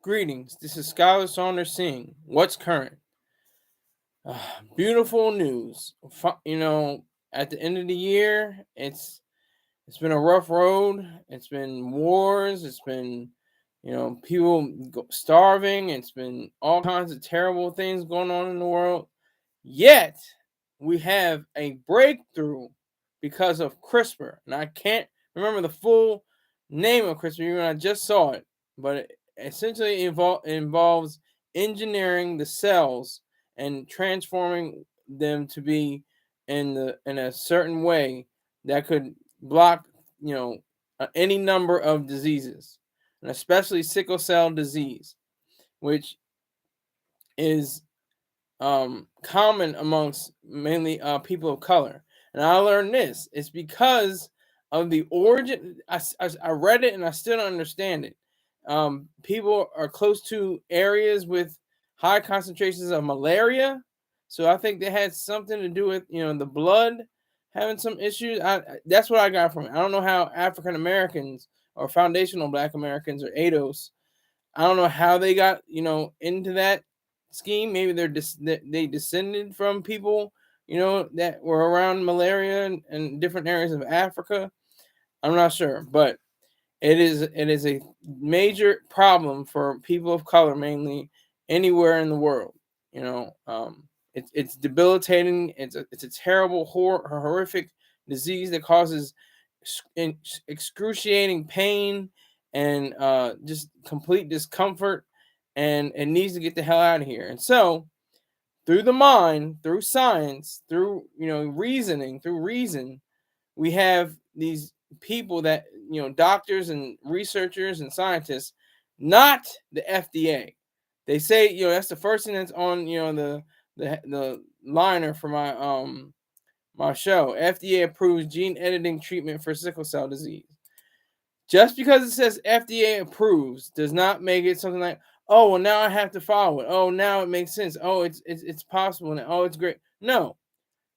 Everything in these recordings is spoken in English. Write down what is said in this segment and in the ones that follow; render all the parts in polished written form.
Greetings. This is Scholar Saunders Singh. What's current? Beautiful news. At the end of the year, it's been a rough road. It's been wars. It's been, people starving. It's been all kinds of terrible things going on in the world. Yet, we have a breakthrough because of CRISPR. And I can't remember the full name of CRISPR, even I just saw it. But it essentially involves engineering the cells and transforming them to be in a certain way that could block, any number of diseases, and especially sickle cell disease, which is common amongst mainly people of color. And I learned this. It's because of the origin. I read it and I still don't understand it. People are close to areas with high concentrations of malaria. So I think they had something to do with, the blood having some issues. That's what I got from it. I don't know how African Americans or foundational Black Americans or ADOS, I don't know how they got, into that scheme. Maybe they descended from people, that were around malaria and different areas of Africa. I'm not sure, but it is a major problem for people of color, mainly anywhere in the world. It's debilitating. It's a terrible, horrific disease that causes excruciating pain and just complete discomfort, and it needs to get the hell out of here. And so, through the mind, through science, through reasoning, through reason, we have these people that doctors and researchers and scientists, not the FDA. They say that's the first thing that's on the liner for my show. FDA approves gene editing treatment for sickle cell disease. Just because it says FDA approves does not make it something like, oh, well, now I have to follow it. Oh, now it makes sense. Oh, it's possible. And oh, it's great. No,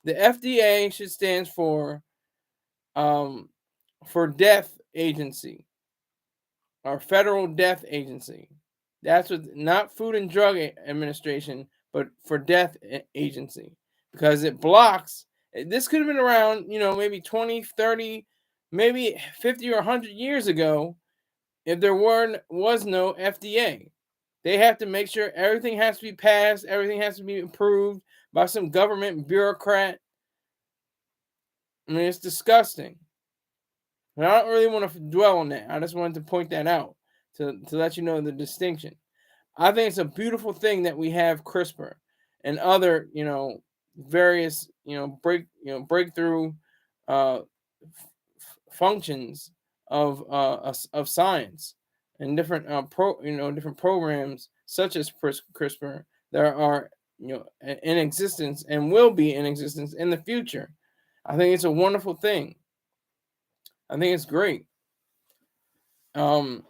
the FDA should stand for death agency, or federal death agency. That's what, not Food and Drug Administration, but for death agency, because it blocks. This could have been around, maybe 20, 30, maybe 50 or 100 years ago if there was no FDA. They have to make sure everything has to be passed, everything has to be approved by some government bureaucrat. I mean, it's disgusting. But I don't really want to dwell on that. I just wanted to point that out to let you know the distinction. I think it's a beautiful thing that we have CRISPR and other, various, breakthrough functions of science and different different programs such as CRISPR that are in existence and will be in existence in the future. I think it's a wonderful thing. I think it's great. It was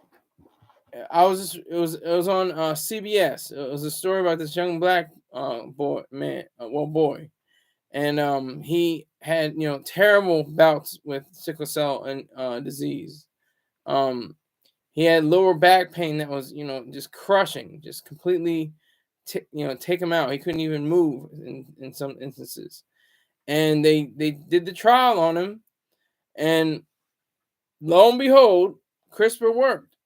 on CBS. It was a story about this young black boy, and he had terrible bouts with sickle cell and disease. He had lower back pain that was just crushing, just completely take him out. He couldn't even move in some instances, and they did the trial on him, and lo and behold, CRISPR worked.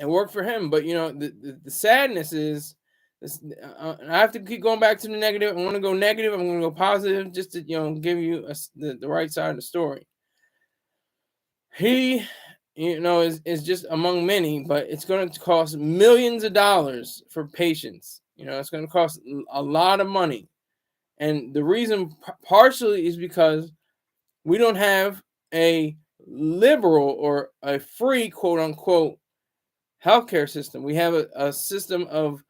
It worked for him, but the sadness is this. I have to keep going back to the negative. I want to go negative. I'm going to go positive, just to give you the right side of the story. He, is just among many, but it's going to cost millions of dollars for patients. It's going to cost a lot of money, and the reason partially is because we don't have a liberal or a free, quote unquote, healthcare system. We have a system of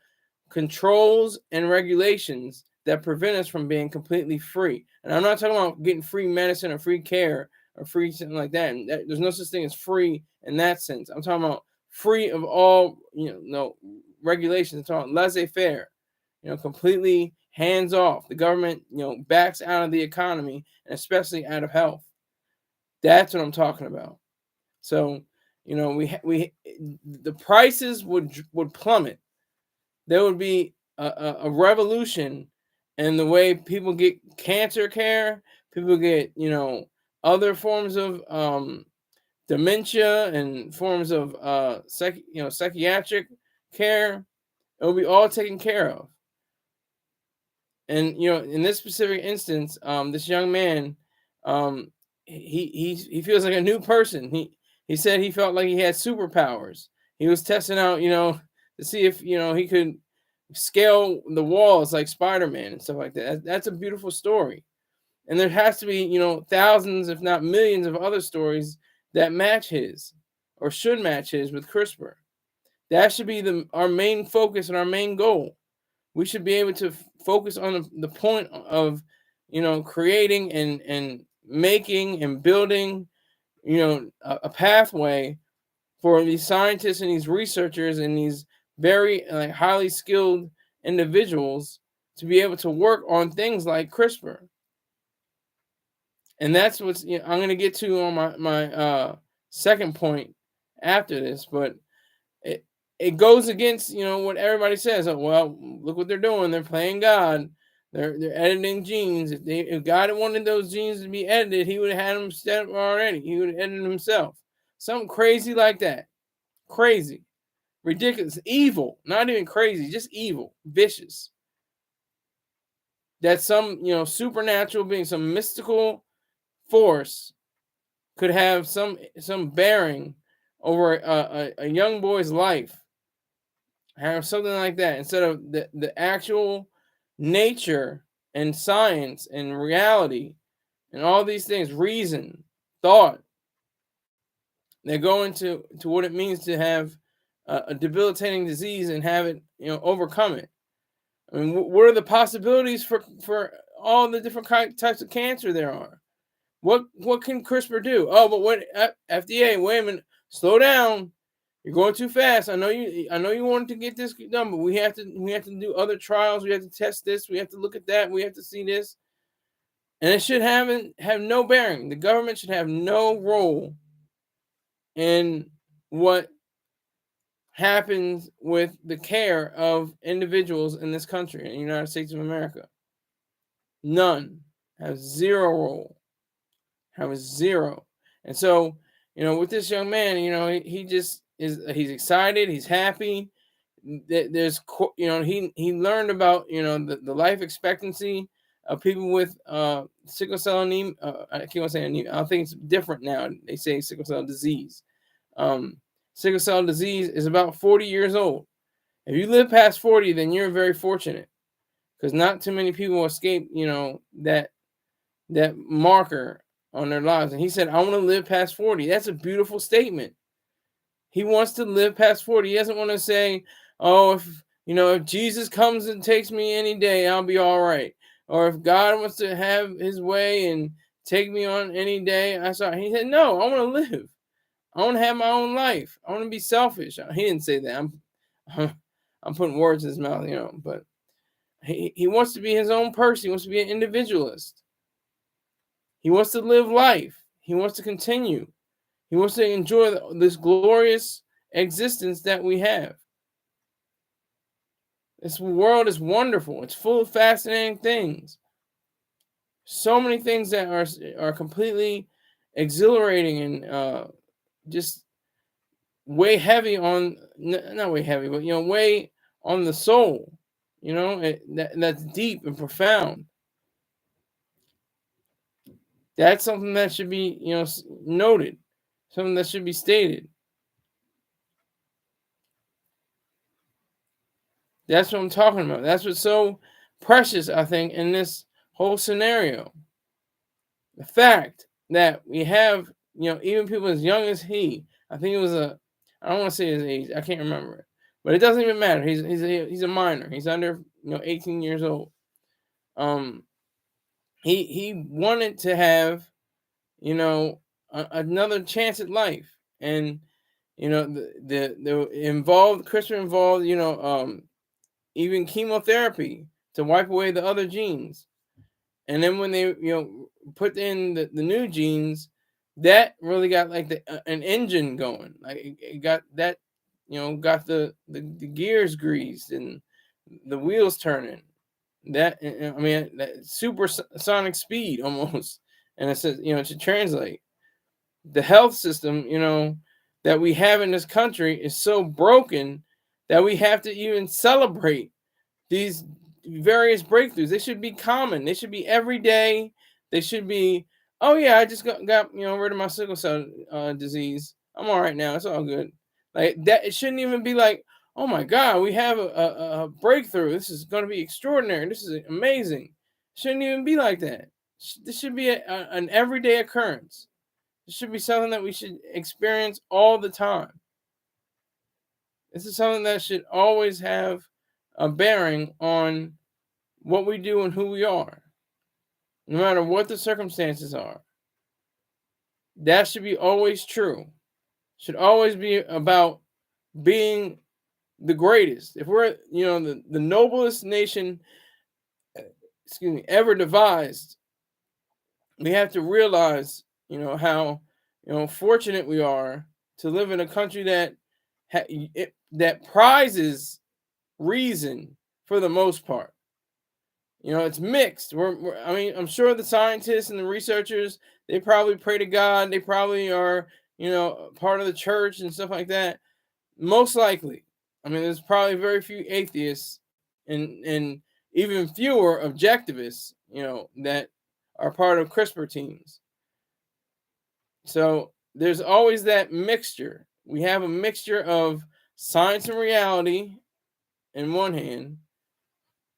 controls and regulations that prevent us from being completely free. And I'm not talking about getting free medicine or free care or free something like that. And there's no such thing as free in that sense. I'm talking about free of all regulations. I'm talking about laissez-faire, completely hands off. The government backs out of the economy, and especially out of health. That's what I'm talking about. So The prices would plummet. There would be a revolution in the way people get cancer care, people get other forms of dementia and forms of psychiatric care. It will be all taken care of. And in this specific instance, this young man, um, he feels like a new person. He said he felt like he had superpowers. He was testing out, to see if he could scale the walls like Spider-Man and stuff like that. That's a beautiful story. And there has to be, thousands, if not millions, of other stories that match his or should match his with CRISPR. That should be our main focus and our main goal. We should be able to focus on the point of, creating and making and building, a pathway for these scientists and these researchers and these very highly skilled individuals to be able to work on things like CRISPR. And that's what's I'm going to get to on my second point after this, but it goes against what everybody says. Oh, well, look what they're doing. They're playing God. They're editing genes. If God had wanted those genes to be edited, he would have had them set already. He would have edited them himself. Something crazy like that. Crazy, ridiculous, evil. Not even crazy, just evil, vicious. That some supernatural being, some mystical force could have some bearing over a young boy's life, have something like that, instead of the actual nature and science and reality and all these things, reason, thought. They go into what it means to have a debilitating disease and have it overcome it. I mean, what are the possibilities for all the different types of cancer there are? What can CRISPR do? Oh, but what FDA? Wait a minute, slow down. You're going too fast. I know you wanted to get this done, but we have to do other trials. We have to test this. We have to look at that. We have to see this. And it should have no bearing. The government should have no role in what happens with the care of individuals in this country, in the United States of America. None. Have zero role. Have a zero. And so, with this young man, he just he's excited, he's happy. There's, he learned about, the life expectancy of people with sickle cell anemia. I can't say anemia. I think it's different now. They say sickle cell disease. Sickle cell disease is about 40 years old. If you live past 40, then you're very fortunate, because not too many people escape, that marker on their lives. And he said, I want to live past 40. That's a beautiful statement. He wants to live past 40. He doesn't want to say, oh, if Jesus comes and takes me any day, I'll be all right. Or if God wants to have his way and take me on any day, he said, no, I want to live. I want to have my own life. I want to be selfish. He didn't say that. I'm putting words in his mouth, but he wants to be his own person. He wants to be an individualist. He wants to live life. He wants to continue. He wants to enjoy this glorious existence that we have. This world is wonderful. It's full of fascinating things. So many things that are completely exhilarating and just way heavy on, not way heavy, but way on the soul. That's deep and profound. That's something that should be noted, something that should be stated. That's what I'm talking about. That's what's so precious, I think, in this whole scenario. The fact that we have, even people as young as he, I think it was I don't want to say his age, I can't remember it, but it doesn't even matter. He's a minor. He's under 18 years old. He wanted to have another chance at life, and the involved CRISPR involved even chemotherapy to wipe away the other genes. And then when they put in the new genes, that really got like an engine going. Like it got that, got the gears greased and the wheels turning. That, I mean, that supersonic speed almost. And it says, to translate, the health system, that we have in this country is so broken that we have to even celebrate these various breakthroughs. They should be common. They should be every day. They should be, oh yeah, I just got rid of my sickle cell disease. I'm all right now. It's all good. Like that. It shouldn't even be like, oh my God, we have a breakthrough. This is going to be extraordinary. This is amazing. It shouldn't even be like that. This should be an everyday occurrence. This should be something that we should experience all the time. This is something that should always have a bearing on what we do and who we are, no matter what the circumstances are. That should be always true. Should always be about being the greatest. If we're, the noblest nation, ever devised, we have to realize, how, fortunate we are to live in a country that that prizes reason for the most part. It's mixed. I mean, I'm sure the scientists and the researchers, they probably pray to God. They probably are, part of the church and stuff like that. Most likely. I mean, there's probably very few atheists and even fewer objectivists, that are part of CRISPR teams. So there's always that mixture. We have a mixture of science and reality in one hand,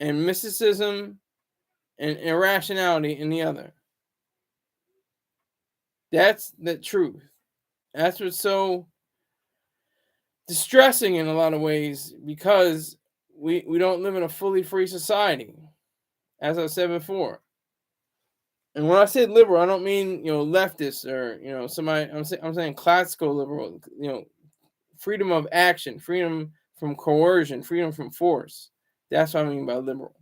and mysticism and irrationality in the other. That's the truth. That's what's so distressing in a lot of ways, because we don't live in a fully free society, as I said before. And when I say liberal, I don't mean leftist or somebody. I'm saying classical liberal. Freedom of action, freedom from coercion, freedom from force. That's what I mean by liberal.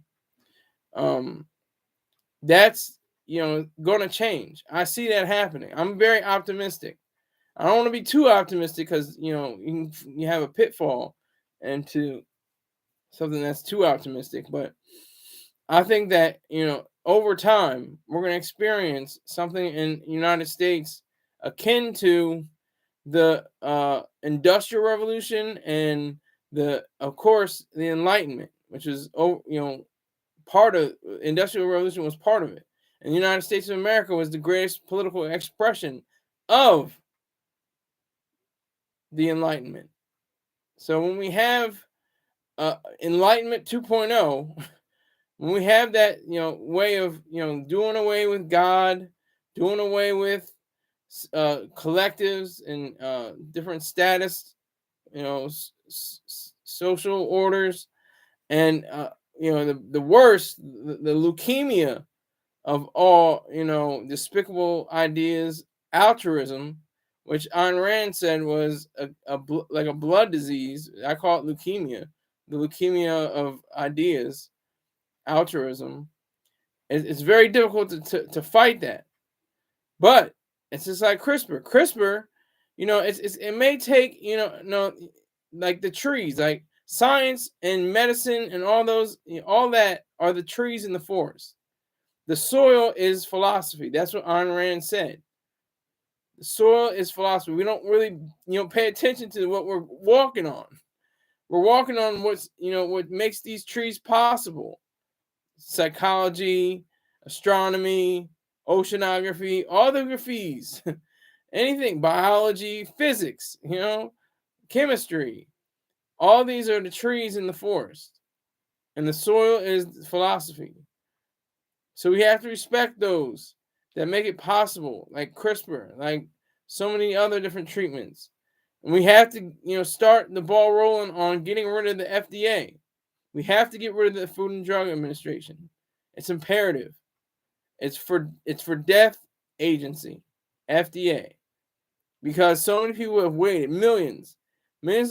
That's going to change. I see that happening. I'm very optimistic. I don't want to be too optimistic, because you have a pitfall into something that's too optimistic. But I think that over time we're going to experience something in the United States akin to the Industrial Revolution and of course the Enlightenment, which is part of Industrial Revolution was part of it. And the United States of America was the greatest political expression of the Enlightenment. So when we have Enlightenment 2.0, when we have that way of doing away with God, doing away with collectives and different status, social orders, and the worst, the leukemia of all despicable ideas, altruism, which Ayn Rand said was like a blood disease. I call it leukemia, the leukemia of ideas, altruism. It's very difficult to fight that, but it's just like CRISPR. CRISPR, it may take like the trees, like science and medicine and all those, all that are the trees in the forest. The soil is philosophy. That's what Ayn Rand said. The soil is philosophy. We don't really, pay attention to what we're walking on. We're walking on what makes these trees possible. Psychology, astronomy, oceanography, all the graphies, anything, biology, physics, chemistry. All these are the trees in the forest. And the soil is philosophy. So we have to respect those that make it possible, like CRISPR, like so many other different treatments. And we have to, start the ball rolling on getting rid of the FDA. We have to get rid of the Food and Drug Administration. It's imperative. It's for death agency, FDA. Because so many people have waited, millions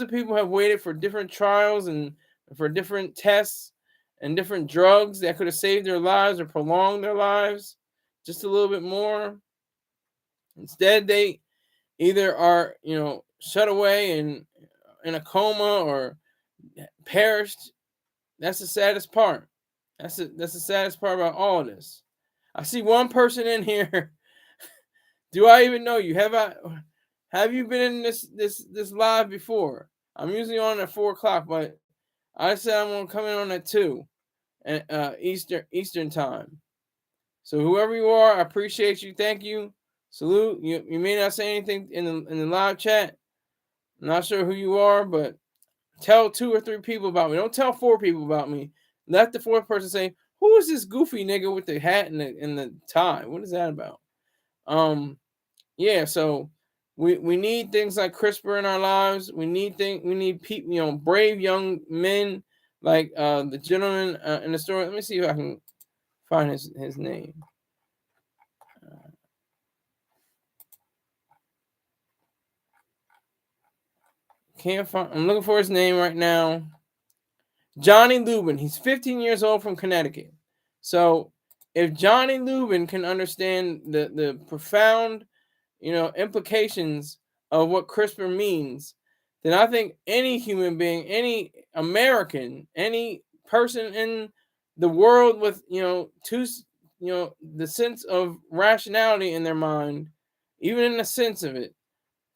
of people have waited for different trials and for different tests and different drugs that could have saved their lives or prolonged their lives just a little bit more. Instead, they either are, shut away in a coma or perished. That's the saddest part. That's the saddest part about all of this. I see one person in here. Do I even know you? Have you been in this live before? I'm usually on at 4 o'clock, but I said I'm gonna come in on at 2 and Eastern time. So whoever you are, I appreciate you. Thank you. Salute. You may not say anything in the live chat. I'm not sure who you are, but tell 2 or 3 people about me. Don't tell 4 people about me. Let the 4th person say, "Who is this goofy nigga with the hat and the tie? What is that about?" Yeah. So we need things like CRISPR in our lives. We need people, brave young men like the gentleman in the story. Let me see if I can find his name. Can't find. I'm looking for his name right now. Johnny Lubin. He's 15 years old from Connecticut. So if Johnny Lubin can understand the profound, implications of what CRISPR means, then I think any human being, any American, any person in the world with, the sense of rationality in their mind, even in the sense of it,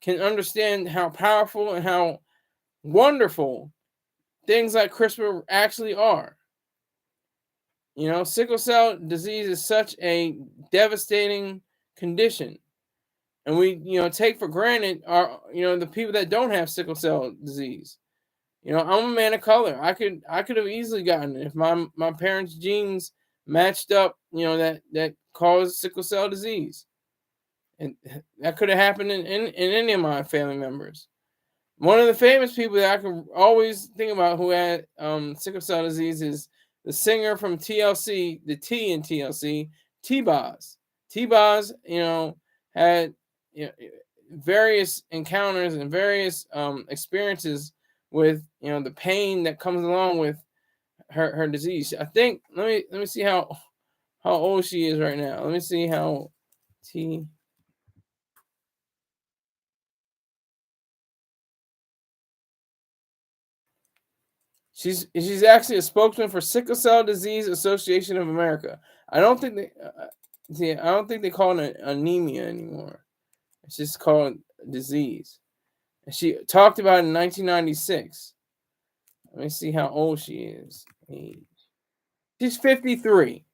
can understand how powerful and how wonderful things like CRISPR actually are. Sickle cell disease is such a devastating condition. And we, take for granted the people that don't have sickle cell disease. I'm a man of color. I could have easily gotten it if my parents' genes matched up, that caused sickle cell disease. And that could have happened in any of my family members. One of the famous people that I can always think about who had sickle cell disease is the singer from TLC, the T in TLC, T-Boz. T-Boz, had various encounters and various experiences with the pain that comes along with her disease. I think let me see how old she is right now. Let me see how T. She's actually a spokesman for Sickle Cell Disease Association of America. I don't think I don't think they call it anemia anymore. It's just called disease. And she talked about it in 1996. Let me see how old she is. She's 53.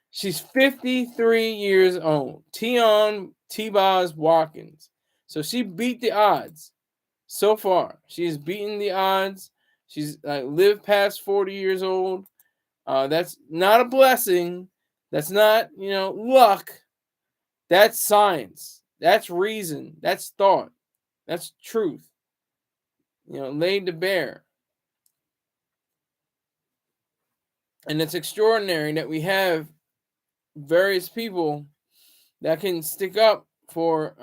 She's 53 years old. Tion T-Boz Watkins. So she beat the odds so far. She's beaten the odds. She's lived past 40 years old. That's not a blessing. That's not, luck. That's science. That's reason. That's thought. That's truth. Laid to bear. And it's extraordinary that we have various people that can stick up for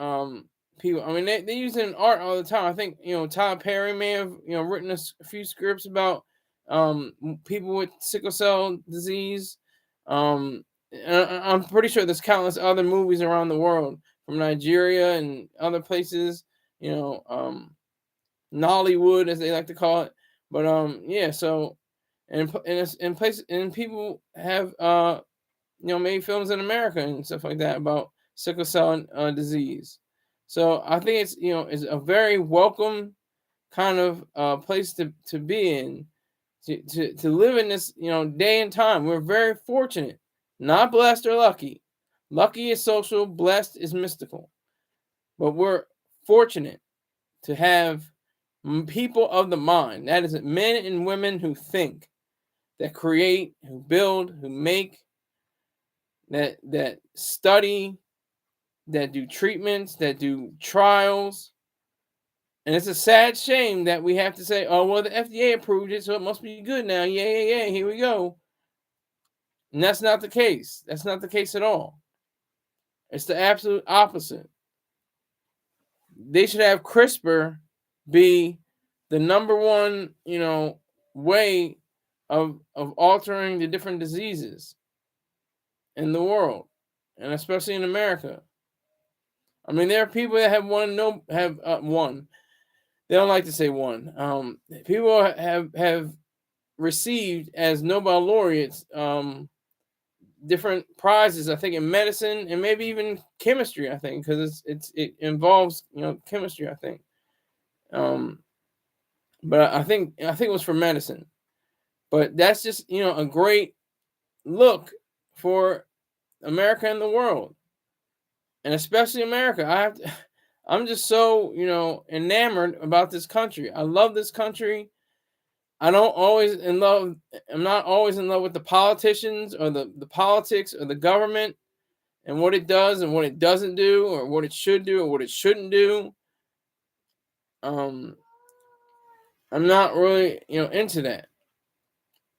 people. I mean, they use it in art all the time. I think Tyler Perry may have written a few scripts about people with sickle cell disease. I'm pretty sure there's countless other movies around the world from Nigeria and other places. Nollywood, as they like to call it. But yeah. So and people have made films in America and stuff like that about sickle cell disease. So I think it's a very welcome kind of place to be in, to live in this day and time. We're very fortunate, not blessed or lucky. Lucky is social, blessed is mystical. But we're fortunate to have people of the mind. That is men and women who think, that create, who build, who make, that study, that do treatments, that do trials. And it's a sad shame that we have to say, "Oh, well, the FDA approved it, so it must be good now. Yeah, here we go." And that's not the case. That's not the case at all. It's the absolute opposite. They should have CRISPR be the number one, way of altering the different diseases in the world, and especially in America. I mean, there are people that have won. They don't like to say won. People have received as Nobel laureates different prizes. I think in medicine and maybe even chemistry. I think because it involves chemistry. I think, um, but I think it was for medicine. But that's just a great look for America and the world, and especially America. I'm just so enamored about this country. I love this country. I don't always in love. I'm not always in love with the politicians or the politics or the government and what it does and what it doesn't do or what it should do or what it shouldn't do. Um, I'm not really into that.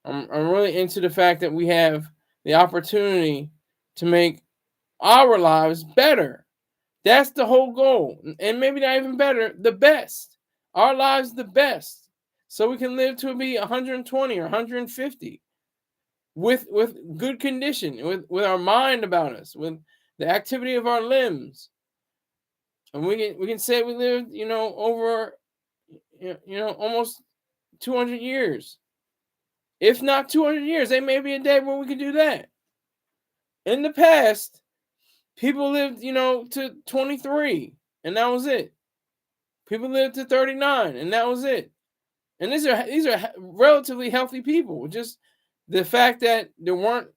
I'm really into the fact that we have the opportunity to make our lives better. That's the whole goal. And maybe not even better, the best. Our lives the best. So we can live to be 120 or 150 with good condition, with our mind about us, with the activity of our limbs. And we can say we lived, over almost 200 years. If not 200 years, there may be a day where we could do that. In the past, people lived, to 23, and that was it. People lived to 39, and that was it. And these are relatively healthy people. Just the fact that there weren't,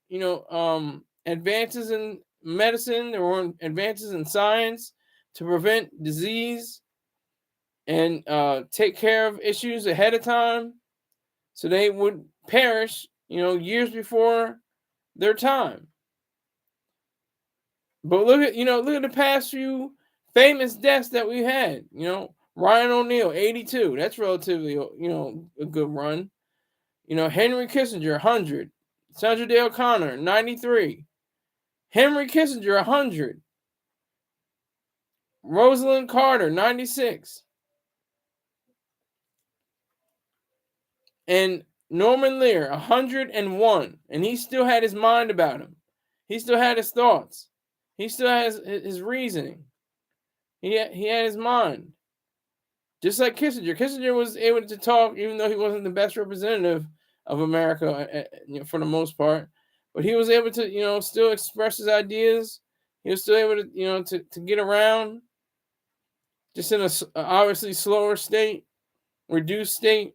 advances in medicine, there weren't advances in science to prevent disease and take care of issues ahead of time, so they would perish, years before their time. But look at the past few famous deaths that we had. Ryan O'Neal, 82. That's relatively, a good run. Henry Kissinger, 100. Sandra Day O'Connor, 93. Henry Kissinger, 100. Rosalind Carter, 96. And Norman Lear, 101. And he still had his mind about him. He still had his thoughts. He still has his reasoning. He had his mind. Just like Kissinger. Kissinger was able to talk, even though he wasn't the best representative of America for the most part. But he was able to, still express his ideas. He was still able to, to get around, just in a obviously slower state, reduced state.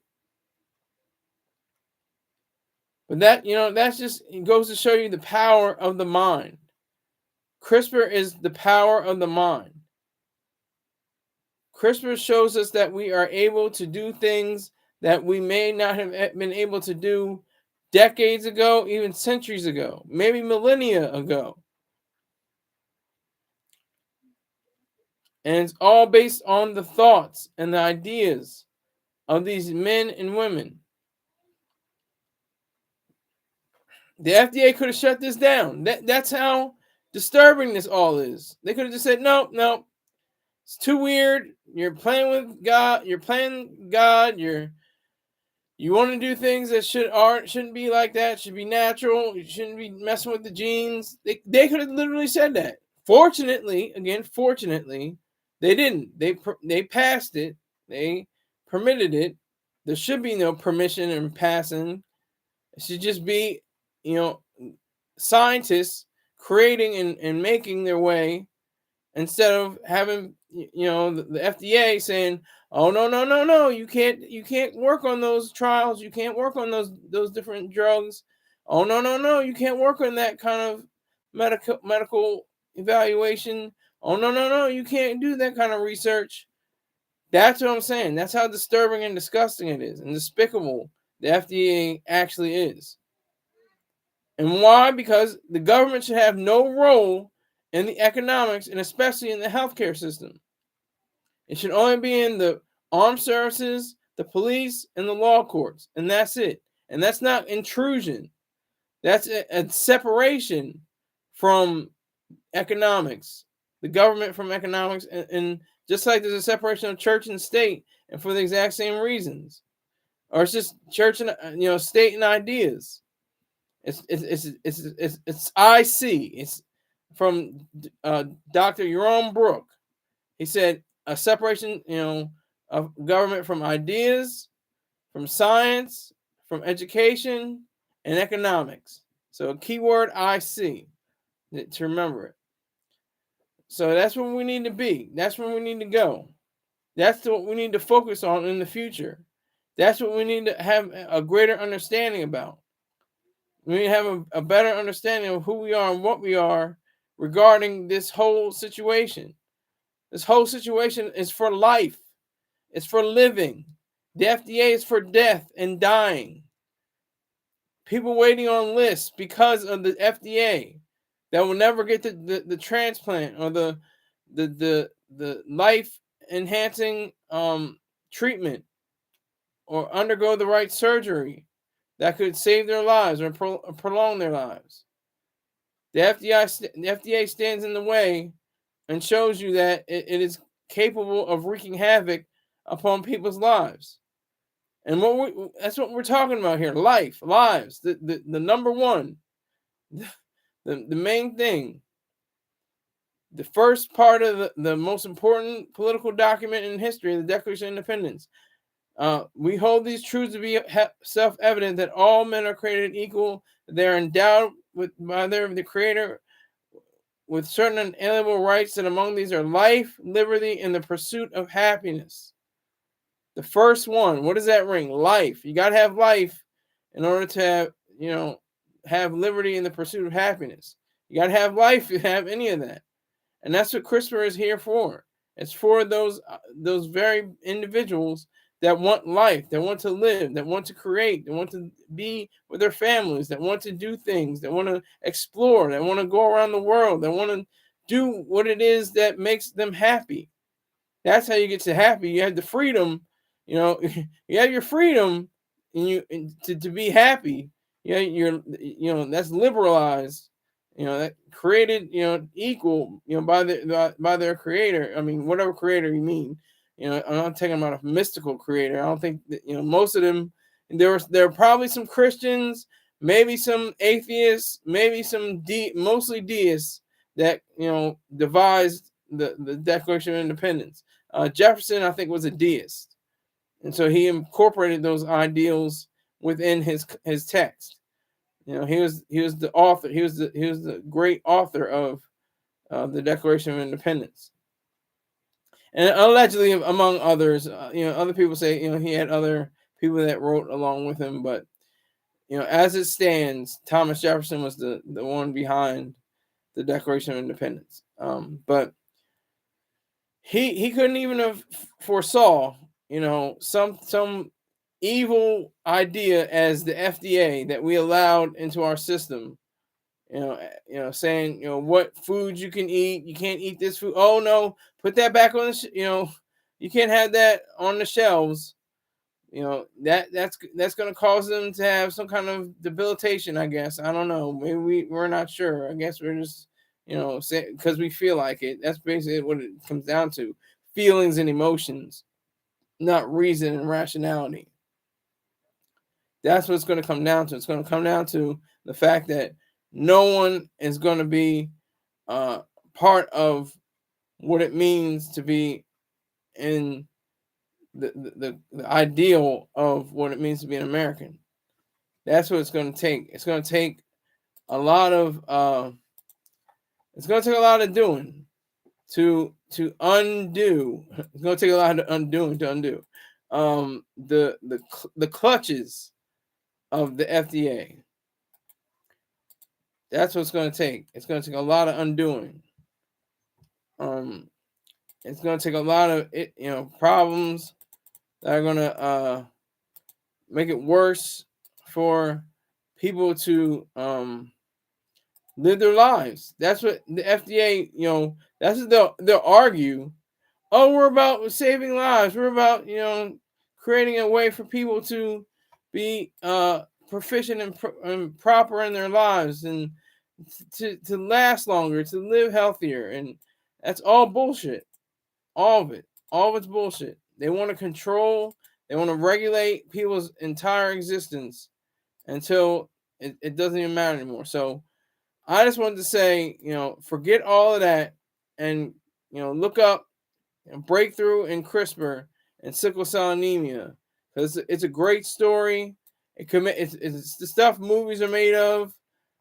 But that's just, it goes to show you the power of the mind. CRISPR is the power of the mind. CRISPR shows us that we are able to do things that we may not have been able to do decades ago, even centuries ago, maybe millennia ago. And it's all based on the thoughts and the ideas of these men and women. The FDA could have shut this down. That's how disturbing this all is. They could have just said, no, no, it's too weird. You're playing with God. You're playing God. You want to do things that shouldn't be like that. Should be natural. You shouldn't be messing with the genes. They could have literally said that. Fortunately, they didn't. They passed it. They permitted it. There should be no permission and passing. It should just be, scientists creating and making their way, instead of having the FDA saying, "Oh, no, no, no, no, you can't work on those trials, you can't work on those different drugs. Oh, no, no, no, you can't work on that kind of medical evaluation. Oh, no, no, no, you can't do that kind of research." That's what I'm saying. That's how disturbing and disgusting it is, and despicable the FDA actually is. And why? Because the government should have no role in the economics, and especially in the healthcare system. It should only be in the armed services, the police, and the law courts. And that's it. And that's not intrusion. That's a separation from economics, the government from economics. And just like there's a separation of church and state, and for the exact same reasons. Or it's just church and state and ideas. It's IC. It's from Dr. Jerome Brook. He said a separation, of government from ideas, from science, from education, and economics. So a keyword I see to remember it. So that's where we need to be. That's where we need to go. That's what we need to focus on in the future. That's what we need to have a greater understanding about. We need to have a better understanding of who we are and what we are regarding this whole situation. This whole situation is for life. It's for living. The FDA is for death and dying. People waiting on lists because of the FDA that will never get the transplant or the life enhancing treatment or undergo the right surgery that could save their lives or prolong their lives. The FDA stands in the way and shows you that it is capable of wreaking havoc upon people's lives. And that's what we're talking about here. Lives. The number one, the main thing. The first part of the most important political document in history, the Declaration of Independence. We hold these truths to be self-evident that all men are created equal. They're endowed by the Creator with certain inalienable rights, and among these are life, liberty, and the pursuit of happiness. The first one, what does that ring? Life. You got to have life in order to have liberty and the pursuit of happiness. You got to have life to have any of that. And that's what CRISPR is here for. It's for those very individuals that want life, that want to live, that want to create, that want to be with their families, that want to do things, that want to explore, that want to go around the world, that want to do what it is that makes them happy. That's how you get to happy. You have the freedom, you have your freedom to be happy. That's liberalized, that created, equal, by their creator. I mean, whatever creator you mean. I'm not talking about a mystical creator. I don't think that, most of them, there are probably some Christians, maybe some atheists, maybe some mostly deists that, devised the Declaration of Independence. Jefferson, I think, was a deist, and so he incorporated those ideals within his text. He was the author. He was the great author of the Declaration of Independence, and allegedly, among others, other people say he had other people that wrote along with him, but as it stands, Thomas Jefferson was the one behind the Declaration of Independence. But he couldn't even have foresaw, some evil idea as the FDA that we allowed into our system. Saying, what foods you can eat. You can't eat this food. Oh no, put that back on the. You can't have that on the shelves. That's going to cause them to have some kind of debilitation. I guess, I don't know. Maybe we're not sure. I guess we're just because we feel like it. That's basically what it comes down to: feelings and emotions, not reason and rationality. That's what it's going to come down to. It's going to come down to the fact that no one is going to be part of what it means to be in the ideal of what it means to be an American. That's what it's going to take. It's going to take a lot of doing to undo. It's going to take a lot of undoing to undo the clutches of the FDA. That's what it's going to take. It's going to take a lot of undoing. It's going to take a lot of problems that are going to make it worse for people to live their lives. That's what the FDA, that's what they'll argue. Oh, we're about saving lives. We're about, creating a way for people to be proficient and proper in their lives and to last longer, to live healthier. And that's all bullshit. All of it. All of it's bullshit. They want to control, they want to regulate people's entire existence until it doesn't even matter anymore. So I just wanted to say, forget all of that and, look up breakthrough in CRISPR and sickle cell anemia, because it's a great story. It's the stuff movies are made of,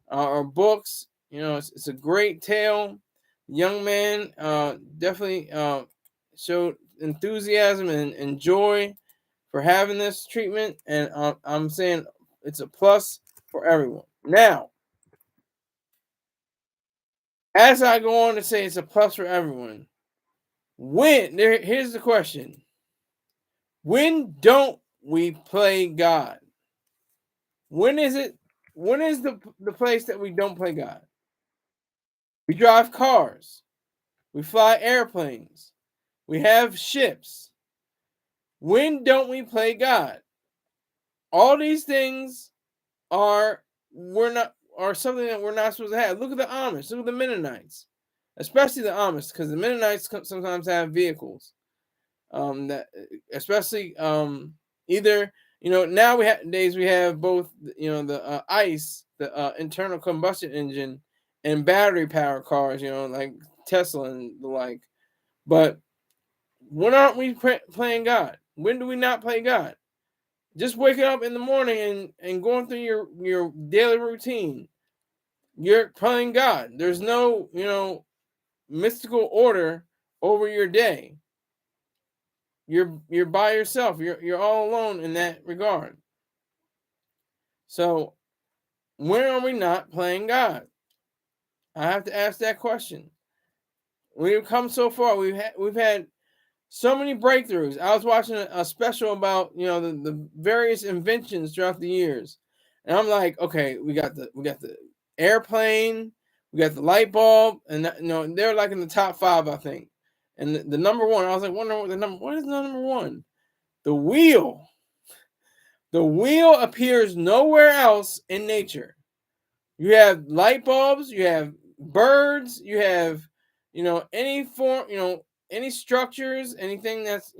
or books. It's a great tale. Young man definitely showed enthusiasm and joy for having this treatment, and I'm saying it's a plus for everyone. Now, as I go on to say it's a plus for everyone, here's the question: when don't we play God? When is it? When is the place that we don't play God? We drive cars. We fly airplanes. We have ships. When don't we play God? All these things are we're not are something that we're not supposed to have. Look at the Amish. Look at the Mennonites, especially the Amish, because the Mennonites sometimes have vehicles. That especially either nowadays we have both the ICE, the internal combustion engine, and battery power cars. Like Tesla and the like. But when aren't we playing God? When do we not play God? Just waking up in the morning and going through your daily routine, you're playing God. There's no mystical order over your day. You're by yourself. You're all alone in that regard. So when are we not playing God? I have to ask that question. We've come so far. We've had so many breakthroughs. I was watching a special about the various inventions throughout the years, and I'm like, okay, we got the airplane, we got the light bulb, and they're like in the top five, I think. And the number one, I was like, wondering what is the number one? The wheel. The wheel appears nowhere else in nature. You have light bulbs, you have birds, you have, any form, any structures, anything that's,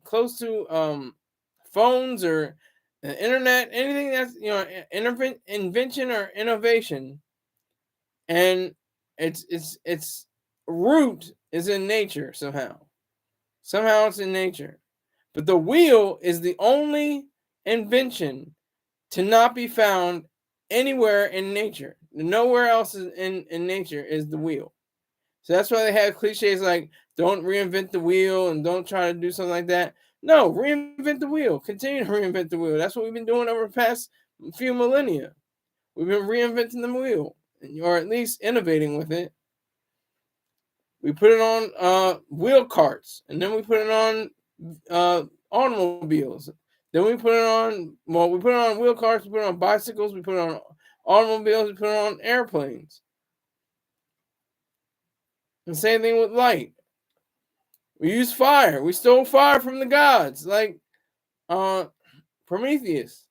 close to phones or the internet, anything that's, invention or innovation, and its root is in nature somehow. Somehow it's in nature. But the wheel is the only invention to not be found anywhere in nature. Nowhere else in nature is the wheel. So that's why they have cliches like don't reinvent the wheel and don't try to do something like that. No, reinvent the wheel. Continue to reinvent the wheel. That's what we've been doing over the past few millennia. We've been reinventing the wheel, or at least innovating with it. We put it on wheel carts, and then we put it on automobiles. Then we put it on, we put it on wheel carts, we put it on bicycles, we put it on automobiles, we put it on airplanes. The same thing with light. We use fire. We stole fire from the gods, like Prometheus.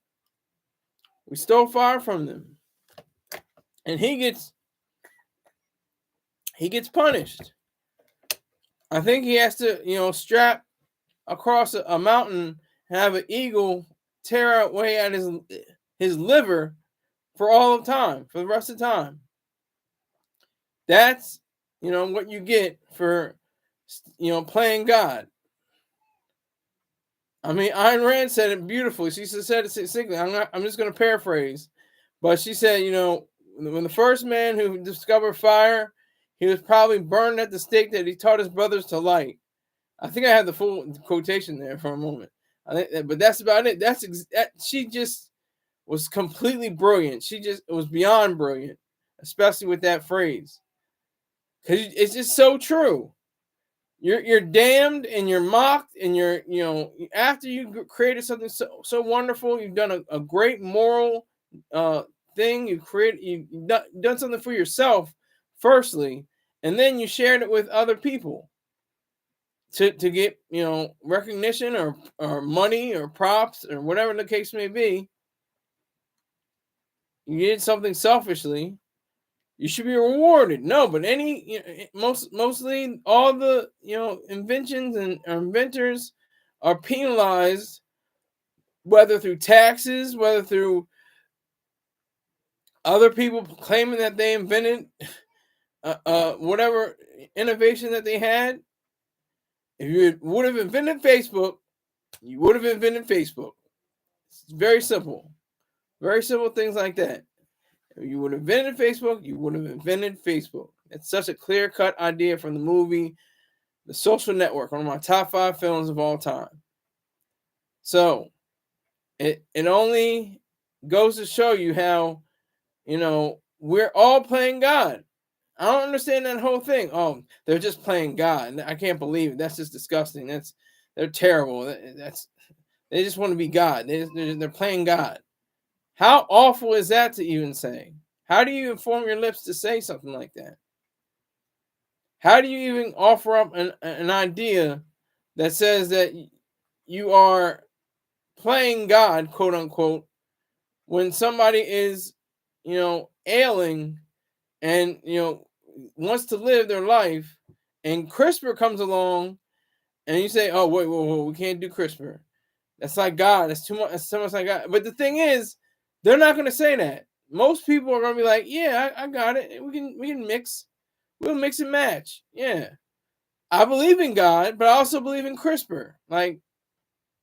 We stole fire from them. And he gets punished. I think he has to, strap across a mountain and have an eagle tear away at his liver for all of time, for the rest of time. That's what you get for playing God. I mean, Ayn Rand said it beautifully. She said it succinctly. I'm just going to paraphrase, but she said, when the first man who discovered fire, he was probably burned at the stake that he taught his brothers to light. I think I have the full quotation there for a moment. But that's about it. She just was completely brilliant. It was beyond brilliant, especially with that phrase, because it's just so true. You're damned and you're mocked, and you're after you created something so wonderful, you've done a great moral thing. You've done something for yourself firstly, and then you shared it with other people to get recognition or money or props or whatever the case may be. You did something selfishly, you should be rewarded. No, but mostly all the inventions and inventors are penalized, whether through taxes, whether through other people claiming that they invented whatever innovation that they had. If you would have invented Facebook, you would have invented Facebook. It's very simple. Very simple things like that. If you would have invented Facebook, you would have invented Facebook. It's such a clear-cut idea from the movie The Social Network, one of my top 5 films of all time. So it only goes to show you how, we're all playing God. I don't understand that whole thing. Oh, they're just playing God. I can't believe it. That's just disgusting. They're terrible. They just want to be God. They're playing God. How awful is that to even say? How do you inform your lips to say something like that? How do you even offer up an idea that says that you are playing God, quote unquote, when somebody is, ailing and, wants to live their life, and CRISPR comes along and you say, oh, wait, we can't do CRISPR. That's like God. That's too much. That's so much like God. But the thing is, they're not going to say that. Most people are going to be like, yeah, I got it. We can mix. We'll mix and match. Yeah. I believe in God, but I also believe in CRISPR.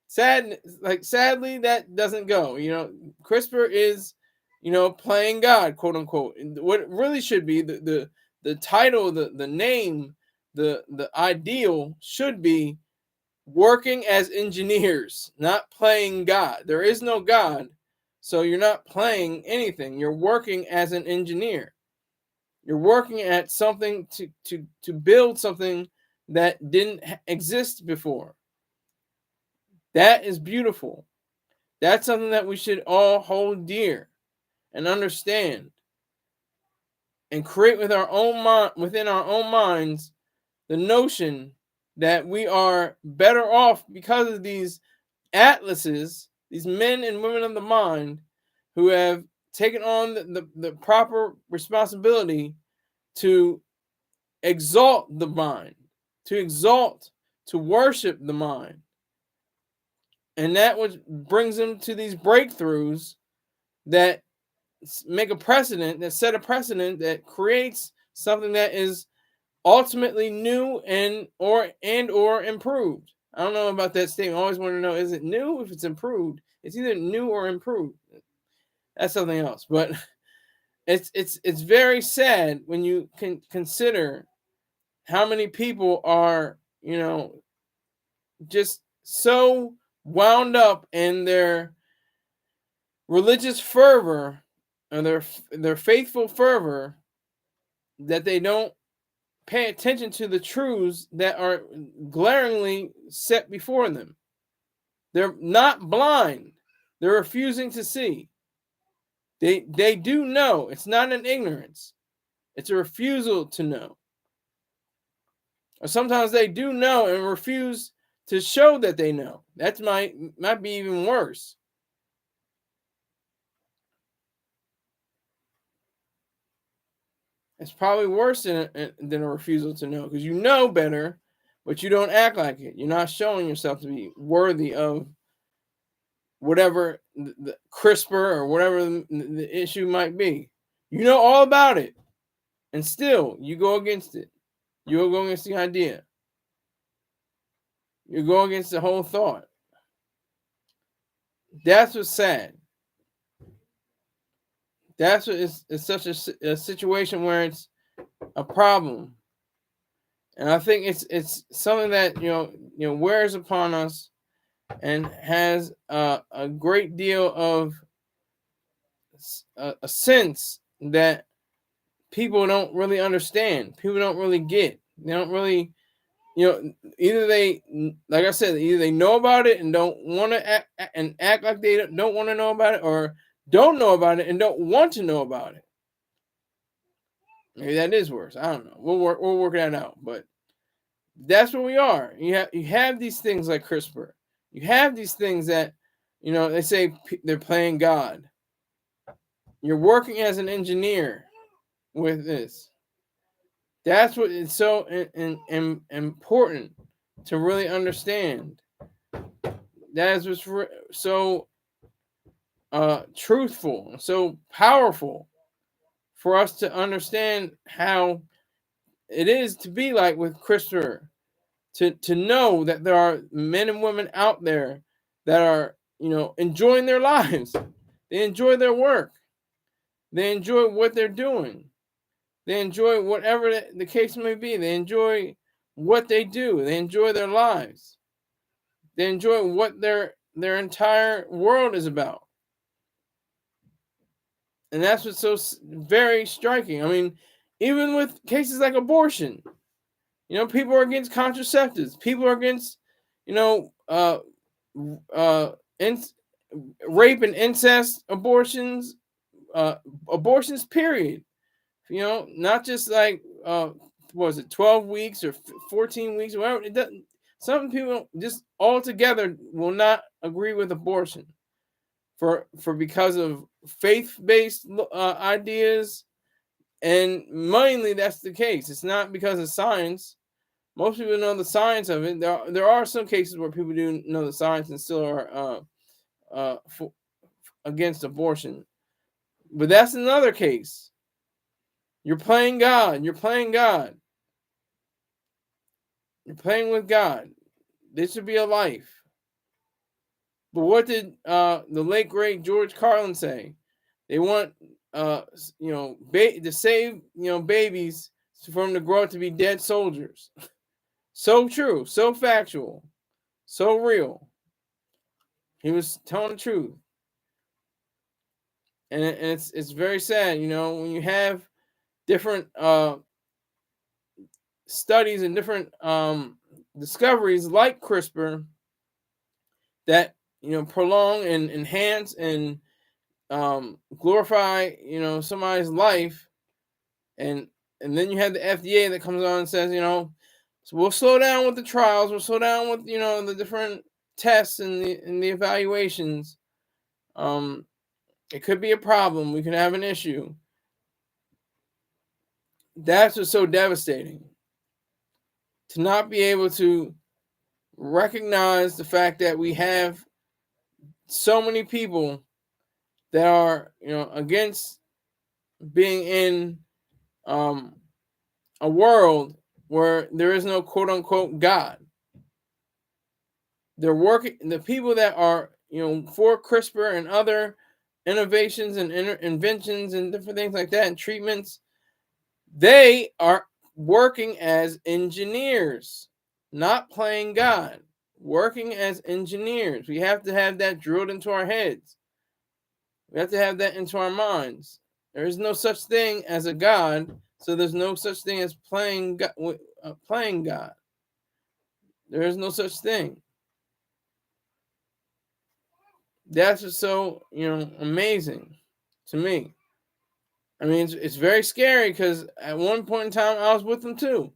Sadly, that doesn't go. CRISPR is, playing God, quote unquote. What it really should be, the title, the name, the ideal should be working as engineers, not playing God. There is no God, so you're not playing anything. You're working as an engineer. You're working at something to build something that didn't exist before. That is beautiful. That's something that we should all hold dear and understand and create with our own mind, within our own minds, the notion that we are better off because of these atlases, these men and women of the mind who have taken on the proper responsibility to exalt the mind, to worship the mind. And that which brings them to these breakthroughs that make a precedent, that set a precedent, that creates something that is ultimately new and or improved. I don't know about that statement. I always want to know, is it new? If it's improved, it's either new or improved. That's something else. But it's very sad when you can consider how many people are, just so wound up in their religious fervor and their faithful fervor that they don't pay attention to the truths that are glaringly set before them. They're not blind. They're refusing to see. They do know. It's not an ignorance. It's a refusal to know. Or sometimes they do know and refuse to show that they know. That might be even worse. It's probably worse than a refusal to know, because you know better, but you don't act like it. You're not showing yourself to be worthy of whatever the CRISPR or whatever the issue might be. You know all about it, and still you go against it. You go against the idea. You go against the whole thought. That's what's sad. That's what it's such a situation where it's a problem. And I think it's something that wears upon us and has a great deal of a sense that people don't really understand. People don't really get. They don't really, either they, like I said, either they know about it and don't want to act like they don't want to know about it, or don't know about it and don't want to know about it. Maybe that is worse. I don't know. We'll work that out. But that's where we are. You have these things like CRISPR. You have these things that, they say they're playing God. You're working as an engineer with this. That's what is so important to really understand. That is what's so truthful, so powerful for us to understand how it is to be like with CRISPR, to know that there are men and women out there that are, enjoying their lives. They enjoy their work. They enjoy what they're doing. They enjoy whatever the case may be. They enjoy what they do. They enjoy their lives. They enjoy what their entire world is about. And that's what's so very striking. I mean, even with cases like abortion, people are against contraceptives. People are against, you know, uh, uh, in, rape and incest abortions, abortions. Period. Not just like what was it, 12 weeks or 14 weeks, or whatever. It doesn't. Some people just altogether will not agree with abortion for because of faith-based ideas, and mainly that's the case. It's not because of science. Most people know the science of it. There are some cases where people do know the science and still are against abortion, but that's another case. You're playing God. You're playing God. You're playing with God. This should be a life. But what did the late great George Carlin say? They want to save babies for them to grow up to be dead soldiers. So true, so factual, so real. He was telling the truth, and it's very sad. When you have different studies and different discoveries like CRISPR that prolong and enhance and glorify somebody's life, and then you have the FDA that comes on and says, so we'll slow down with the trials, we'll slow down with the different tests and the evaluations. It could be a problem, we could have an issue. That's what's so devastating, to not be able to recognize the fact that we have so many people that are against being in a world where there is no quote unquote God. They're working, the people that are for CRISPR and other innovations and inventions and different things like that and treatments. They are working as engineers, not playing God. Working as engineers. We have to have that drilled into our heads. We have to have that into our minds. There is no such thing as a God, so there's no such thing as playing God. There is no such thing. That's what's so amazing to me. I mean, it's very scary because at one point in time I was with them too.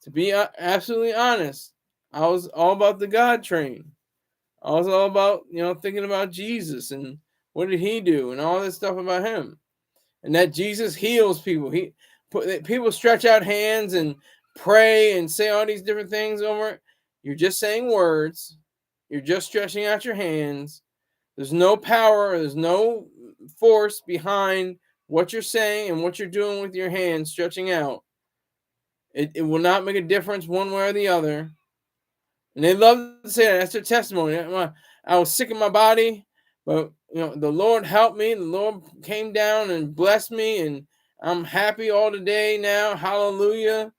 To be absolutely honest, I was all about the God train. I was all about thinking about Jesus and what did he do and all this stuff about him, and that Jesus heals people. People stretch out hands and pray and say all these different things over it. You're just saying words. You're just stretching out your hands. There's no power. There's no force behind what you're saying and what you're doing with your hands stretching out. It will not make a difference one way or the other. And they love to say that. That's their testimony. I was sick in my body, but the Lord helped me. The Lord came down and blessed me, and I'm happy all the day now. Hallelujah.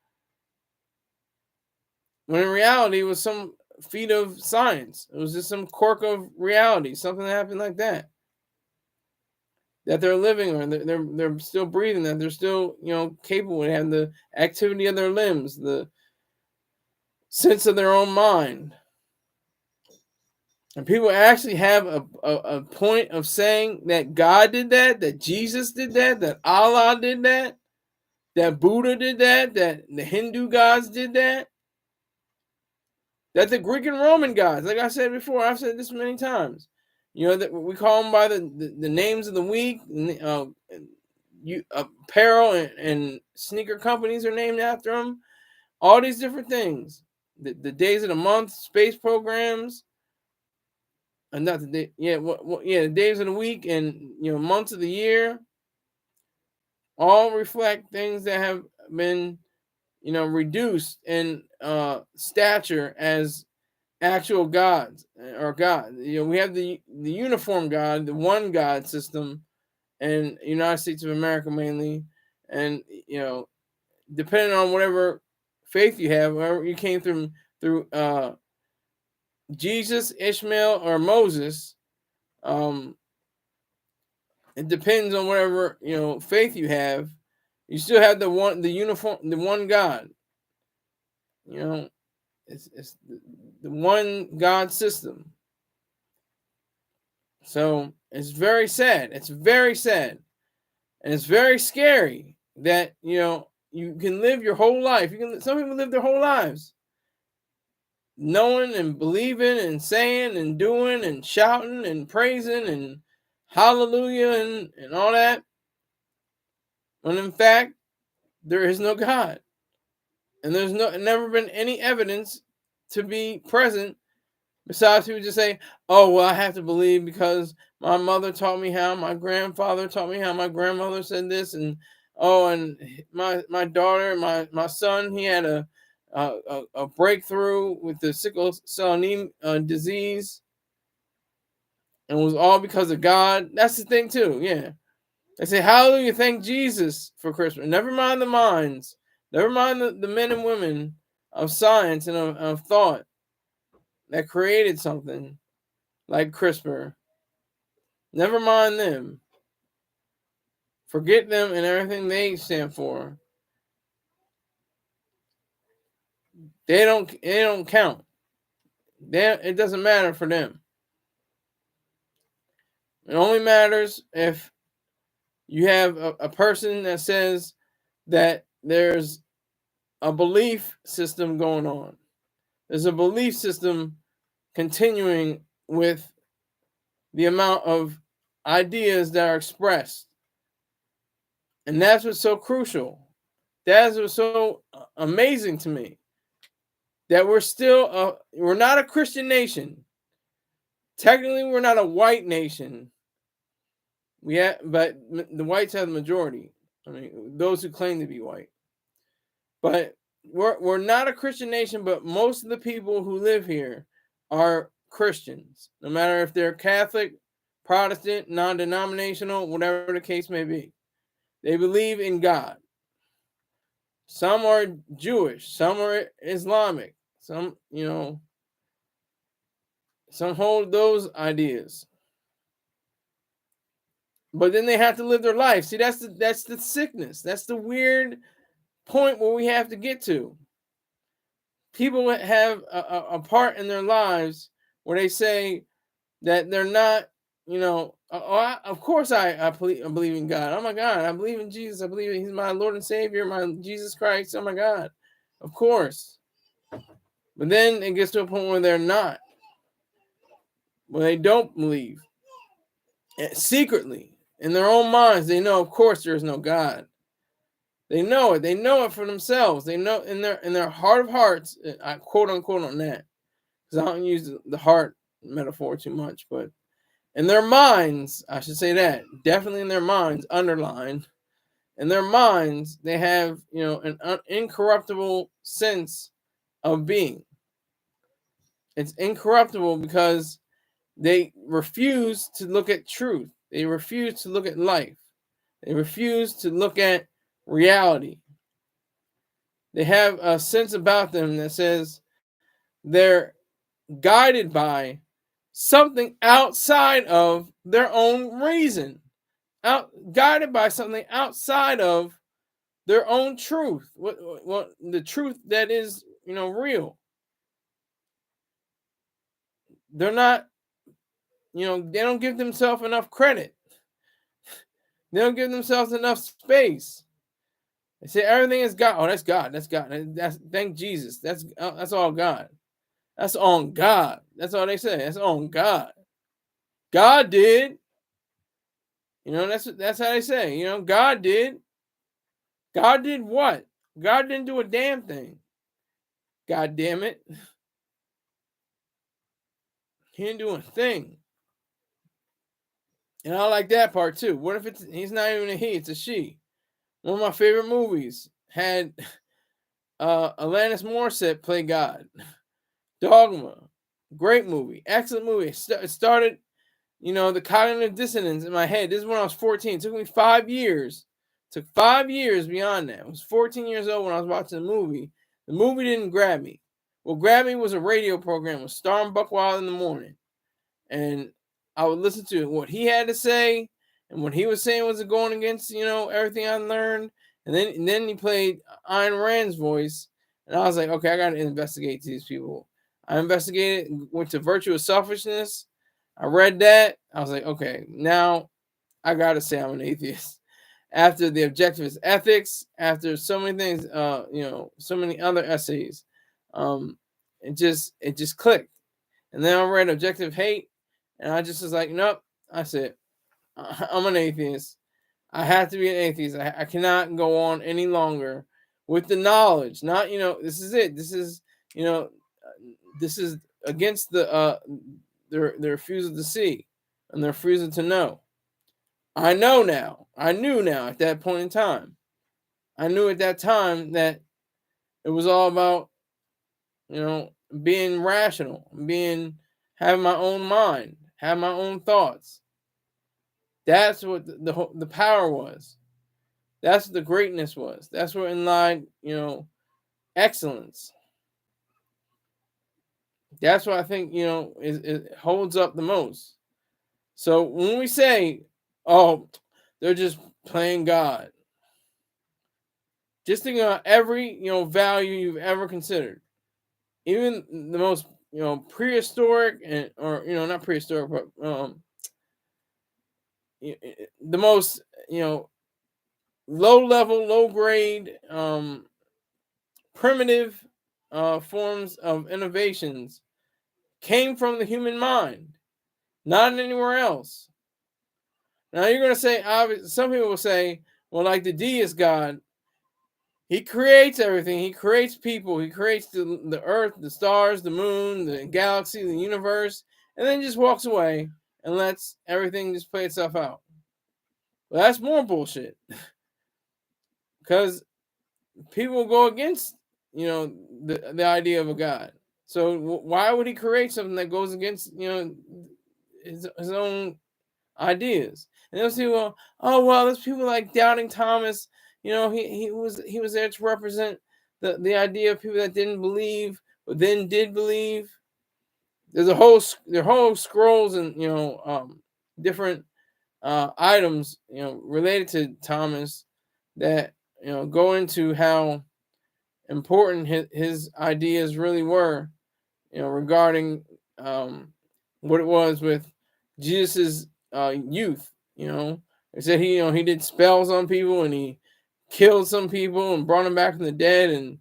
When in reality, it was some feat of science. It was just some quirk of reality, something that happened like that. That they're living, or they're still breathing, that they're still capable, they have the activity of their limbs, the sense of their own mind. And people actually have a point of saying that God did that Jesus did that Allah did that Buddha did that the Hindu gods did that the Greek and Roman gods, like I said before, I've said this many times, that we call them by the names of the week. Apparel and sneaker companies are named after them. All these different things, the days of the month, space programs. And not the day, the days of the week and months of the year, all reflect things that have been reduced and stature as actual gods or God. We have the uniform God, the one God system, and United States of America mainly, and depending on whatever faith you have, wherever you came through Jesus, Ishmael, or Moses. Um, it depends on whatever faith you have. You still have the one God. It's the one God system. So it's very sad. It's very sad, and it's very scary that you can live your whole life. Some people live their whole lives knowing and believing and saying and doing and shouting and praising and hallelujah and all that, when in fact there is no God, and there's never been any evidence to be present. Besides, people just say, "Oh, well, I have to believe because my mother taught me how, my grandfather taught me how, my grandmother said this, and and my daughter, my son, he had a breakthrough with the sickle cell disease, and it was all because of God." That's the thing too. Yeah, they say, "Hallelujah, thank Jesus for Christmas." Never mind the minds, never mind the men and women of science and of thought that created something like CRISPR. Never mind them. Forget them and everything they stand for. They don't count. It doesn't matter for them. It only matters if you have a person that says that there's a belief system going on. There's a belief system continuing with the amount of ideas that are expressed. And that's what's so crucial. That's what's so amazing to me. That we're not a Christian nation. Technically, we're not a white nation. But the whites have the majority. I mean, those who claim to be white. But we're not a Christian nation, but most of the people who live here are Christians, no matter if they're Catholic, Protestant, non-denominational, whatever the case may be. They believe in God. Some are Jewish, some are Islamic, some hold those ideas. But then they have to live their life. See, that's the sickness. That's the weird point where we have to get to. People have a part in their lives where they say that they're not, of course I believe in God. Oh my God, I believe in Jesus. I believe He's my Lord and Savior, my Jesus Christ. Oh my God, of course. But then it gets to a point where they're not, where they don't believe. And secretly, in their own minds, they know, of course, there is no God. They know it. They know it for themselves. They know in their heart of hearts. I quote unquote on that because I don't use the heart metaphor too much, but in their minds, I should say that definitely in their minds, underlined. In their minds, they have an incorruptible sense of being. It's incorruptible because they refuse to look at truth. They refuse to look at life. They refuse to look at reality. They have a sense about them that says they're guided by something outside of their own reason, guided by something outside of their own truth. What the truth that is, real. They're not, they don't give themselves enough credit. They don't give themselves enough space. They say everything is God. Oh, that's God. That's God. That's thank Jesus. That's all God. That's on God. That's all they say. That's on God. God did. That's how they say. God did. God did what? God didn't do a damn thing. God damn it. He didn't do a thing. And I like that part too. What if he's not even a he, it's a she? One of my favorite movies had Alanis Morissette played God. Dogma, great movie, excellent movie. It started, the cognitive dissonance in my head. This is when I was 14. It took me 5 years. It took 5 years beyond that. I was 14 years old when I was watching the movie. The movie didn't grab me. What grabbed me was a radio program with Star and Buckwild in the morning. And I would listen to what he had to say, and what he was saying was going against, everything I learned. And then he played Ayn Rand's voice, and I was like, okay, I got to investigate these people. I investigated, went to Virtue of Selfishness. I read that. I was like, okay, now I got to say I'm an atheist. After the Objectivist Ethics, after so many things, so many other essays, it just clicked. And then I read Objective Hate, and I just was like, nope. I said, I'm an atheist. I have to be an atheist. I cannot go on any longer with the knowledge. Not, this is it. You know, this is against their refusal to see and their refusal to know. I know now. I knew now at that point in time. I knew at that time that it was all about, being rational, having my own mind, have my own thoughts. That's what the power was. That's what the greatness was. That's what in line, excellence. That's what I think, it holds up the most. So when we say, oh, they're just playing God, just think about every, value you've ever considered. Even the most, prehistoric or not prehistoric, but the most, low level, low grade, primitive forms of innovations came from the human mind, not anywhere else. Now you're going to say, some people will say, well, like the deist God, he creates everything. He creates people. He creates the earth, the stars, the moon, the galaxy, the universe, and then just walks away and lets everything just play itself out. Well, that's more bullshit. Because people go against, the idea of a God. So why would he create something that goes against, his own ideas? And they'll say, well, oh well, there's people like Doubting Thomas. He was there to represent the idea of people that didn't believe but then did believe. There's whole scrolls and different items related to Thomas that go into how important his ideas really were, regarding what it was with Jesus's youth. They said he did spells on people, and he killed some people and brought them back from the dead, and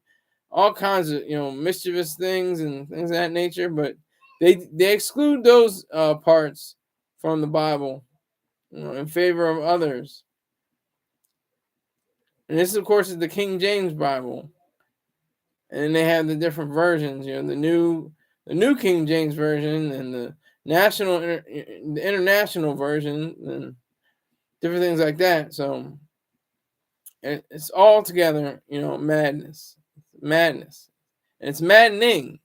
all kinds of mischievous things and things of that nature. But they exclude those parts from the Bible, in favor of others. And this, of course, is the King James Bible. And they have the different versions, the new King James version and the the international version, and different things like that. So it's all together, madness, and it's maddening,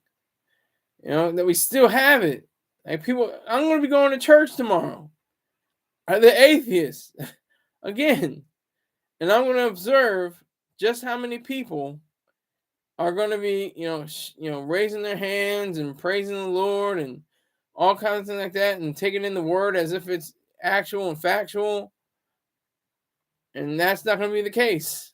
that we still have it. Like people, I'm going to be going to church tomorrow. Are they atheists again? And I'm going to observe just how many people are going to be, raising their hands and praising the Lord and all kinds of things like that, and taking in the word as if it's actual and factual. And that's not going to be the case.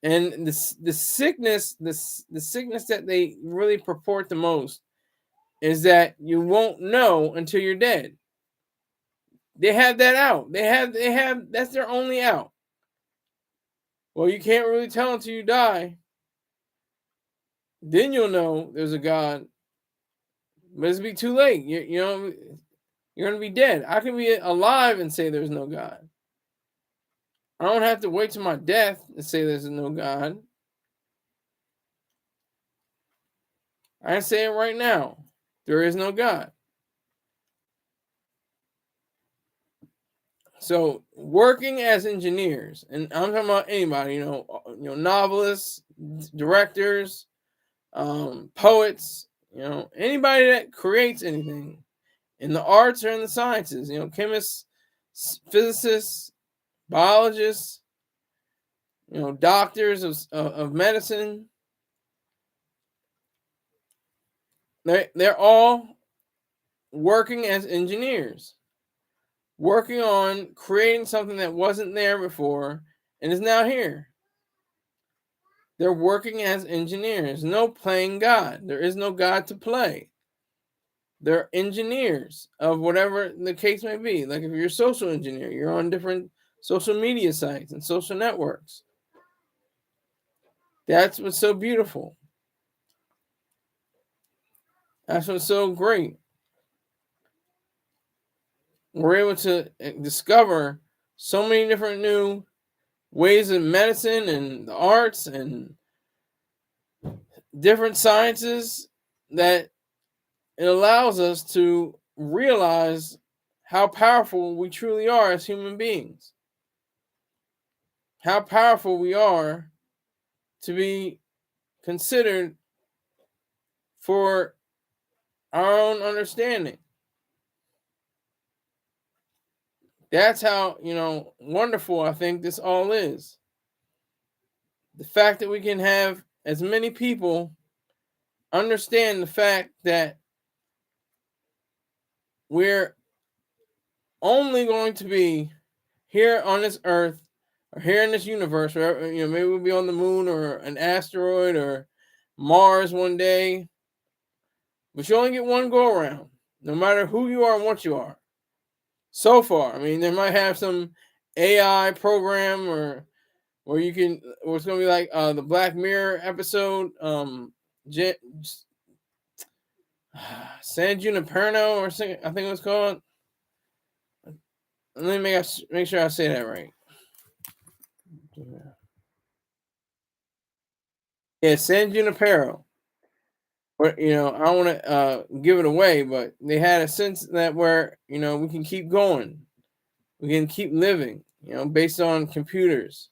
And the sickness that they really purport the most is that you won't know until you're dead. They have that out. They have that's their only out. Well, you can't really tell until you die. Then you'll know there's a God. But it's be too late. You're going to be dead. I can be alive and say there's no God. I don't have to wait till my death to say there's no God. I can say it right now. There is no God. So working as engineers, and I'm talking about anybody, novelists, directors, poets, anybody that creates anything in the arts or in the sciences, chemists, physicists, biologists, doctors of medicine. They're all working as engineers, working on creating something that wasn't there before and is now here. They're working as engineers. No playing God. There is no God to play. They're engineers of whatever the case may be. Like if you're a social engineer, you're on different social media sites and social networks. That's what's so beautiful. That's what's so great. We're able to discover so many different new ways of medicine and the arts and different sciences that it allows us to realize how powerful we truly are as human beings. How powerful we are to be considered for our own understanding. That's how, wonderful I think this all is. The fact that we can have as many people understand the fact that we're only going to be here on this earth or here in this universe, or maybe we'll be on the moon or an asteroid or Mars one day. But you only get one go around, no matter who you are and what you are. So far, I mean, they might have some AI program or it's gonna be like the Black Mirror episode, San Junipero or something, I think it was called. Let me make sure I say that right. Yeah, San Junipero. But I don't want to give it away, but they had a sense that where we can keep going, we can keep living, based on computers.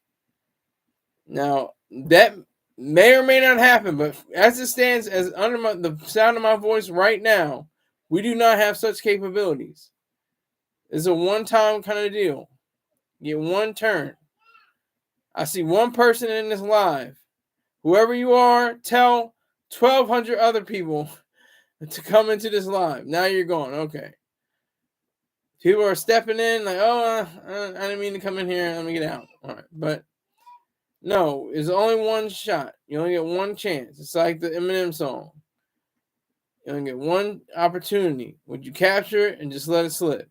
Now that may or may not happen, but as it stands, as under the sound of my voice right now, we do not have such capabilities. It's a one-time kind of deal. You get one turn. I see one person in this live. Whoever you are, tell 1,200 other people to come into this live. Now you're going, okay. People are stepping in like, oh, I didn't mean to come in here. Let me get out. All right. But no, it's only one shot. You only get one chance. It's like the Eminem song. You only get one opportunity. Would you capture it and just let it slip?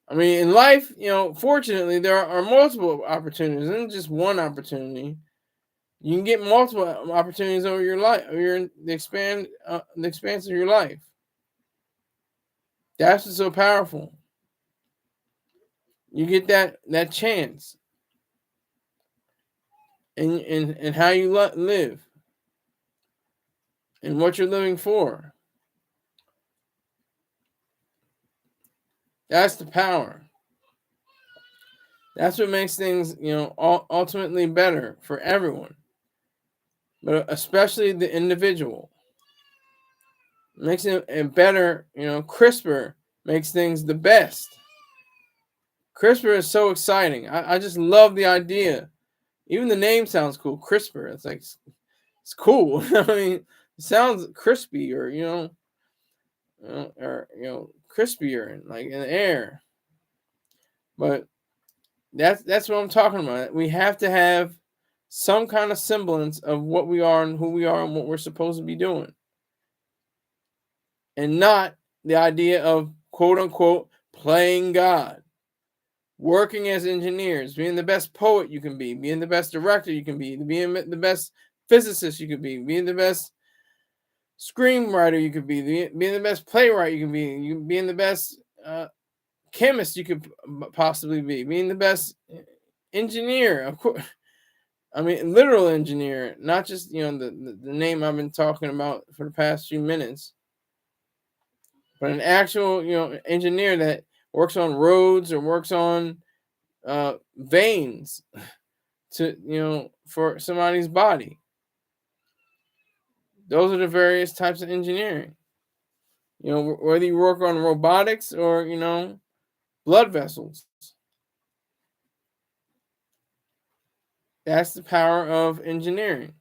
I mean, in life, fortunately, there are multiple opportunities, and just one opportunity. You can get multiple opportunities over your life, or the expanse of your life. That's what's so powerful. You get that chance, and how you live, and what you're living for. That's the power. That's what makes things, ultimately better for everyone, but especially the individual. Makes it better, CRISPR makes things the best. CRISPR is so exciting. I just love the idea. Even the name sounds cool. CRISPR. It's like it's cool. I mean, it sounds crispy, or crispier and like in the air. But that's what I'm talking about. We have to have some kind of semblance of what we are and who we are and what we're supposed to be doing, and not the idea of quote unquote playing God. Working as engineers, being the best poet you can be, being the best director you can be, being the best physicist you could be, being the best screenwriter you could be, being the best playwright you can be, being the best chemist you could possibly be, being the best engineer, of course. I mean, literal engineer, not just the name I've been talking about for the past few minutes, but an actual engineer that works on roads or works on veins to, for somebody's body. Those are the various types of engineering. Whether you work on robotics or, blood vessels. That's the power of engineering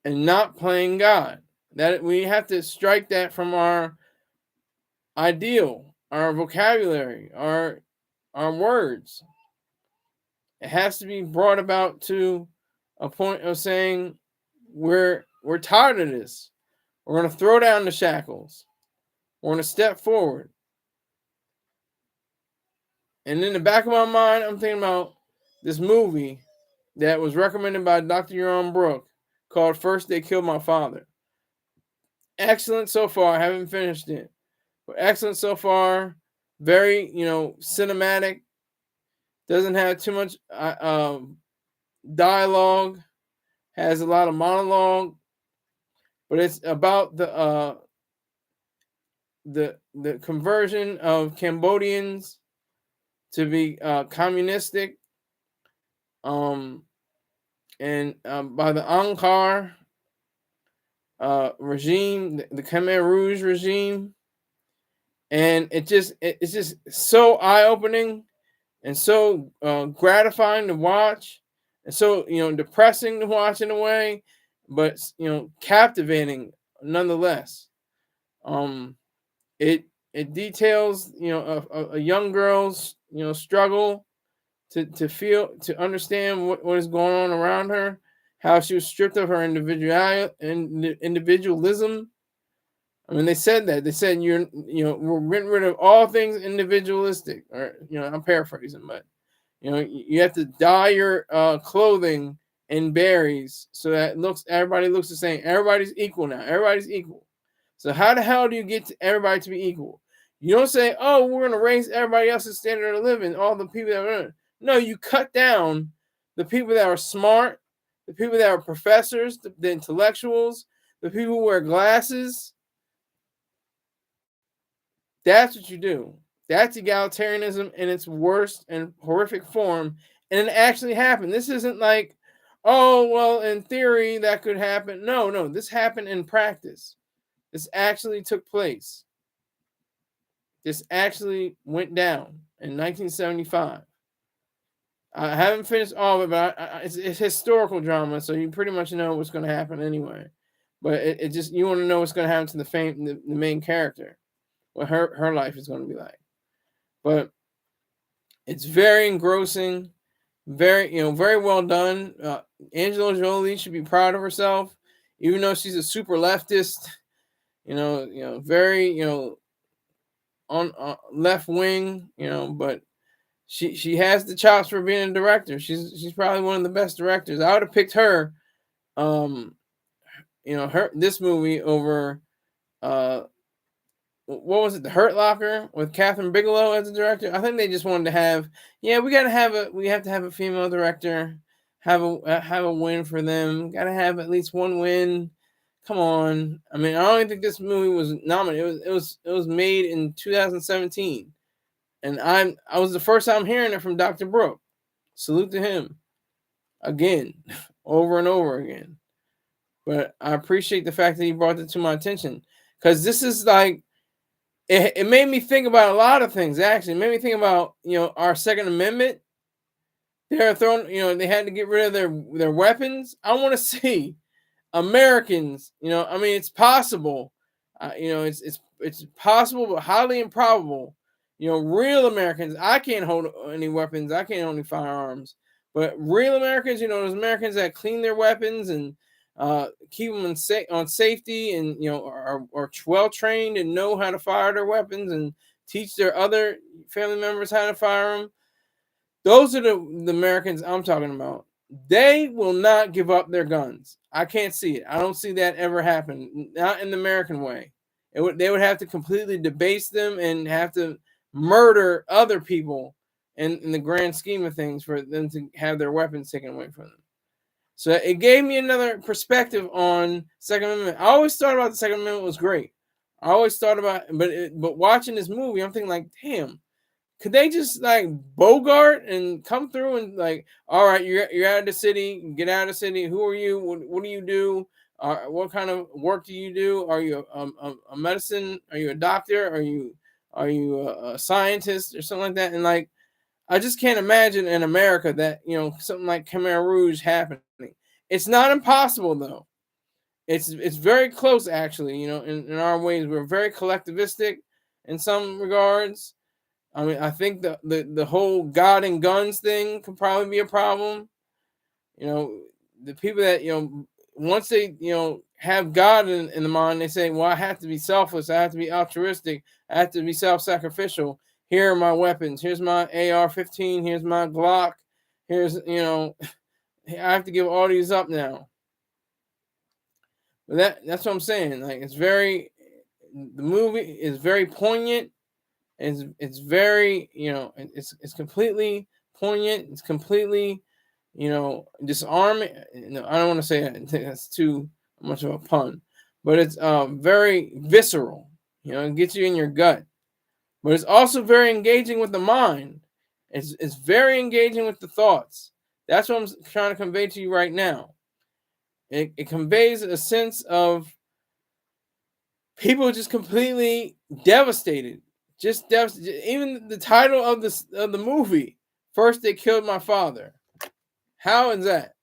and not playing God. That we have to strike that from our ideal, our vocabulary, our words. It has to be brought about to a point of saying we're tired of this. We're going to throw down the shackles. We're going to step forward. And in the back of my mind, I'm thinking about this movie that was recommended by Dr. Yaron Brook called First They Killed My Father. Excellent so far. I haven't finished it. But excellent so far. Very, cinematic. Doesn't have too much dialogue. Has a lot of monologue. But it's about the conversion of Cambodians to be communistic, and by the Angkar regime, the Khmer Rouge regime, and it's just so eye opening and so gratifying to watch, and so depressing to watch in a way, but captivating nonetheless. It details a young girl's struggle to understand what is going on around her, how she was stripped of her individualism. I mean, they said that. They said we're getting rid of all things individualistic. Or I'm paraphrasing, but you have to dye your clothing in berries so that everybody looks the same. Everybody's equal now. Everybody's equal. So how the hell do you get everybody to be equal? You don't say, "Oh, we're going to raise everybody else's standard of living." All the people that are no, you cut down the people that are smart, the people that are professors, the intellectuals, the people who wear glasses. That's what you do. That's egalitarianism in its worst and horrific form. And it actually happened. This isn't like, oh, well, in theory, that could happen. No, this happened in practice. This actually took place. This actually went down in 1975. I haven't finished all of it, but it's historical drama, so you pretty much know what's going to happen anyway. But it just, you want to know what's going to happen to the main character, what her life is going to be like. But it's very engrossing, very very well done. Angela Jolie should be proud of herself, even though she's a super leftist. Very on left wing. But she has the chops for being a director. She's probably one of the best directors. I would have picked her, this movie over what was it, The Hurt Locker with Catherine Bigelow as the director. I think they just wanted to have, we have to have a female director, have a win for them. Got to have at least one win. Come on. I mean, I don't even think this movie was nominated. It was made in 2017. And I was the first time hearing it from Dr. Brook. Salute to him. Again, over and over again. But I appreciate the fact that he brought it to my attention. Because this is like, it made me think about a lot of things, actually. It made me think about, our Second Amendment. They're throwing, they had to get rid of their weapons. I want to see Americans, it's possible. It's possible, but highly improbable. Real Americans. I can't hold any weapons. I can't hold any firearms. But real Americans, those Americans that clean their weapons and keep them on safety, and are well trained and know how to fire their weapons and teach their other family members how to fire them. Those are the Americans I'm talking about. They will not give up their guns. I can't see it. I don't see that ever happen. Not in the American way. They would have to completely debase them and have to murder other people in the grand scheme of things for them to have their weapons taken away from them. So it gave me another perspective on Second Amendment. I always thought about the Second Amendment was great. I always thought about, but watching this movie, I'm thinking like, damn, Could they just like bogart and come through and like, all right, you're out of the city, get out of the city. Who are you? What do you do? What kind of work do you do? Are you a medicine? Are you a doctor? Are you a scientist or something like that? And like, I just can't imagine in America that something like Khmer Rouge happening. It's not impossible though. It's very close actually. In our ways, we're very collectivistic in some regards. I mean, I think the whole God and guns thing could probably be a problem. You know, the people that once they have God in the mind, they say, "Well, I have to be selfless. I have to be altruistic. I have to be self-sacrificial. Here are my weapons. Here's my AR-15. Here's my Glock. Here's I have to give all these up now." But that's what I'm saying. Like, the movie is very poignant. It's very it's completely poignant. It's completely disarming. No, I don't want to say that. I think that's too much of a pun, but it's very visceral. It gets you in your gut, but it's also very engaging with the mind. It's very engaging with the thoughts. That's what I'm trying to convey to you right now. It conveys a sense of people just completely devastated. Just devastated. Even the title of the movie, "First They Killed My Father." How is that?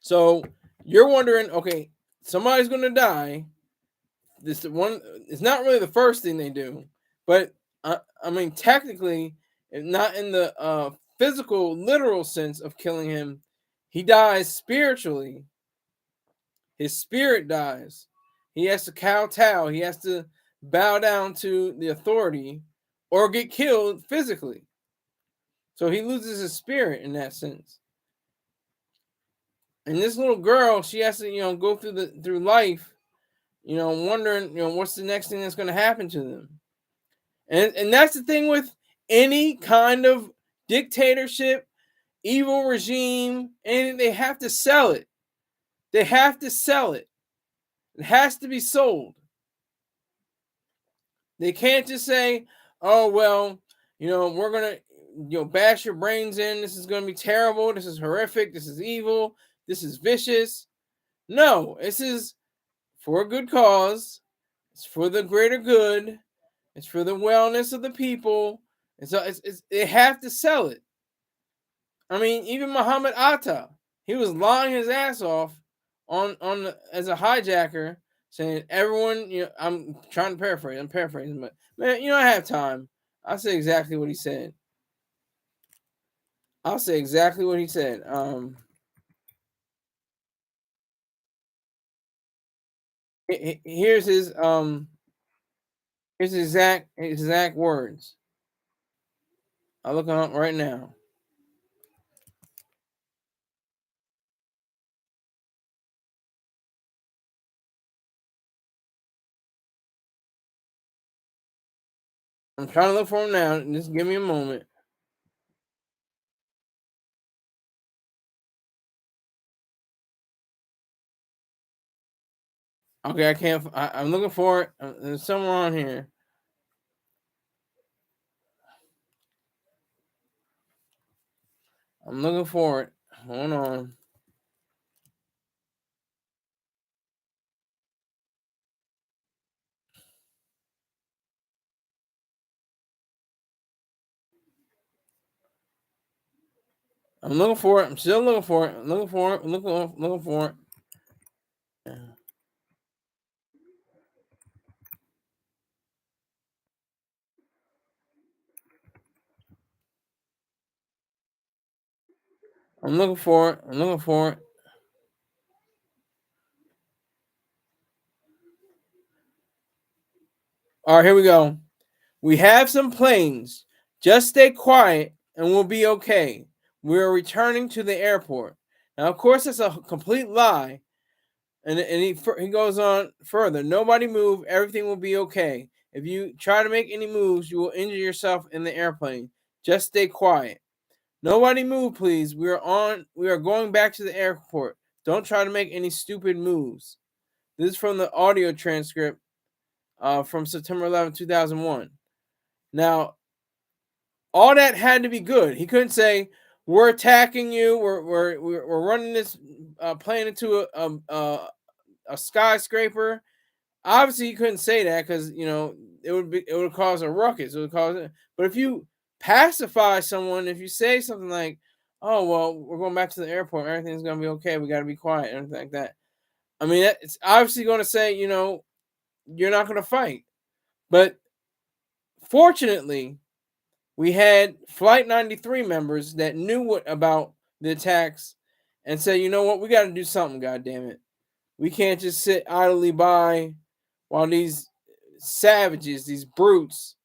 So you're wondering, okay, somebody's gonna die. This one, it's not really the first thing they do, but I mean, technically, not in the physical, literal sense of killing him. He dies spiritually. His spirit dies. He has to kowtow. He has to bow down to the authority or get killed physically. So he loses his spirit in that sense. And this little girl, she has to, go through life, wondering, what's the next thing that's going to happen to them. And that's the thing with any kind of dictatorship, evil regime, and they have to sell it. They have to sell it. It has to be sold. They can't just say, "Oh well, we're gonna bash your brains in. This is gonna be terrible. This is horrific. This is evil. This is vicious." No, this is for a good cause. It's for the greater good. It's for the wellness of the people. And so they have to sell it. I mean, even Muhammad Atta, he was lying his ass off as a hijacker, saying everyone. I'm trying to paraphrase. I'm paraphrasing, but man, I have time. I'll say exactly what he said. I'll say exactly what he said. Here's his exact words. I'll look on right now. I'm trying to look for him now. Just give me a moment. Okay, I can't. I'm looking for it. There's somewhere on here. I'm looking for it. Hold on. I'm looking for it. I'm still looking for it. I'm looking for it. Looking for it. I'm looking for it. I'm looking for it. All right, here we go. "We have some planes. Just stay quiet and we'll be okay. We're returning to the airport." Now, of course, that's a complete lie. And he goes on further. "Nobody move. Everything will be okay. If you try to make any moves, you will injure yourself in the airplane. Just stay quiet. Nobody move, please. We are going back to the airport. Don't try to make any stupid moves." This is from the audio transcript from September 11, 2001. Now, all that had to be good. He couldn't say, "We're attacking you. We're running this plane into a skyscraper." Obviously, he couldn't say that because it would cause a ruckus. It would cause it. But if you pacify someone, if you say something like, "Oh well, we're going back to the airport. Everything's gonna be okay. We got to be quiet," and everything like that. I mean, it's obviously going to say, you're not going to fight. But fortunately, we had Flight 93 members that knew what about the attacks and said, "You know what? We got to do something. God damn it! We can't just sit idly by while these savages, these brutes,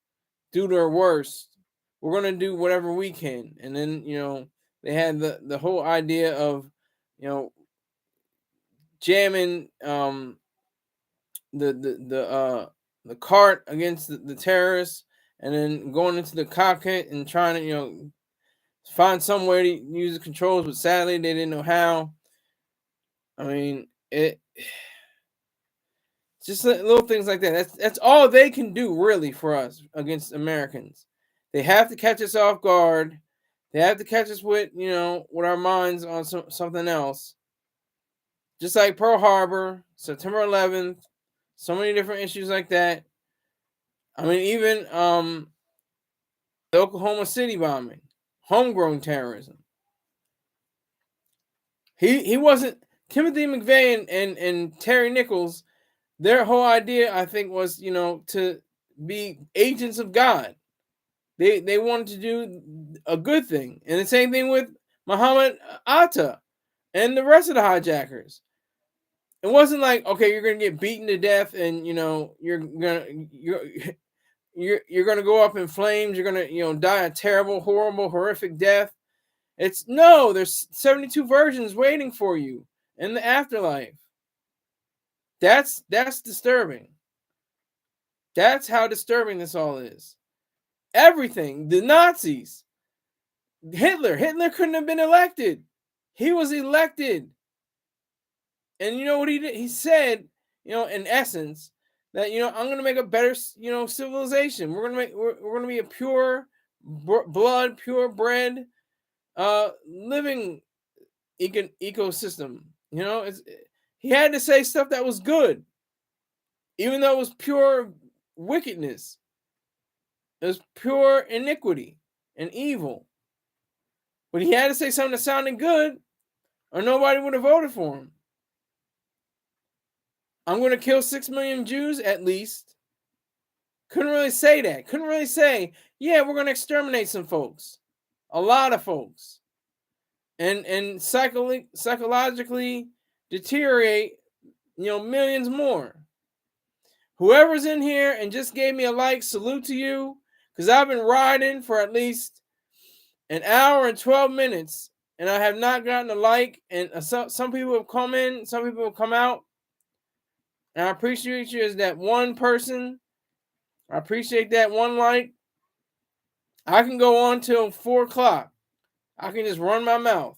do their worst. We're gonna do whatever we can." And then they had the whole idea of jamming the cart against the terrorists, and then going into the cockpit and trying to find some way to use the controls, but sadly they didn't know how. I mean, it just little things like that. That's all they can do really for us against Americans. They have to catch us off guard. They have to catch us with with our minds on something else. Just like Pearl Harbor, September 11th, so many different issues like that. I mean, even the Oklahoma City bombing, homegrown terrorism. He wasn't Timothy McVeigh and Terry Nichols. Their whole idea, I think, was to be agents of God. They wanted to do a good thing, and the same thing with Muhammad Atta and the rest of the hijackers. It wasn't like, okay, you're gonna get beaten to death, and you're gonna go up in flames. You're gonna die a terrible, horrible, horrific death. It's no. There's 72 virgins waiting for you in the afterlife. That's disturbing. That's how disturbing this all is. Everything. The Nazis. Hitler couldn't have been elected. He was elected. And you know what he did? He said, in essence, that I'm going to make a better, civilization. We're going to be a pure blood, pure bred living ecosystem. He had to say stuff that was good, even though it was pure wickedness. It was pure iniquity and evil. But he had to say something that sounded good, or nobody would have voted for him. I'm going to kill 6 million Jews at least. Couldn't really say that. Couldn't really say, yeah, we're going to exterminate some folks. A lot of folks. And psychologically deteriorate, millions more. Whoever's in here and just gave me a like, salute to you. Because I've been riding for at least an hour and 12 minutes. And I have not gotten a like. And some people have come in. Some people have come out. And I appreciate you as that one person. I appreciate that one like. I can go on till 4 o'clock. I can just run my mouth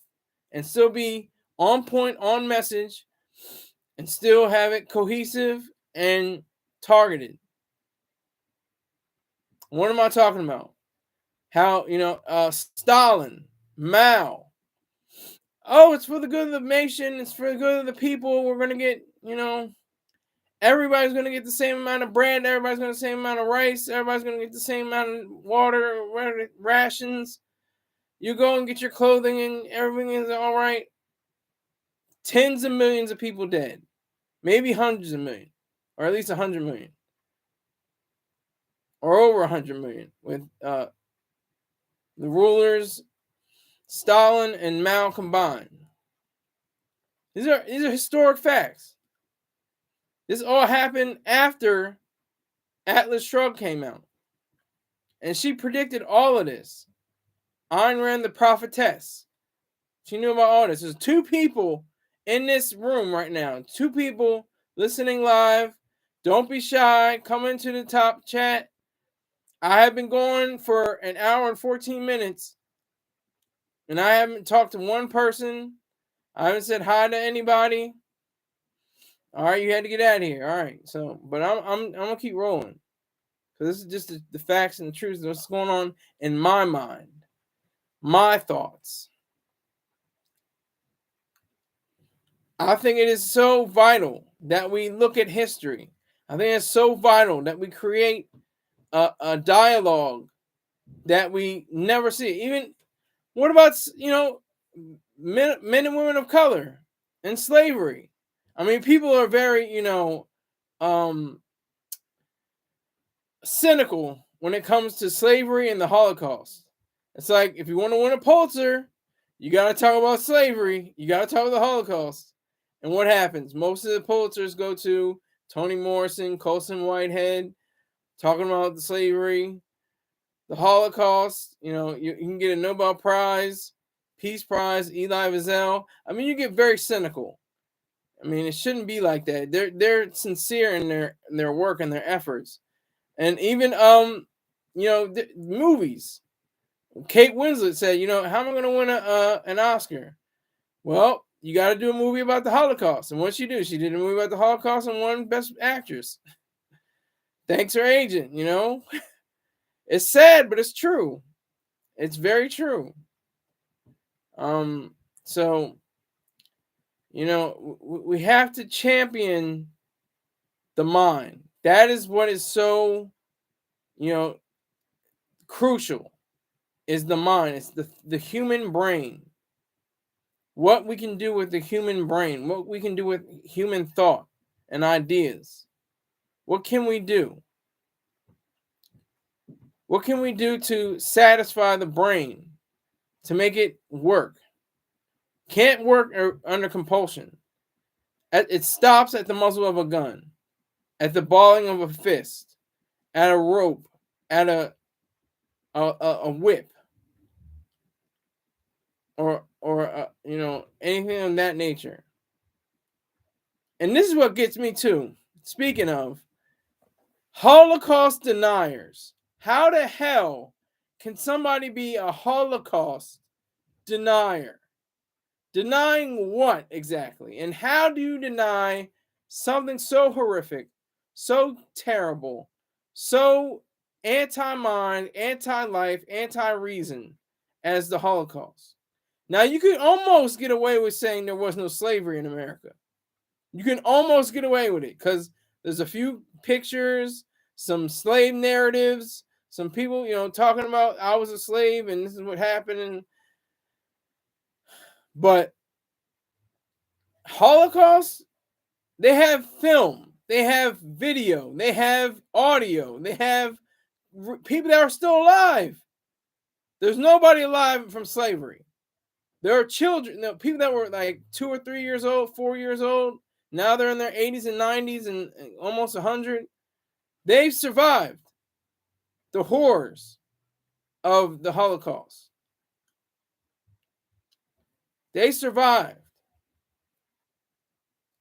and still be on point, on message, and still have it cohesive and targeted. What am I talking about? How, Stalin, Mao. Oh, it's for the good of the nation. It's for the good of the people. We're going to get, everybody's going to get the same amount of bread. Everybody's going to get the same amount of rice. Everybody's going to get the same amount of water, rations. You go and get your clothing and everything is all right. Tens of millions of people dead. Maybe hundreds of million. Or at least 100 million. Or over 100 million. With the rulers, Stalin and Mao combined. These are historic facts. This all happened after Atlas Shrugged came out. And she predicted all of this. Ayn Rand, the prophetess. She knew about all this. There's 2 people in this room right now. 2 people listening live. Don't be shy. Come into the top chat. I have been going for an hour and 14 minutes. And I haven't talked to one person. I haven't said hi to anybody. All right, you had to get out of here. All right. So, but I'm gonna keep rolling. because this is just the facts and the truth of what's going on in my mind, my thoughts. I think it is so vital that we look at history. I think it's so vital that we create a dialogue that we never see. Even what about men and women of color in slavery? I mean, people are very um, cynical when it comes to slavery and the Holocaust. It's like if you want to win a Pulitzer, you got to talk about slavery. You got to talk about the Holocaust. And what happens? Most of the Pulitzers go to Toni Morrison, Colson Whitehead, talking about the slavery, the Holocaust. You can get a Nobel Prize, Peace Prize, Elie Wiesel. I mean, you get very cynical. I mean, it shouldn't be like that. They're sincere in their work and their efforts. And even movies. Kate Winslet said, how am I going to win an Oscar? Well, you got to do a movie about the Holocaust. And what she did? She did a movie about the Holocaust and won Best Actress. Thanks her agent, It's sad, but it's true. It's very true. So, we have to champion the mind. That is what is so, crucial, is the mind. It's the human brain. What we can do with the human brain, what we can do with human thought and ideas. What can we do? What can we do to satisfy the brain, to make it work? Can't work under compulsion. It stops at the muzzle of a gun, at the balling of a fist, at a rope, at a whip, or anything of that nature. And this is what gets me too. Speaking of Holocaust deniers, how the hell can somebody be a Holocaust denier? Denying what exactly? And how do you deny something so horrific, so terrible, so anti-mind, anti-life, anti-reason as the Holocaust? Now, you could almost get away with saying there was no slavery in America. You can almost get away with it because there's a few pictures, some slave narratives, some people, talking about I was a slave and this is what happened. But Holocaust, they have film, they have video, they have audio, they have people that are still alive. There's nobody alive from slavery. There are children, people that were like 2 or 3 years old, 4 years old. Now they're in their 80s and 90s and almost 100. They've survived the horrors of the Holocaust. They survived.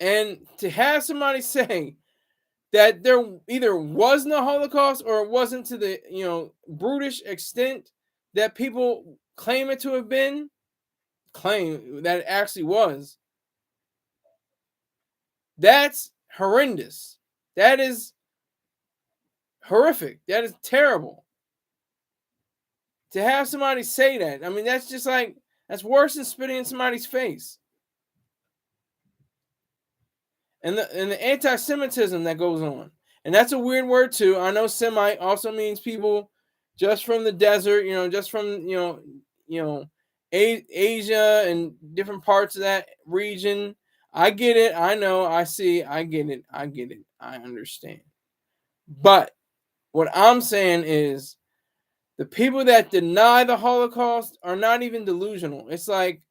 And to have somebody say that there either was no Holocaust or it wasn't to the brutish extent that people claim it to have been, claim that it actually was, that's horrendous. That is horrific. That is terrible. To have somebody say that, I mean, that's just like, that's worse than spitting in somebody's face. And the anti-Semitism that goes on. And that's a weird word too. I know Semite also means people just from the desert, just from, Asia and different parts of that region. I get it. I know. I see. I get it. I understand. But what I'm saying is the people that deny the Holocaust are not even delusional. It's like,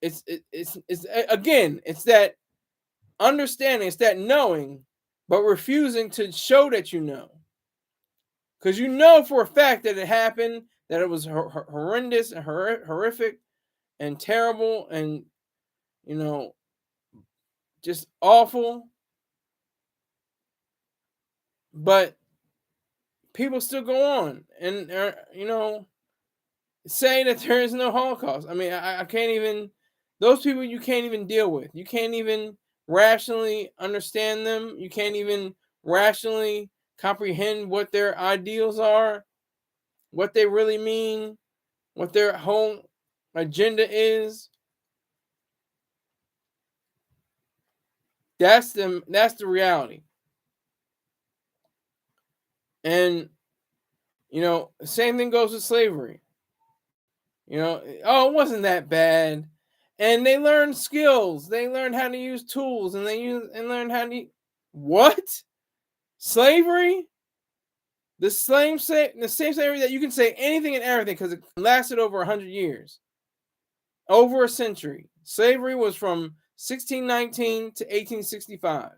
it's again, it's that understanding, it's that knowing, but refusing to show that you know. Because you know for a fact that it happened, that it was horrendous and horrific and terrible and, just awful. But people still go on and, say that there is no Holocaust. I mean, I can't even, those people you can't even deal with. You can't even rationally understand them. You can't even rationally comprehend what their ideals are, what they really mean, what their whole agenda is. That's the reality. And same thing goes with slavery. Oh, it wasn't that bad. And they learned skills. They learned how to use tools, and learned how to what? Slavery? The same slavery that you can say anything and everything because it lasted over 100 years. Over a century. Slavery was from 1619 to 1865.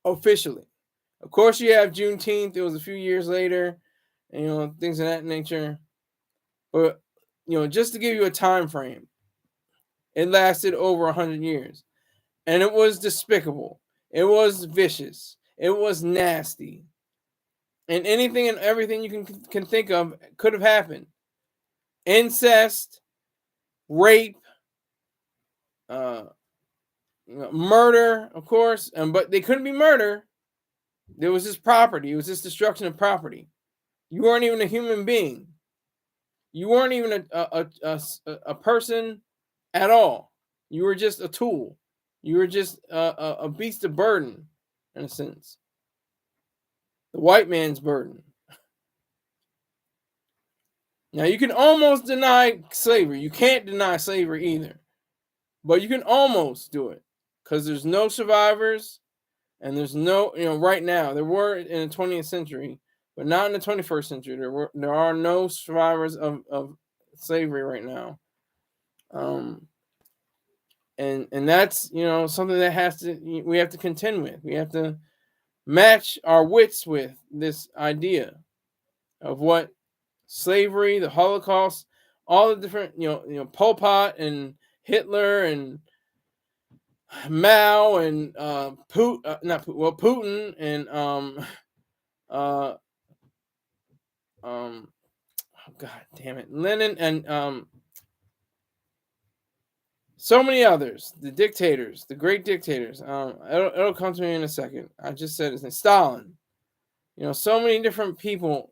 Officially. Of course, you have Juneteenth. It was a few years later, and things of that nature. But just to give you a time frame, it lasted over 100 years, and it was despicable. It was vicious. It was nasty, and anything and everything you can think of could have happened. Incest, rape, murder, of course, but they couldn't be murder. There was this property. It was this destruction of property. You weren't even a human being. You weren't even a person at all. You were just a tool. You were just a beast of burden, in a sense. The white man's burden. Now, you can almost deny slavery. You can't deny slavery either. But you can almost do it because there's no survivors, and there's no, right now, there were in the 20th century, but not in the 21st century. There are no survivors of slavery right now. And that's, something that we have to contend with. We have to match our wits with this idea of what slavery, the Holocaust, all the different, Pol Pot and Hitler and Mao and Putin and oh, God damn it, Lenin and so many others, the dictators, the great dictators. It'll come to me in a second. I just said his name, Stalin. So many different people,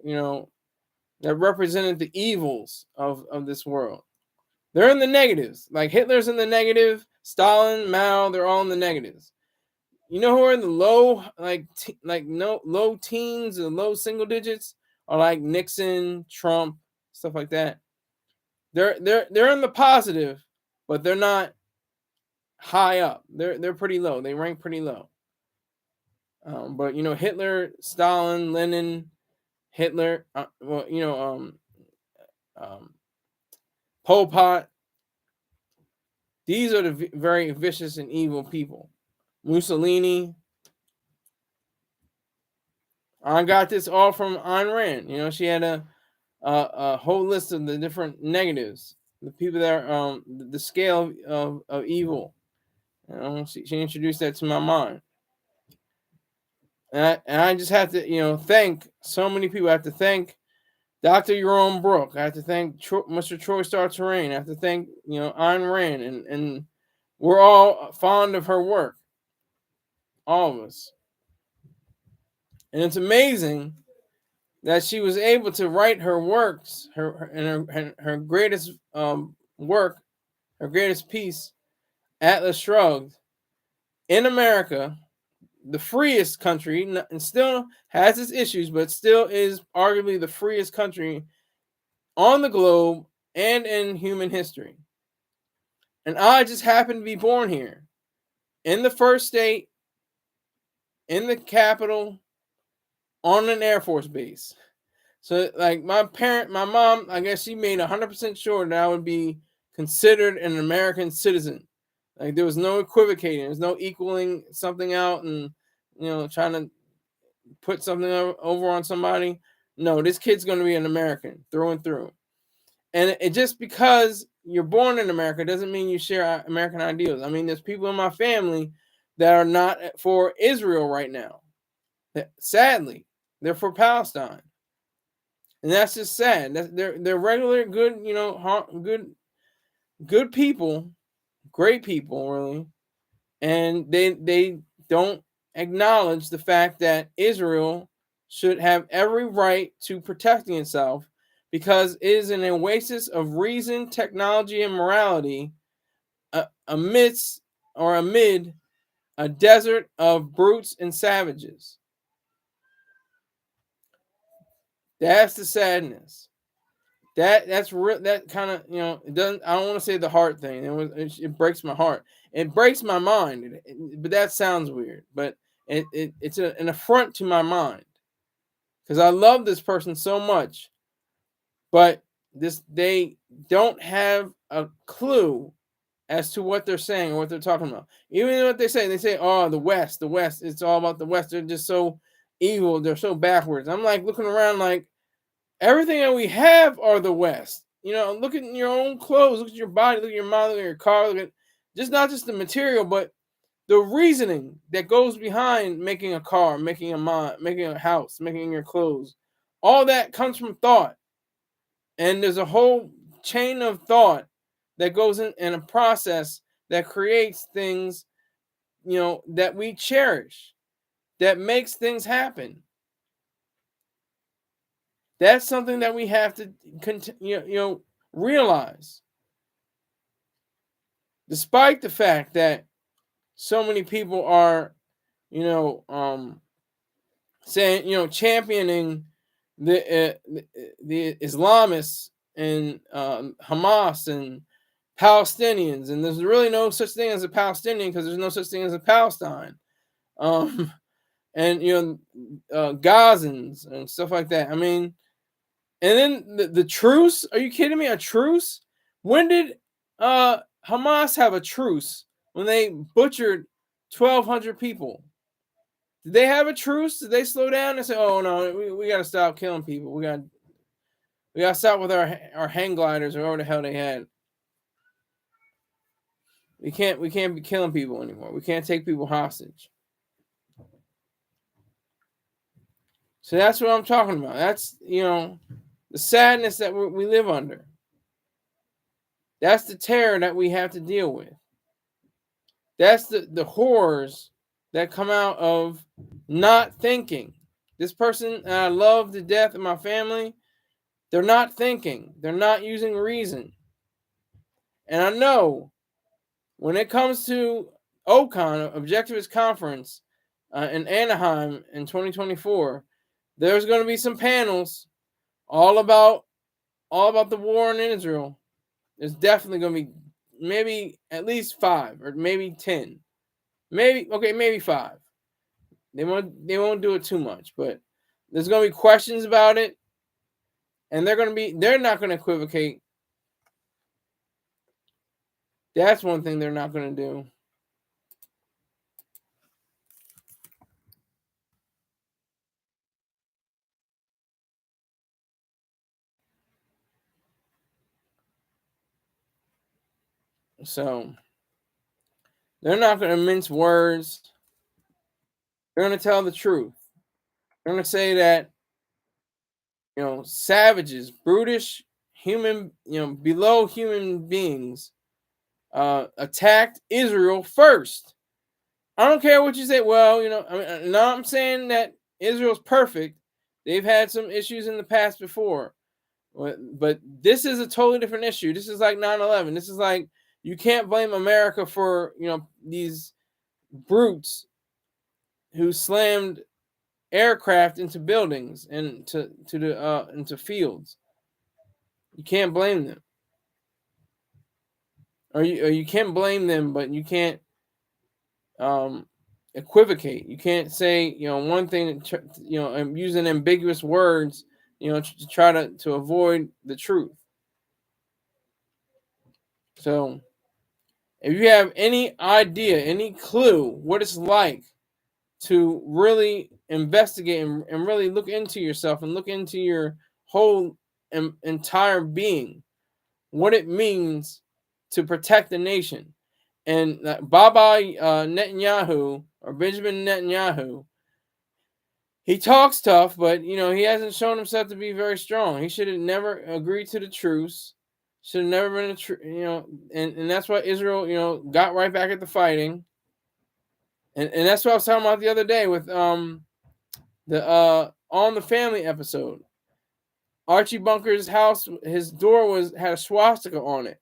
that represented the evils of this world. They're in the negatives. Like Hitler's in the negative, Stalin, Mao, they're all in the negatives. You know who are in the low, low teens and low single digits? Are like Nixon, Trump, stuff like that. They're in the positive, but they're not high up. They're pretty low. They rank pretty low. But Hitler, Stalin, Lenin, Hitler, Pol Pot. These are the very vicious and evil people. Mussolini. I got this all from Ayn Rand. She had a whole list of the different negatives, the people that are the scale of evil. She introduced that to my mind. And I just have to, thank so many people. I have to thank Dr. Jerome Brooke. I have to thank Mr. Troy Star Terrain. I have to thank, Ayn Rand. And we're all fond of her work. All of us. And it's amazing that she was able to write her works, her greatest work, her greatest piece, Atlas Shrugged, in America, the freest country, and still has its issues, but still is arguably the freest country on the globe and in human history. And I just happened to be born here, in the first state, in the capital, on an Air Force base. So, like, my mom, I guess she made 100% sure that I would be considered an American citizen. Like, there was no equivocating. There's no equaling something out and, trying to put something over on somebody. No, this kid's going to be an American through and through. And it just because you're born in America doesn't mean you share American ideals. I mean, there's people in my family that are not for Israel right now. Sadly, they're for Palestine. And that's just sad. They're regular, good, good people, great people, really. And they don't acknowledge the fact that Israel should have every right to protecting itself because it is an oasis of reason, technology, and morality amidst or amid a desert of brutes and savages. That's the sadness. That's real. That kind of, it doesn't. I don't want to say the heart thing. It breaks my heart. It breaks my mind. But that sounds weird. But it's an affront to my mind because I love this person so much. But they don't have a clue as to what they're saying or what they're talking about. Even what they say, "Oh, the West, the West. It's all about the West. They're just so evil. They're so backwards." I'm like looking around like, everything that we have are the West. Look at your own clothes, look at your body, look at your mind, look at your car, look at not just the material, but the reasoning that goes behind making a car, making a mind, making a house, making your clothes. All that comes from thought. And there's a whole chain of thought that goes in a process that creates things, that we cherish, that makes things happen. That's something that we have to realize. Despite the fact that so many people are, saying, championing the Islamists and Hamas and Palestinians, and there's really no such thing as a Palestinian because there's no such thing as a Palestine, and Gazans and stuff like that. I mean, and then the truce? Are you kidding me? A truce? When did Hamas have a truce? When they butchered 1,200 people? Did they have a truce? Did they slow down and say, "Oh no, we got to stop killing people. We got to stop with our hang gliders or whatever the hell they had. We can't be killing people anymore. We can't take people hostage." So that's what I'm talking about. That's the sadness that we live under. That's the terror that we have to deal with. That's the horrors that come out of not thinking. This person I love to death in my family, they're not thinking. They're not using reason. And I know when it comes to OCON, Objectivist Conference, in Anaheim in 2024, there's going to be some panels all about the war in Israel. There's definitely going to be maybe at least 5 or maybe 10. Maybe 5. They won't do it too much, but there's going to be questions about it, and they're not going to equivocate. That's one thing they're not going to do. So they're not going to mince words. They're going to tell the truth. They're going to say that savages, brutish human, below human beings, attacked Israel first. I don't care what you say. Well, I mean, now I'm saying that Israel's perfect. They've had some issues in the past before, but this is a totally different issue. This is like 9/11. This is like, you can't blame America for these brutes who slammed aircraft into buildings and into fields. You can't blame them, or you can blame them, but you can't equivocate. You can't say one thing, and using ambiguous words, to try to avoid the truth. So if you have any idea, any clue what it's like to really investigate and really look into yourself and look into your whole entire being, what it means to protect the nation. And Baba Netanyahu, or Benjamin Netanyahu, he talks tough, but he hasn't shown himself to be very strong. He should have never agreed to the truce. Should have never been and that's why Israel got right back at the fighting. And that's what I was talking about the other day with the On the Family episode. Archie Bunker's house, his door had a swastika on it,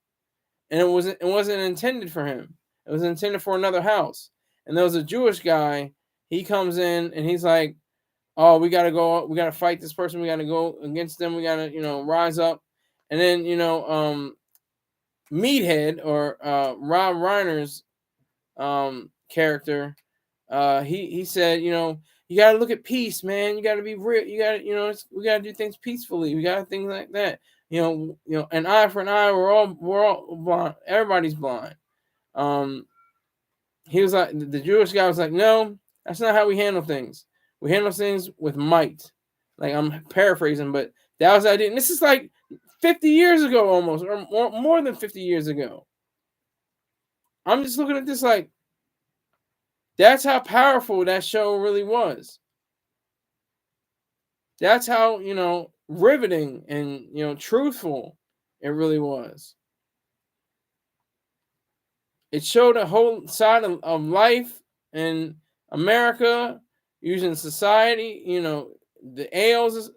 and it wasn't intended for him. It was intended for another house. And there was a Jewish guy. He comes in and he's like, "Oh, we gotta go. We gotta fight this person. We gotta go against them. We gotta, rise up." And then, Meathead, or Rob Reiner's character, he said, you got to look at peace, man. You got to be real. You got to, we got to do things peacefully. We got things like that. An eye for an eye. We're all blind. Everybody's blind. He was like, the Jewish guy was like, no, that's not how we handle things. We handle things with might. Like, I'm paraphrasing, but that was the idea. And this is like 50 years ago, almost, or more than 50 years ago. I'm just looking at this like, that's how powerful that show really was. That's how, riveting and, truthful it really was. It showed a whole side of life in America, using society, the ills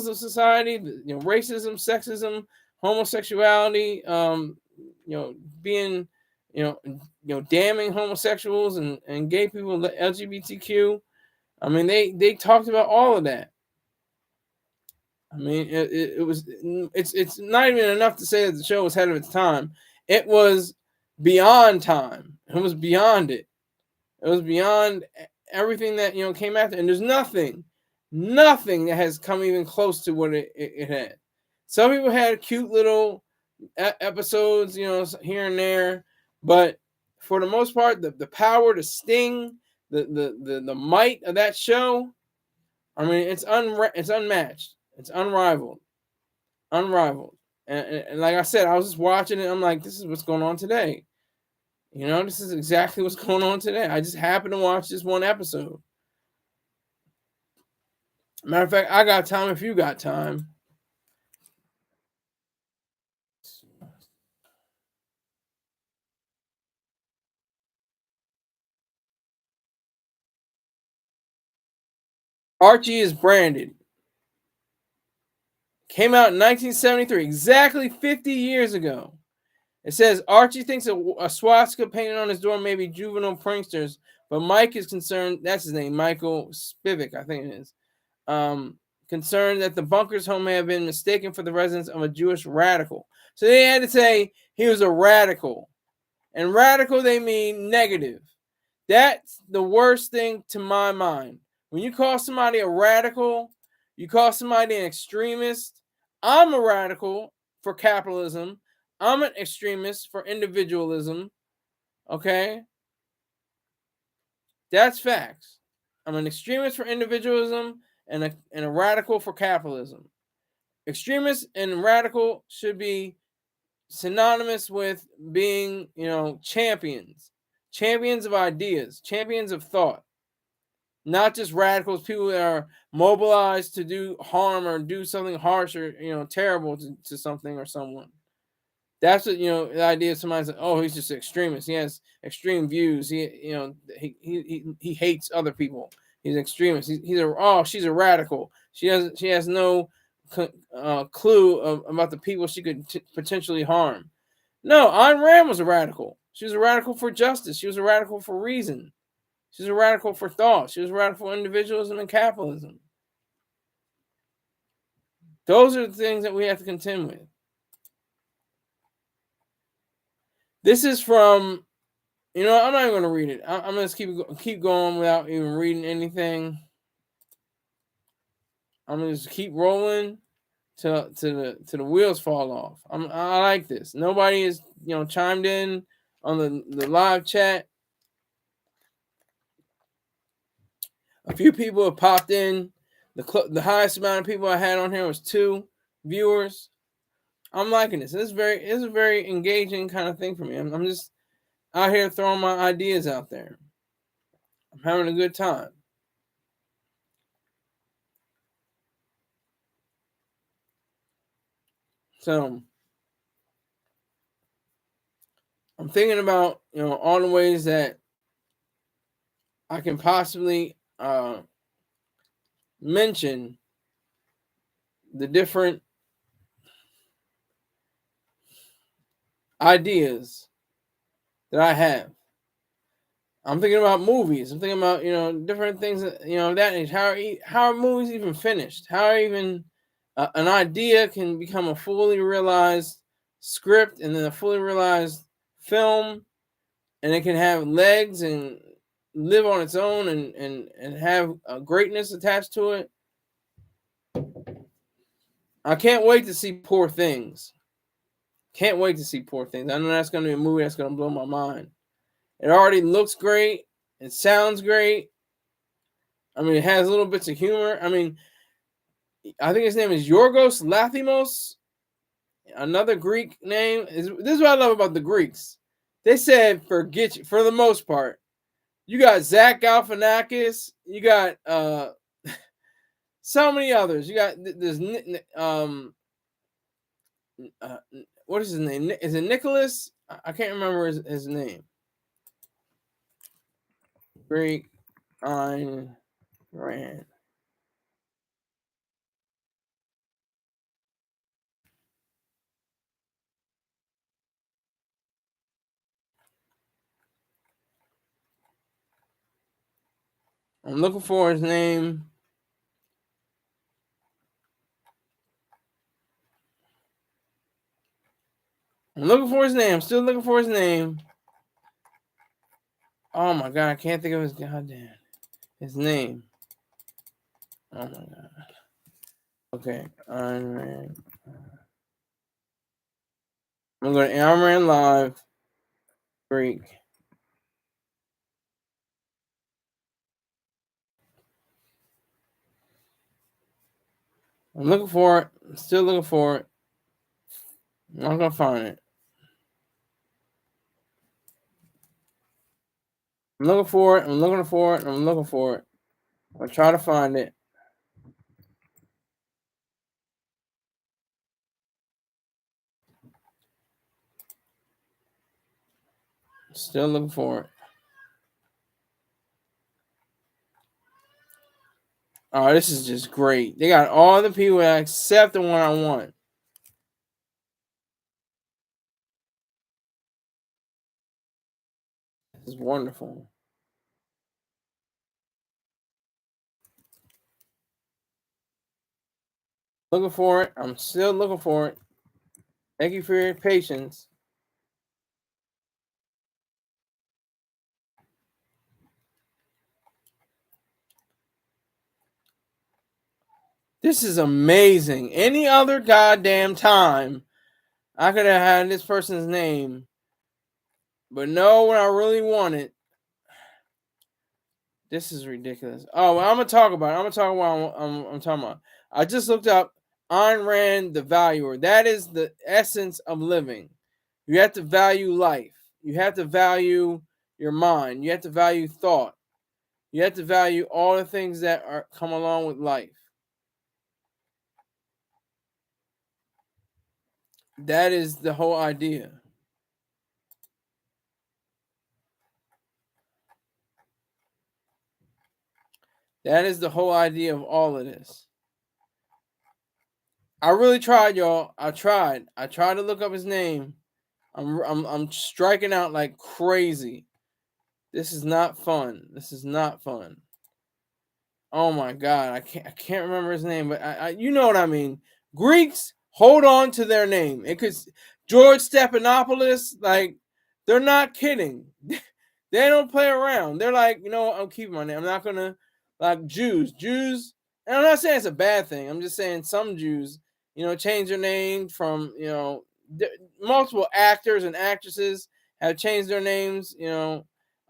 of society, racism, sexism, homosexuality, being, damning homosexuals and gay people, LGBTQ. I mean, they talked about all of that. I mean, it's not even enough to say that the show was ahead of its time. It was beyond time. It was beyond it. It was beyond everything that came after. And there's nothing that has come even close to what it had. Some people had cute little episodes, here and there, but for the most part, the power, the sting, the might of that show, I mean, it's unmatched. It's unrivaled. And like I said, I was just watching it. I'm like, this is what's going on today. This is exactly what's going on today. I just happened to watch this one episode. Matter of fact, I got time if you got time. Archie is Branded. Came out in 1973, exactly 50 years ago. It says Archie thinks a swastika painted on his door may be juvenile pranksters, but Mike is concerned. That's his name, Michael Spivak, I think it is. Concerned that the Bunker's home may have been mistaken for the residence of a Jewish radical. So they had to say he was a radical. And radical, they mean negative. That's the worst thing to my mind. When you call somebody a radical, you call somebody an extremist. I'm a radical for capitalism. I'm an extremist for individualism. Okay? That's facts. I'm an extremist for individualism and a radical for capitalism. Extremist and radical should be synonymous with being, champions of ideas, champions of thought, not just radicals, people that are mobilized to do harm or do something harsh or terrible to something or someone. That's what the idea of somebody's like, oh, he's just an extremist. He has extreme views. He hates other people. He's an extremist. She's a radical. She has no clue about the people she could potentially harm. No, Ayn Rand was a radical. She was a radical for justice. She was a radical for reason. She was a radical for thought. She was a radical for individualism and capitalism. Those are the things that we have to contend with. This is from, I'm not even going to read it. I'm going to keep going without even reading anything. I'm going to just keep rolling till the wheels fall off. I like this. Nobody is chimed in on the live chat. A few people have popped in. The highest amount of people I had on here was 2 viewers. I'm liking this. It's a very engaging kind of thing for me. I'm just out here throwing my ideas out there. I'm having a good time. So I'm thinking about all the ways that I can possibly mention the different ideas that I have. I'm thinking about movies. I'm thinking about different things. That age. How are movies even finished? How are even an idea can become a fully realized script and then a fully realized film, and it can have legs and live on its own and have greatness attached to it. I can't wait to see Poor Things. Can't wait to see Poor Things. I know that's going to be a movie that's going to blow my mind. It already looks great. It sounds great. I mean, it has little bits of humor. I mean, I think his name is Yorgos Lathimos, another Greek name. This is what I love about the Greeks. They said forget you for the most part. You got Zach Galifianakis. You got so many others. You got this uh, what is his name? Is it Nicholas? I can't remember his name. Greek Ayn Rand. I'm looking for his name. I'm looking for his name. I'm still looking for his name. Oh my god, I can't think of his name. Oh my god. Okay, Ayn Rand. I'm going to Ayn Rand Live. Greek. I'm looking for it. I'm still looking for it. I'm not gonna find it. I'm looking for it. I'm looking for it. I'm looking for it. I'll try to find it. Still looking for it. Oh, this is just great. They got all the people except the one I want. This is wonderful. Looking for it. I'm still looking for it. Thank you for your patience. This is amazing. Any other goddamn time, I could have had this person's name, but no, when I really want it, this is ridiculous. Oh, well, I'm gonna talk about it. I'm gonna talk about. I'm talking about. I just looked up Ayn Rand, the valuer. That is the essence of living. You have to value life. You have to value your mind. You have to value thought. You have to value all the things that are come along with life. That is the whole idea. That is the whole idea of all of this. I really tried, y'all. I tried. I tried to look up his name. I'm striking out like crazy. This is not fun. This is not fun. Oh my god, I can't remember his name, but I you know what I mean. Greeks hold on to their name. It could George Stephanopoulos, like they're not kidding. They don't play around. They're like, I'm keeping my name. I'm not gonna like Jews, and I'm not saying it's a bad thing. I'm just saying some Jews, change their name from multiple actors and actresses have changed their names.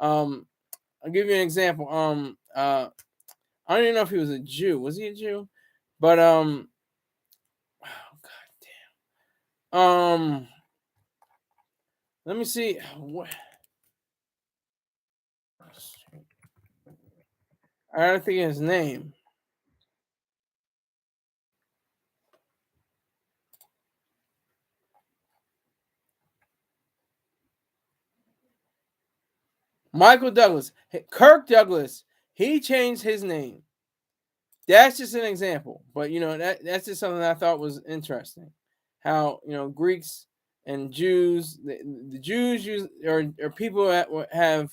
I'll give you an example. I don't even know if he was a Jew. Was he a Jew? But oh god, let me see. What? I don't think his name. Michael Douglas, Kirk Douglas, he changed his name. That's just an example, but that's just something that I thought was interesting. How Greeks and Jews, the Jews are people that have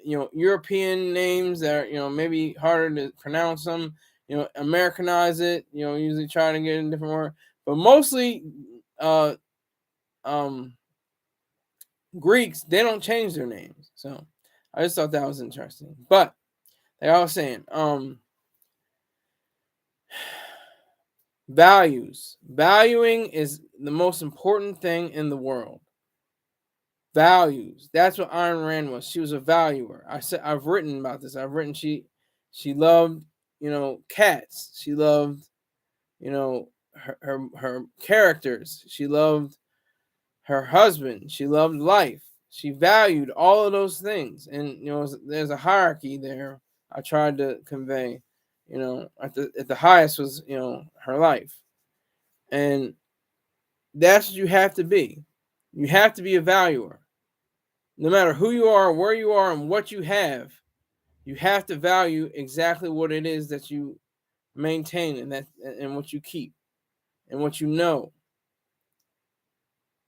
European names that are maybe harder to pronounce them. Americanize it. Usually try to get a different word, but mostly Greeks, they don't change their names. So I just thought that was interesting. But like I was saying, values. Valuing is the most important thing in the world. Values. That's what Ayn Rand was. She was a valuer. I've written about this. I've written she loved, cats. She loved, her characters. She loved her husband. She loved life. She valued all of those things. And there's a hierarchy there. I tried to convey, at the highest was, her life. And that's what you have to be. You have to be a valuer. No matter who you are, where you are, and what you have to value exactly what it is that you maintain and what you keep and what you know.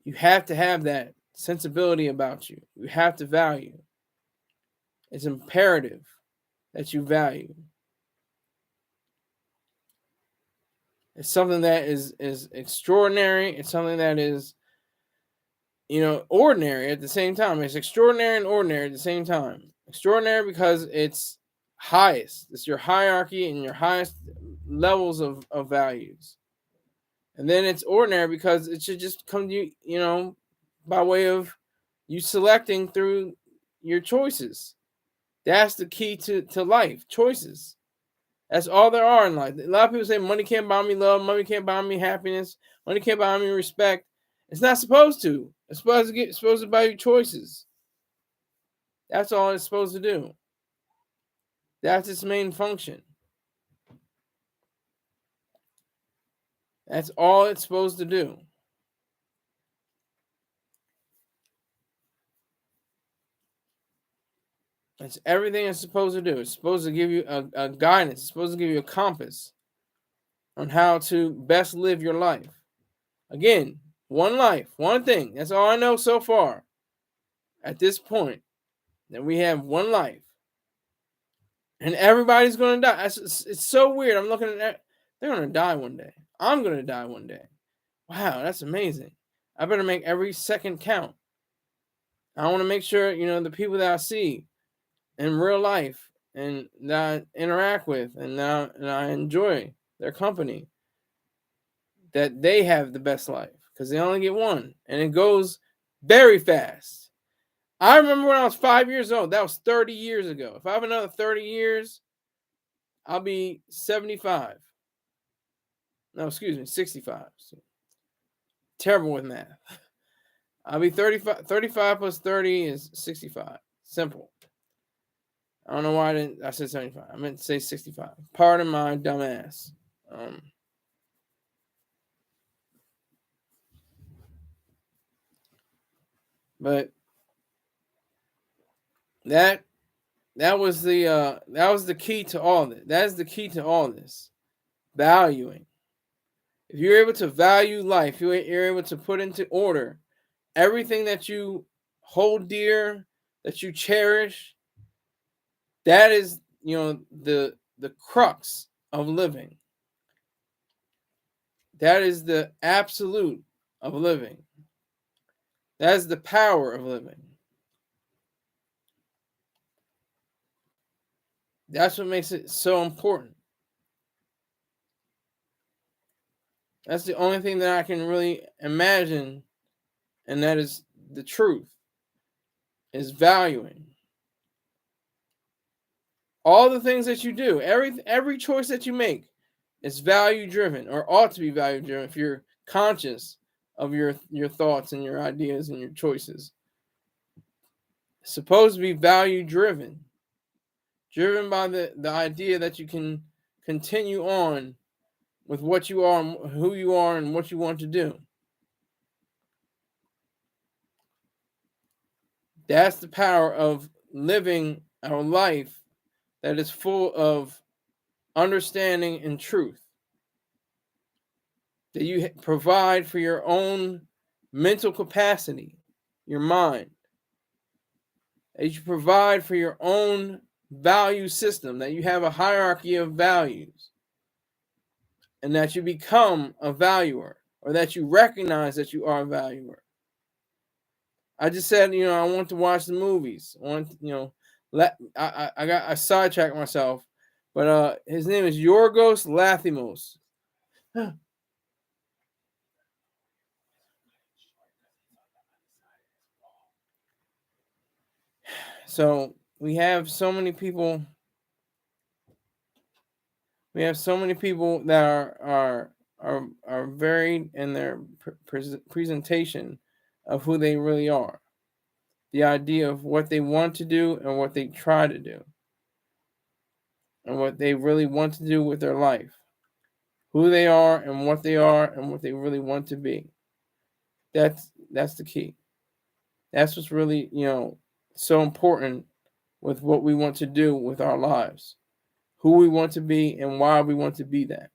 You have to have that sensibility about you. You have to value. It's imperative that you value. It's something that is extraordinary. It's something that is ordinary at the same time. It's extraordinary and ordinary at the same time. Extraordinary because it's highest. It's your hierarchy and your highest levels of values. And then it's ordinary because it should just come to you, by way of you selecting through your choices. That's the key to life, choices. That's all there are in life. A lot of people say money can't buy me love, money can't buy me happiness, money can't buy me respect. It's not supposed to. It's supposed to buy you choices. That's all it's supposed to do. That's its main function. That's all it's supposed to do. That's everything it's supposed to do. It's supposed to give you a guidance. It's supposed to give you a compass on how to best live your life. Again, one life, one thing. That's all I know so far. At this point, that we have one life. And everybody's going to die. It's so weird. I'm looking at that. They're going to die one day. I'm going to die one day. Wow, that's amazing. I better make every second count. I want to make sure, the people that I see in real life and that I interact with and I enjoy their company, that they have the best life because they only get one. And it goes very fast. I remember when I was 5 years old. That was 30 years ago. If I have another 30 years, I'll be 75. No, excuse me, 65. Terrible with math. I'll be 35. 35 plus 30 is 65. Simple. I don't know why I said 75. I meant to say 65. Pardon my dumb ass. But that was the key to all this. That is the key to all this. Valuing. If you're able to value life, you're able to put into order everything that you hold dear, that you cherish. That is, the crux of living. That is the absolute of living. That is the power of living. That's what makes it so important. That's the only thing that I can really imagine, and that is the truth, is valuing. All the things that you do, every choice that you make is value driven, or ought to be value driven if you're conscious of your thoughts and your ideas and your choices. It's supposed to be value driven. Driven by the idea that you can continue on with what you are, and who you are, and what you want to do. That's the power of living our life that is full of understanding and truth. That you provide for your own mental capacity, your mind. That you provide for your own value system, that you have a hierarchy of values, and that you become a valuer, or that you recognize that you are a valuer. I just said, I want to watch the movies. I want, I sidetracked myself, but his name is Yorgos Lathimos. So we have so many people. We have so many people that are varied in their presentation of who they really are. The idea of what they want to do and what they try to do, and what they really want to do with their life, who they are and what they are and what they really want to be. That's the key. That's what's really, so important with what we want to do with our lives. Who we want to be and why we want to be that.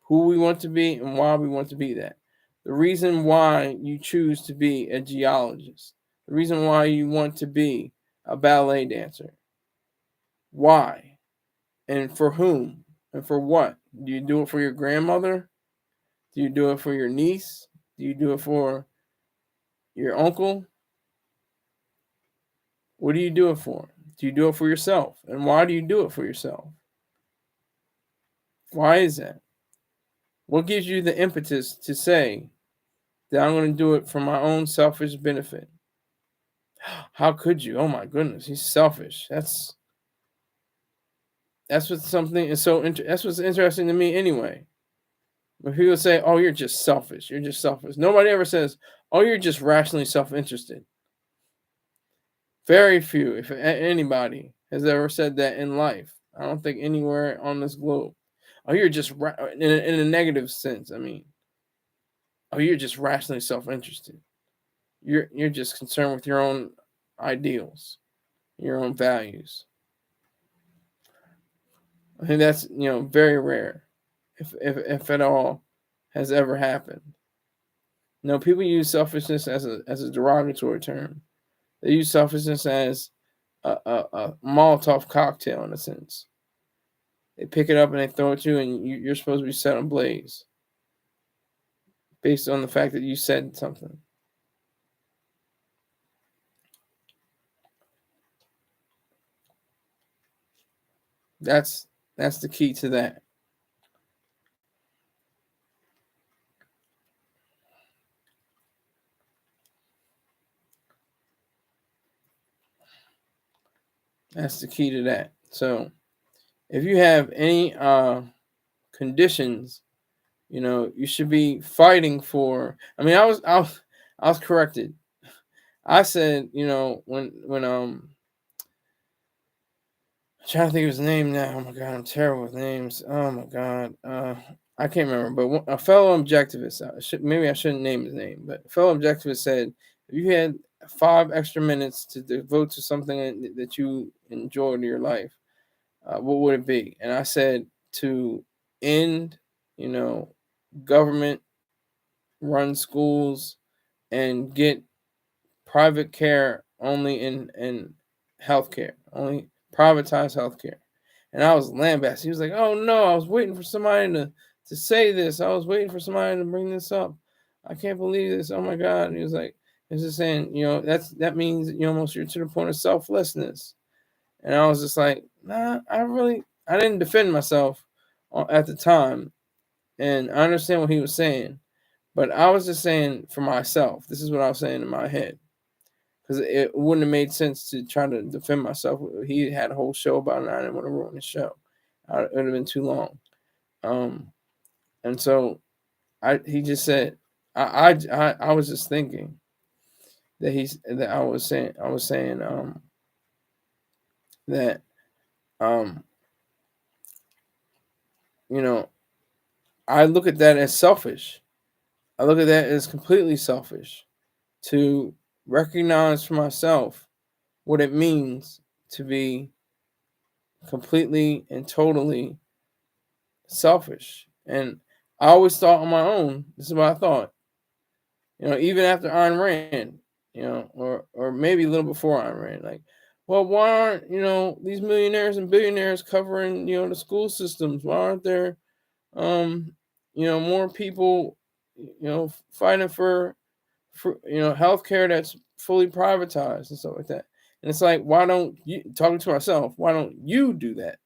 Who we want to be and why we want to be that. The reason why you choose to be a geologist. The reason why you want to be a ballet dancer. Why? And for whom? And for what? Do you do it for your grandmother? Do you do it for your niece? Do you do it for your uncle? What do you do it for? Do you do it for yourself? And why do you do it for yourself? Why is that? What gives you the impetus to say that I'm going to do it for my own selfish benefit? How could you? Oh my goodness, he's selfish. That's what's something is so that's what's interesting to me anyway. When people say, "Oh, you're just selfish. You're just selfish." Nobody ever says, "Oh, you're just rationally self-interested." Very few, if anybody, has ever said that in life. I don't think anywhere on this globe. Oh, you're just in a negative sense. I mean, oh, you're just rationally self-interested. You're just concerned with your own ideals, your own values. I think that's very rare, if at all, has ever happened. No, people use selfishness as a derogatory term. They use selfishness as a Molotov cocktail in a sense. They pick it up and they throw it at you, and you're supposed to be set ablaze based on the fact that you said something. That's the key to that. That's the key to that. So if you have any conditions, you should be fighting for. I mean, I was corrected. I said, when I'm trying to think of his name now. Oh my god, I'm terrible with names. Oh my god, I can't remember. But a fellow objectivist, maybe I shouldn't name his name, but a fellow objectivist said, if you had 5 extra minutes to devote to something that you enjoyed in your life, what would it be? And I said to end, government run schools and get private care only in healthcare, only privatized healthcare. And I was lambasted. He was like, "Oh no, I was waiting for somebody to say this. I was waiting for somebody to bring this up. I can't believe this. Oh my god!" And he was like, "He's just saying, that means you're to the point of selflessness." And I was just like, "Nah, I didn't defend myself at the time, and I understand what he was saying, but I was just saying for myself. This is what I was saying in my head." Because it wouldn't have made sense to try to defend myself. He had a whole show about it, and I didn't want to ruin the show. It would have been too long. And so he just said, I was just thinking that I was saying that um, you know I look at that as selfish. I look at that as completely selfish to recognize for myself what it means to be completely and totally selfish. And I always thought on my own, this is what I thought, even after Ayn Rand, or maybe a little before Ayn Rand, like, well, why aren't, these millionaires and billionaires covering, the school systems? Why aren't there, um, more people, fighting for healthcare that's fully privatized and stuff like that? And it's like, why don't you, talking to myself, why don't you do that?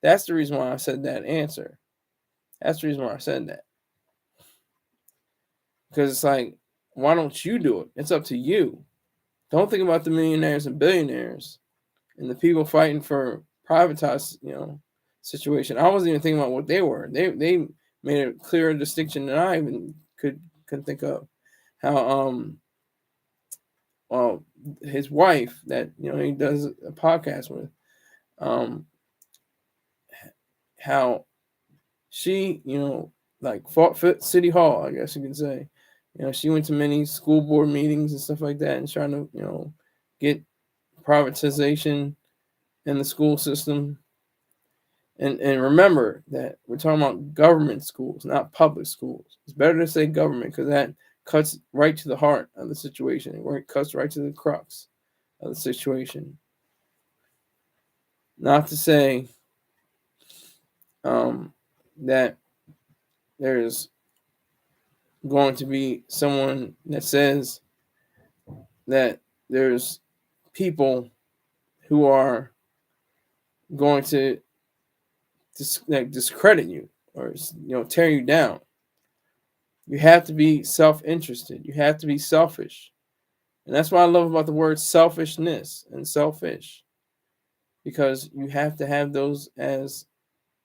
That's the reason why I said that answer. That's the reason why I said that. Because it's like, why don't you do it? It's up to you. Don't think about the millionaires and billionaires and the people fighting for privatized, situation. I wasn't even thinking about what they were. They made a clearer distinction than I even could think of. How well, his wife that he does a podcast with, um how she like fought for City Hall, I guess you can say. She went to many school board meetings and stuff like that, and trying to get privatization in the school system. And remember that we're talking about government schools, not public schools. It's better to say government because that cuts right to the heart of the situation, where it cuts right to the crux of the situation. Not to say that there's going to be someone that says that there's people who are going to discredit you or tear you down. You have to be self-interested. You have to be selfish, and that's what I love about the word selfishness and selfish, because you have to have those as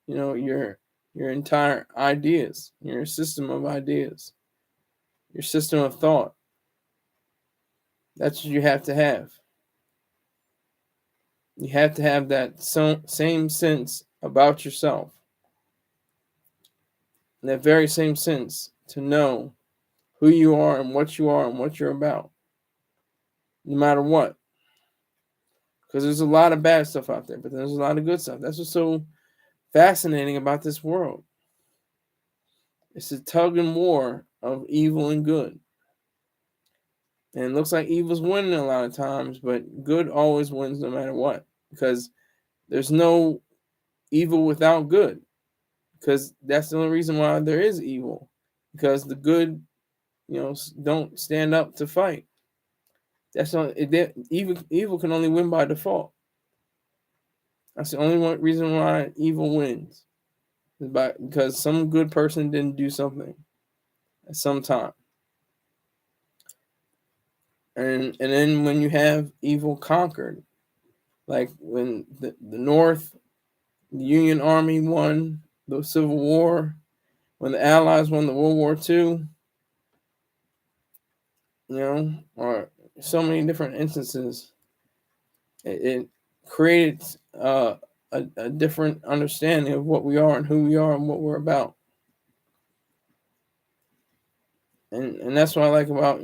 your entire ideas, your system of ideas, your system of thought. That's what you have to have. You have to have that same sense about yourself, and that very same sense to know who you are and what you're about, no matter what. Because there's a lot of bad stuff out there, but there's a lot of good stuff. That's what's so fascinating about this world. It's a tug and war of evil and good. And it looks like evil's winning a lot of times, but good always wins no matter what. Because there's no evil without good. Because that's the only reason why there is evil. Because the good, don't stand up to fight. That's not evil can only win by default. That's the only one reason why evil wins. Because some good person didn't do something at some time. And then when you have evil conquered, like when the North, the Union Army won the Civil War, when the Allies won the World War II, or so many different instances, it created a different understanding of what we are and who we are and what we're about. And that's what I like about,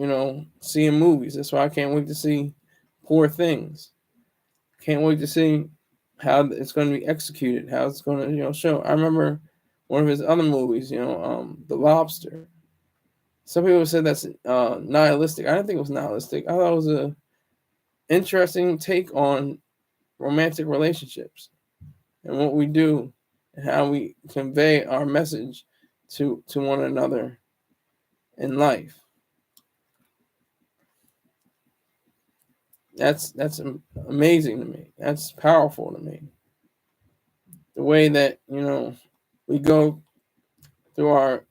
seeing movies. That's why I can't wait to see Poor Things. Can't wait to see how it's going to be executed, how it's going to, show. I remember one of his other movies, The Lobster. Some people said that's nihilistic. I didn't think it was nihilistic. I thought it was a interesting take on romantic relationships and what we do and how we convey our message to one another in life. That's amazing to me. That's powerful to me. The way that we go through our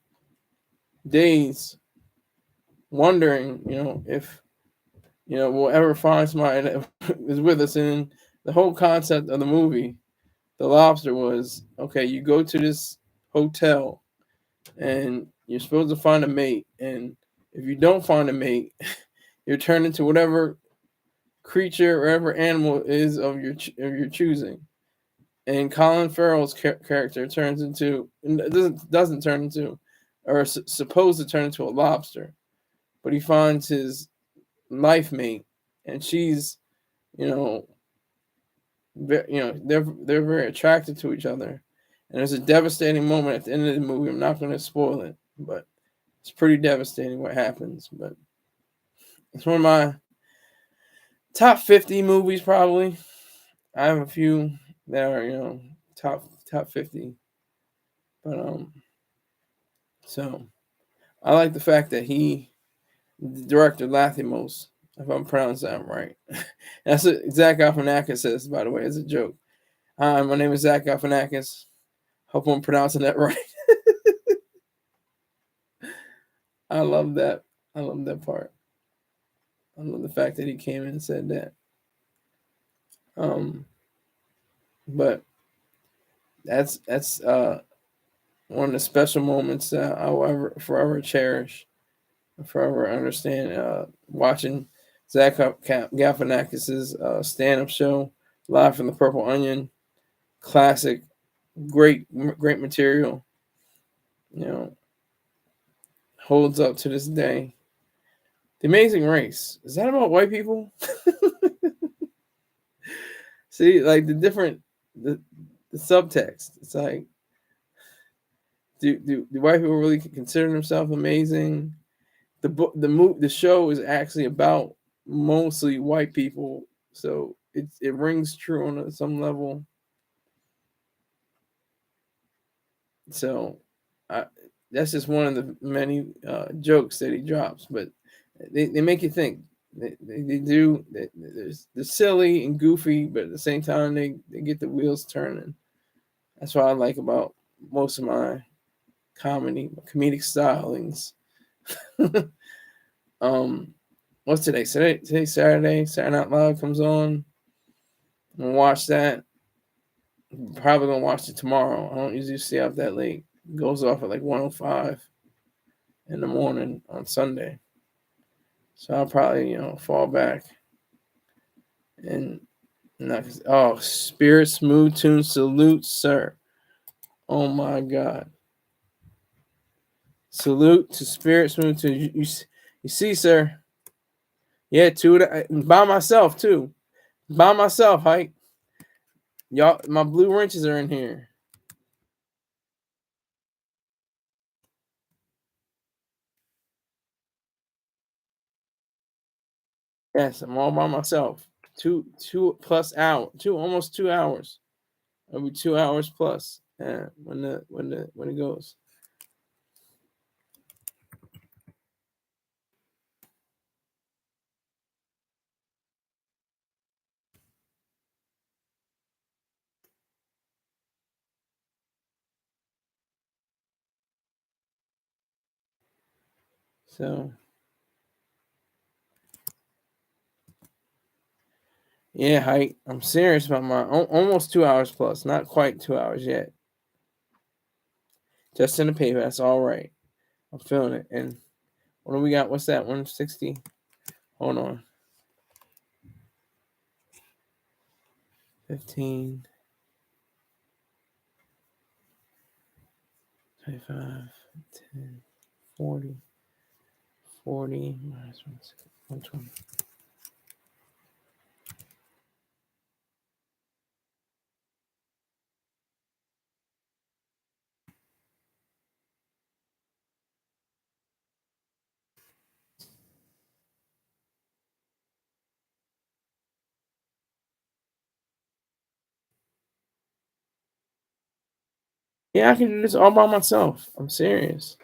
days wondering, if we'll ever find somebody that is with us. And the whole concept of the movie, The Lobster, was okay. You go to this hotel, and you're supposed to find a mate, and if you don't find a mate, you're turned into whatever creature or whatever animal is of your choosing. And Colin Farrell's character turns into doesn't turn into, or supposed to turn into a lobster, but he finds his life mate, and she's, you know, they're very attracted to each other, and there's a devastating moment at the end of the movie. I'm not going to spoil it, but it's pretty devastating what happens. But it's one of my top 50 movies, probably. I have a few that are, top 50, but so I like the fact that the director Lathimos, if I'm pronouncing that right. That's what Zach Galifianakis says, by the way, as a joke. Hi, my name is Zach Galifianakis. Hope I'm pronouncing that right. I love that. I love that part. I love the fact that he came in and said that. Um, but that's one of the special moments that I will forever cherish, forever understand. Watching Zach Galifianakis's stand-up show live from the Purple Onion, classic, great material. You know, holds up to this day. The Amazing Race, is that about white people? See, like the subtext. It's like, do white people really consider themselves amazing? The show is actually about mostly white people, so it rings true on some level. So, I, that's just one of the many jokes that he drops, but they make you think. They do. They're silly and goofy, but at the same time, they get the wheels turning. That's what I like about most of my comedic stylings. What's today? Today's Saturday. Saturday Night Live comes on. I'm gonna watch that. Probably gonna watch it tomorrow. I don't usually stay up that late. It goes off at like 1:05 in the morning on Sunday. So I'll probably, fall back and not. Oh, Spirit Smooth Tune salute, sir. Oh my God. Salute to Spirit Smooth Tune. You see, sir. Yeah, by myself too. By myself, Hike. Y'all, my blue wrenches are in here. Yes, I'm all by myself. Two plus hour, almost 2 hours. It'll be 2 hours plus. Yeah, when it goes. So yeah, Hike. I'm serious about my almost 2 hours plus. Not quite 2 hours yet. Just in the paper. That's all right. I'm feeling it. And what do we got? What's that? 160. Hold on. 15. 25. 10. 40. 40 minus 120. Yeah, I can do this all by myself. I'm serious.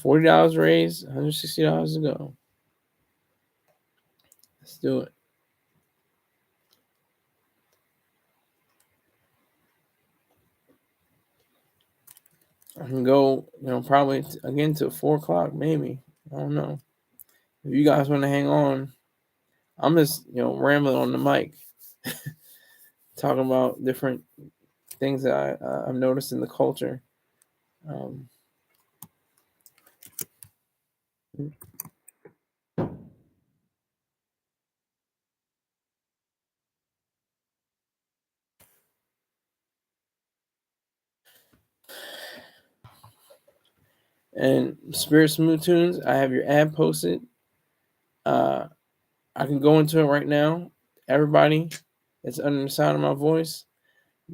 $40 raised, $160 to go. Let's do it. I can go, probably again till 4 o'clock, maybe. I don't know. If you guys want to hang on, I'm just, rambling on the mic, talking about different things that I've noticed in the culture. Um, and Spirit Smooth Tunes, I have your ad posted. Uh, I can go into it right now. Everybody that's under the sound of my voice,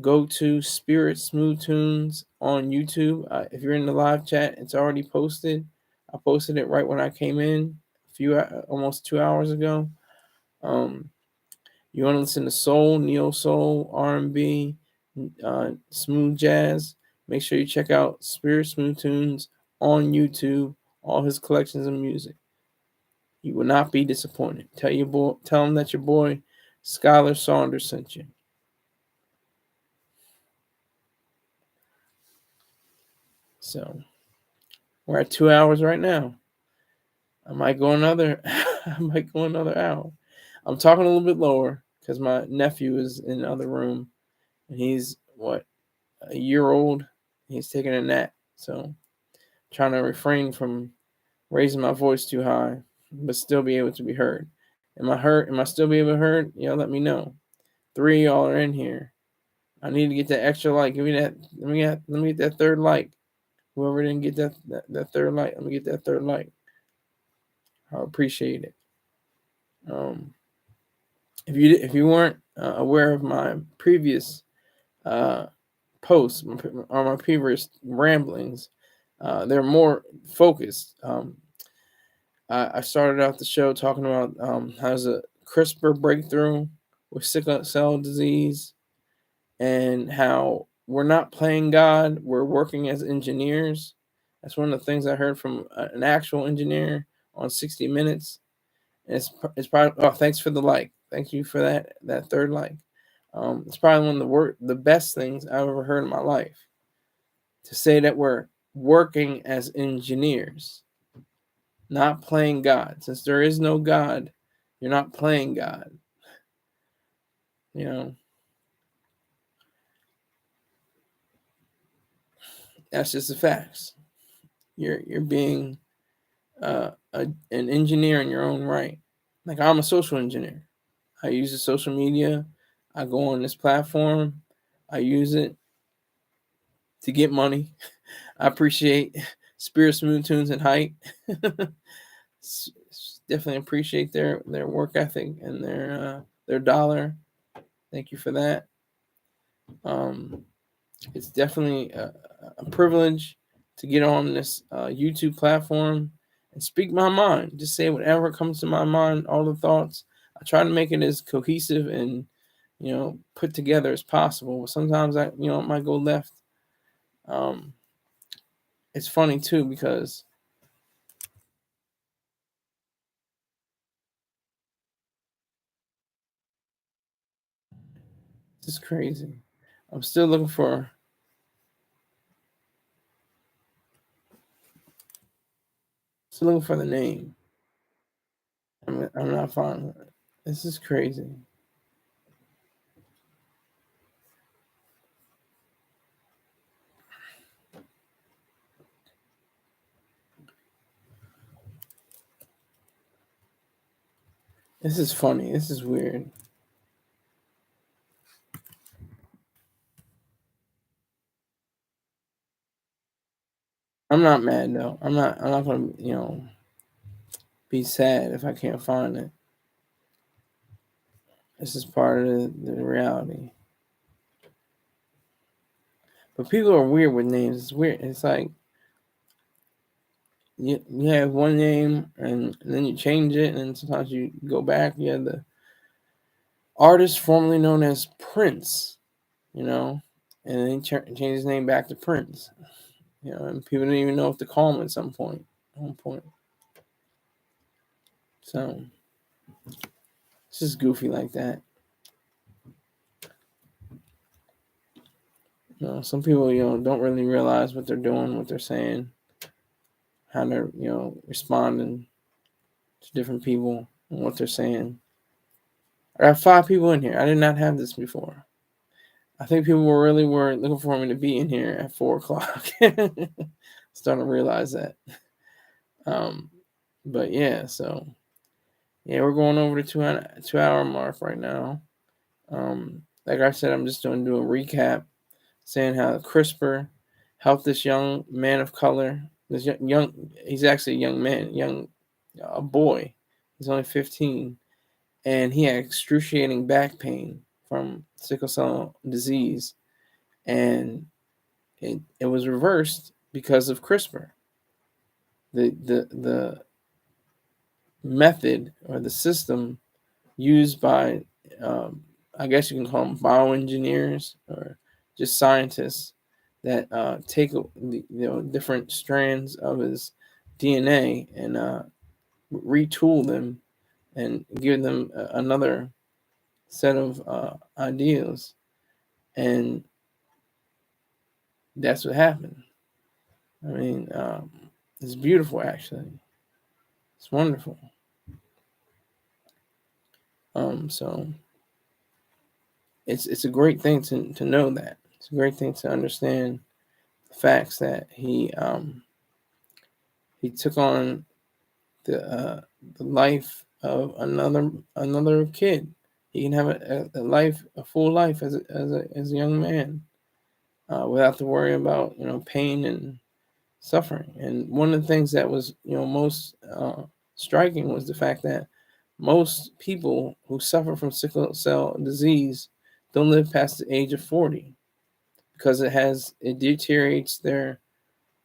go to Spirit Smooth Tunes on YouTube. If you're in the live chat, it's already posted. I posted it right when I came in almost 2 hours ago. Um, you want to listen to soul, neo soul, R&B, smooth jazz? Make sure you check out Spirit Smooth Tunes on YouTube. All his collections of music. You will not be disappointed. Tell him that your boy Skylar Saunders sent you. So we're at 2 hours right now. I might go another. I might go another hour. I'm talking a little bit lower because my nephew is in the other room, and he's a year old. He's taking a nap, so trying to refrain from raising my voice too high, but still be able to be heard. Am I heard? Am I still be able to heard? Let me know. 3 of y'all are in here. I need to get that extra like. Give me that. Let me get that third like. Whoever didn't get that third like, let me get that third like. I appreciate it. If you weren't aware of my previous posts or my previous ramblings, they're more focused. I started out the show talking about how's a CRISPR breakthrough with sickle cell disease, and how we're not playing God, we're working as engineers. That's one of the things I heard from an actual engineer on 60 Minutes. And it's probably, oh, thanks for the like. Thank you for that third like. It's probably one of the best things I've ever heard in my life. To say that we're working as engineers, not playing God. Since there is no God, you're not playing God. That's just the facts. You're being an engineer in your own right. Like, I'm a social engineer. I use the social media. I go on this platform. I use it to get money. I appreciate Spirit Smooth Tunes and Height. Definitely appreciate their work ethic and their dollar. Thank you for that. It's definitely a privilege to get on this YouTube platform and speak my mind. Just say whatever comes to my mind, all the thoughts. I try to make it as cohesive and put together as possible. But sometimes it might go left. It's funny too because this is crazy. I'm still looking for the name. I'm not finding it. This is crazy. This is funny. This is weird. I'm not mad though. I'm not gonna be sad if I can't find it. This is part of the reality. But people are weird with names. It's weird. It's like you have one name and then you change it, and then sometimes you go back. You have the artist formerly known as Prince, and then he changed his name back to Prince. And people didn't even know what to call him at one point. So it's just goofy like that. Some people, don't really realize what they're doing, what they're saying, how they're, responding to different people and what they're saying. I got 5 people in here. I did not have this before. I think people were looking for me to be in here at 4:00. Starting to realize that. But yeah, so yeah, we're going over the 2 hour mark right now. Like I said, I'm just going to do a recap, saying how CRISPR helped this young man of color. This young he's actually a young man, a boy. He's only 15, and he had excruciating back pain from sickle cell disease, and it was reversed because of CRISPR. The method or the system used by, I guess you can call them bioengineers or just scientists that take different strands of his DNA and retool them and give them another set of ideas, and that's what happened. I mean, it's beautiful, actually. It's wonderful. So it's a great thing to know that. It's a great thing to understand the facts that he took on the life of another kid. He can have a full life as a young man, without to worry about pain and suffering. And one of the things that was most striking was the fact that most people who suffer from sickle cell disease don't live past the age of 40 because it deteriorates their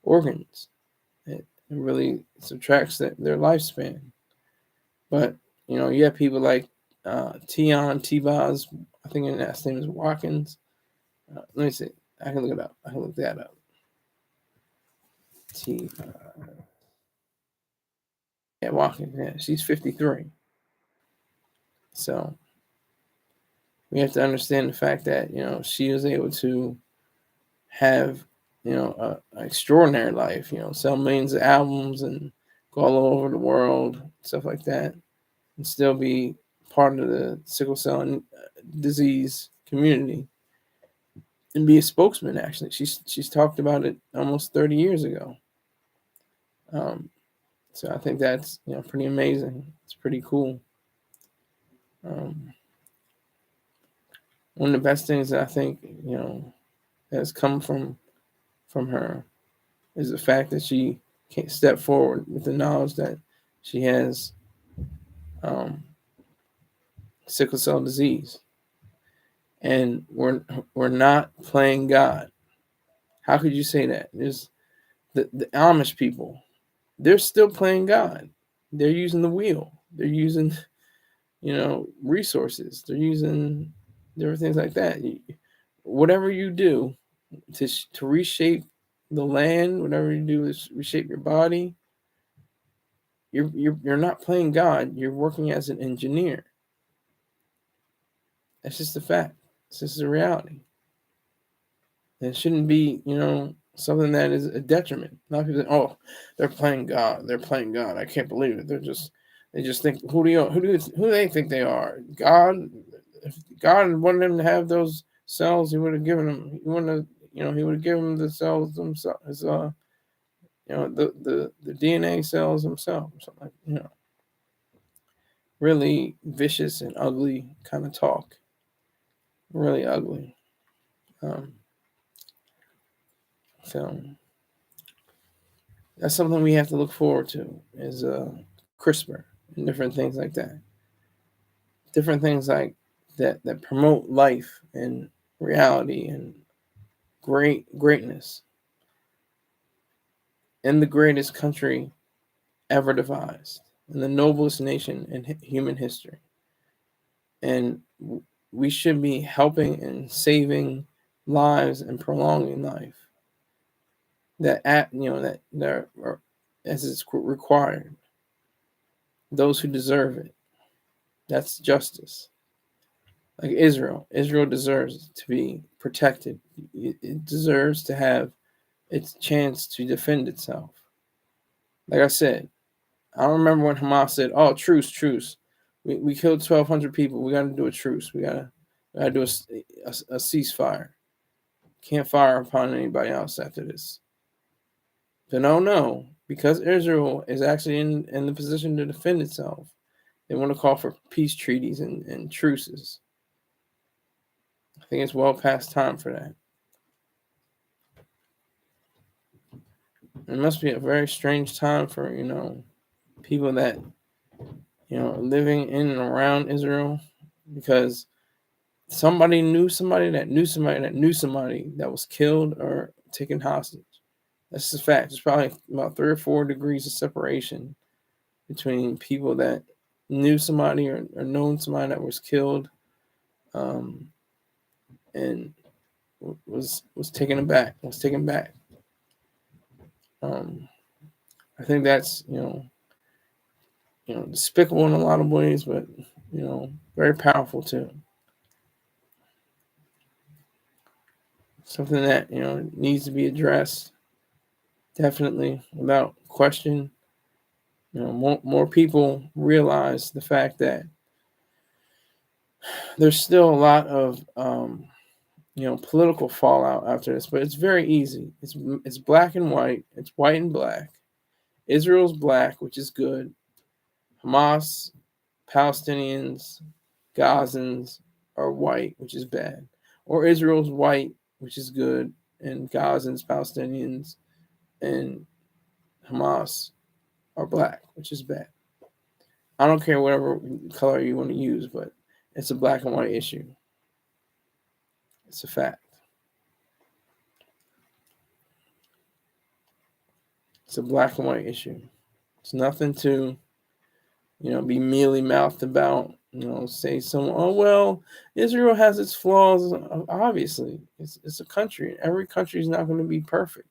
organs. It really subtracts their lifespan. But you have people like T-Boz. I think his last name is Watkins. Let me see. I can look it up. I can look that up. T. Yeah, Watkins. Yeah, she's 53. So we have to understand the fact that she was able to have an extraordinary life. Sell millions of albums and go all over the world, stuff like that, and still be part of the sickle cell disease community and be a spokesman. Actually, she's talked about it almost 30 years ago. So I think that's pretty amazing. It's pretty cool. One of the best things that I think has come from her is the fact that she can't step forward with the knowledge that she has sickle cell disease, and we're not playing God. How could you say that? There's the Amish people. They're still playing God. They're using the wheel. They're using resources. They're using different things like that. Whatever you do to reshape the land, whatever you do is reshape your body. You're not playing God. You're working as an engineer. That's just a fact. It's just a reality. It shouldn't be, something that is a detriment. A lot of people say, "Oh, they're playing God. They're playing God. I can't believe it. They just think who they think they are? God. If God wanted them to have those cells, He would have given them. He wouldn't have, He would have given them the cells themselves. The DNA cells themselves, or something like really vicious and ugly kind of talk. Really ugly. Um, so that's something we have to look forward to is CRISPR and different things like that. Different things like that promote life and reality and greatness in the greatest country ever devised, in the noblest nation in human history. And we should be helping and saving lives and prolonging life. That are, as it's required. Those who deserve it. That's justice. Like Israel deserves to be protected. It deserves to have its chance to defend itself. Like I said, I don't remember when Hamas said, "Oh, truce. We killed 1,200 people. We got to do a truce. We got to do a ceasefire. Can't fire upon anybody else after this." But no, because Israel is actually in the position to defend itself, they want to call for peace treaties and truces. I think it's well past time for that. It must be a very strange time for people that living in and around Israel, because somebody knew somebody that knew somebody that knew somebody that was killed or taken hostage. That's just a fact. There's probably about 3 or 4 degrees of separation between people that knew somebody or known somebody that was killed, and was taken back. I think that's despicable in a lot of ways, but very powerful too. Something that needs to be addressed, definitely, without question. More people realize the fact that there's still a lot of political fallout after this, but it's very easy. It's black and white. It's white and black. Israel's black, which is good. Hamas, Palestinians, Gazans are white, which is bad. Or Israel's white, which is good, and Gazans, Palestinians, and Hamas are black, which is bad. I don't care whatever color you want to use, but it's a black and white issue. It's a fact. It's a black and white issue. It's nothing to, be mealy-mouthed about. Say someone, oh, well, Israel has its flaws. Obviously, it's a country. Every country is not going to be perfect.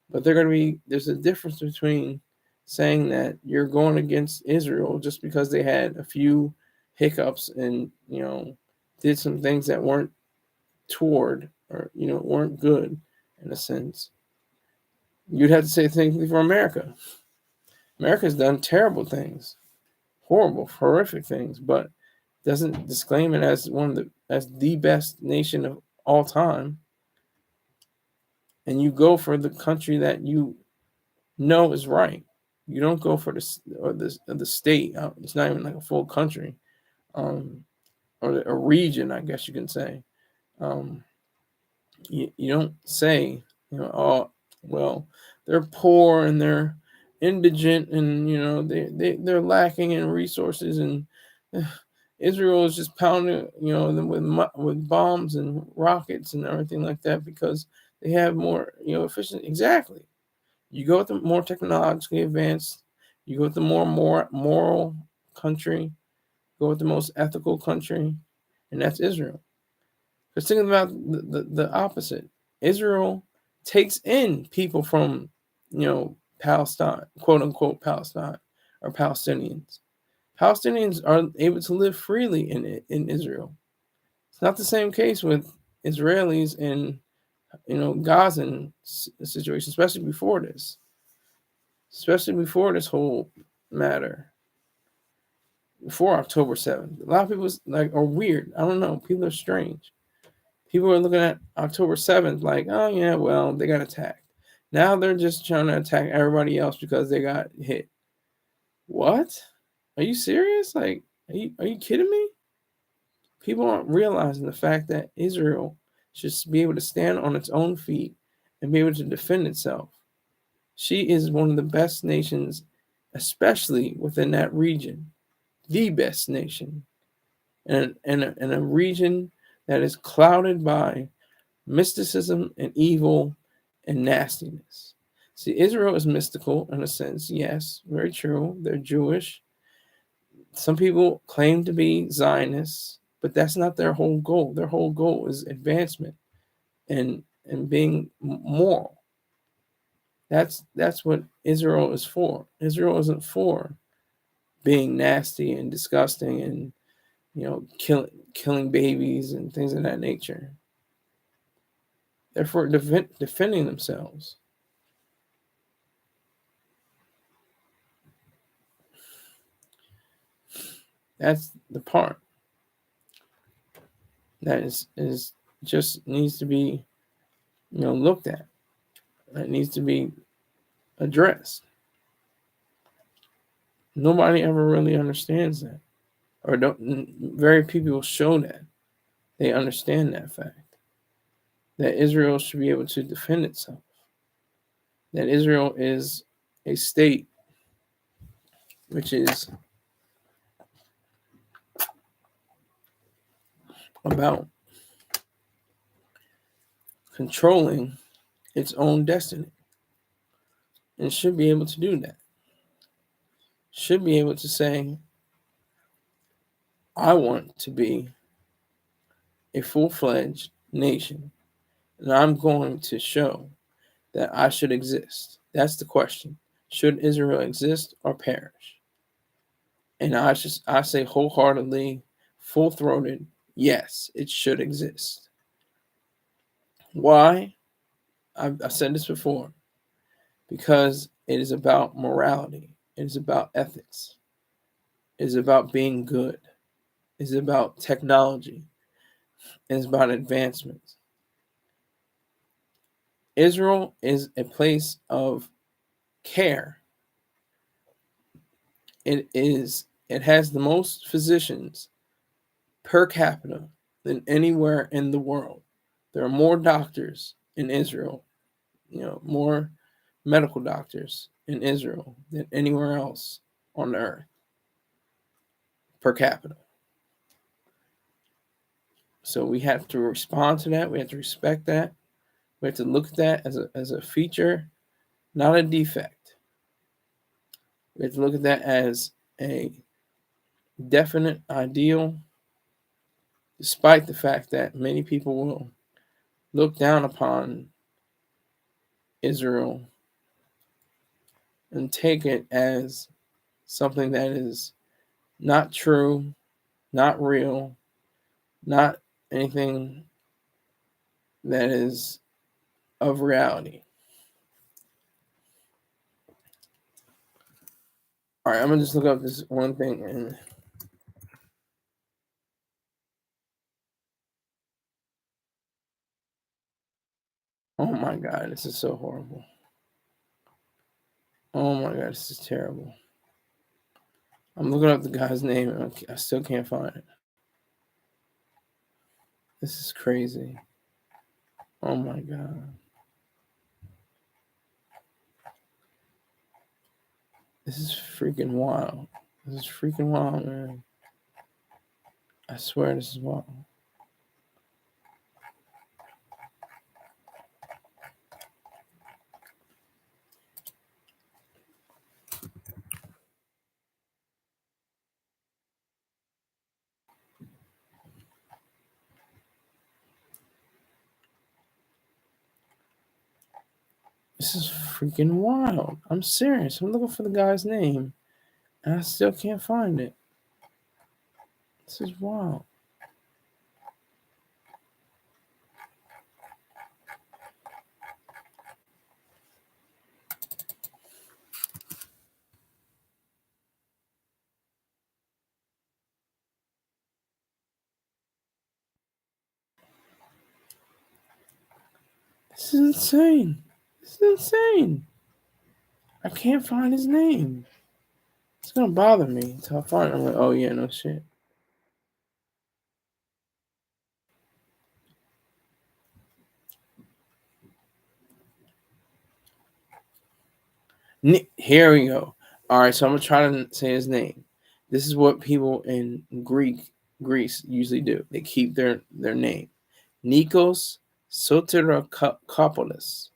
But there's a difference between saying that you're going against Israel just because they had a few hiccups and, did some things that weren't toward or, weren't good in a sense. You'd have to say the same thing for America. America's done terrible things, horrible, horrific things, but doesn't disclaim it as as the best nation of all time. And you go for the country that you know is right. You don't go for the state. It's not even like a full country, or a region, I guess you can say. You don't say, oh, well, they're poor and they're indigent and they're lacking in resources, and Israel is just pounding them with bombs and rockets and everything like that because they have more efficient. Exactly. You go with the more technologically advanced, you go with the more moral country, go with the most ethical country, and that's Israel. Because thinking about the opposite, Israel takes in people from, Palestine, quote unquote Palestine, or Palestinians. Palestinians are able to live freely in Israel. It's not the same case with Israelis in, Gazan situation, especially before this whole matter, before October 7th. A lot of people are weird. I don't know. People are strange. People are looking at October 7th like, oh, yeah, well, they got attacked. Now they're just trying to attack everybody else because they got hit. What? Are you serious? Like, are you kidding me? People aren't realizing the fact that Israel should be able to stand on its own feet and be able to defend itself. She is one of the best nations, especially within that region, the best nation, and a region that is clouded by mysticism and evil and nastiness. See, Israel is mystical in a sense, yes, very true. They're Jewish. Some people claim to be Zionists, but that's not their whole goal. Their whole goal is advancement and being moral. That's what Israel is for. Israel isn't for being nasty and disgusting and killing babies and things of that nature. They're for defending themselves. That's the part that is just needs to be looked at. That needs to be addressed. Nobody ever really understands that, or very few people show that they understand that fact, that Israel should be able to defend itself, that Israel is a state which is about controlling its own destiny. And it should be able to do that. Should be able to say, I want to be a full-fledged nation, and I'm going to show that I should exist. That's the question. Should Israel exist or perish? And I say wholeheartedly, full-throated, yes, it should exist. Why? I've said this before. Because it is about morality. It is about ethics. It is about being good. It is about technology. It is about advancements. Israel is a place of care. It has the most physicians per capita than anywhere in the world. There are more doctors in Israel, more medical doctors in Israel than anywhere else on the earth per capita. So we have to respond to that. We have to respect that. We have to look at that as a feature, not a defect. We have to look at that as a definite ideal, despite the fact that many people will look down upon Israel and take it as something that is not true, not real, not anything that is of reality. All right, I'm gonna just look up this one thing and oh my God, this is so horrible. Oh my God, this is terrible. I'm looking up the guy's name and I still can't find it. This is crazy. Oh my God. This is freaking wild. This is freaking wild, man. I swear this is wild. This is freaking wild. I'm serious. I'm looking for the guy's name and I still can't find it. This is wild. This is insane. This is insane. I can't find his name. It's gonna bother me until I find it. I'm like, oh yeah, no shit. Here we go. All right, so I'm gonna try to say his name. This is what people in Greece usually do. They keep their name. Nikos Sotirakopoulos.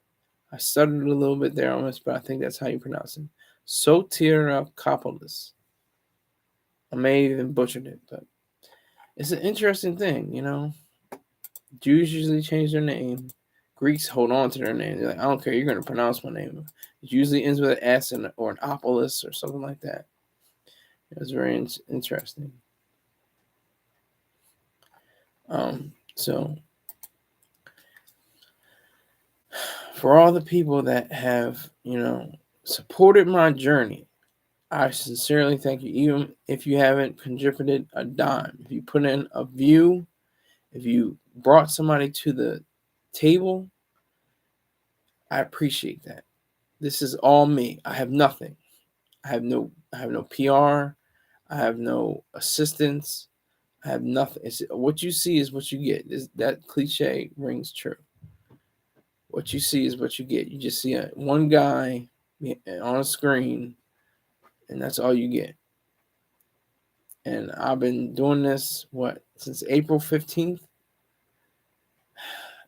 I stuttered a little bit there almost, but I think that's how you pronounce it. Sotirakopoulos. I may have even butchered it, but it's an interesting thing, Jews usually change their name. Greeks hold on to their name. They're like, I don't care, you're going to pronounce my name. It usually ends with an S or an opolis or something like that. It was very interesting. So, for all the people that have, supported my journey, I sincerely thank you. Even if you haven't contributed a dime, if you put in a view, if you brought somebody to the table, I appreciate that. This is all me. I have nothing. I have no PR. I have no assistance. I have nothing. What you see is what you get. That cliche rings true. What you see is what you get. You just see one guy on a screen, and that's all you get. and I've been doing this since April 15th.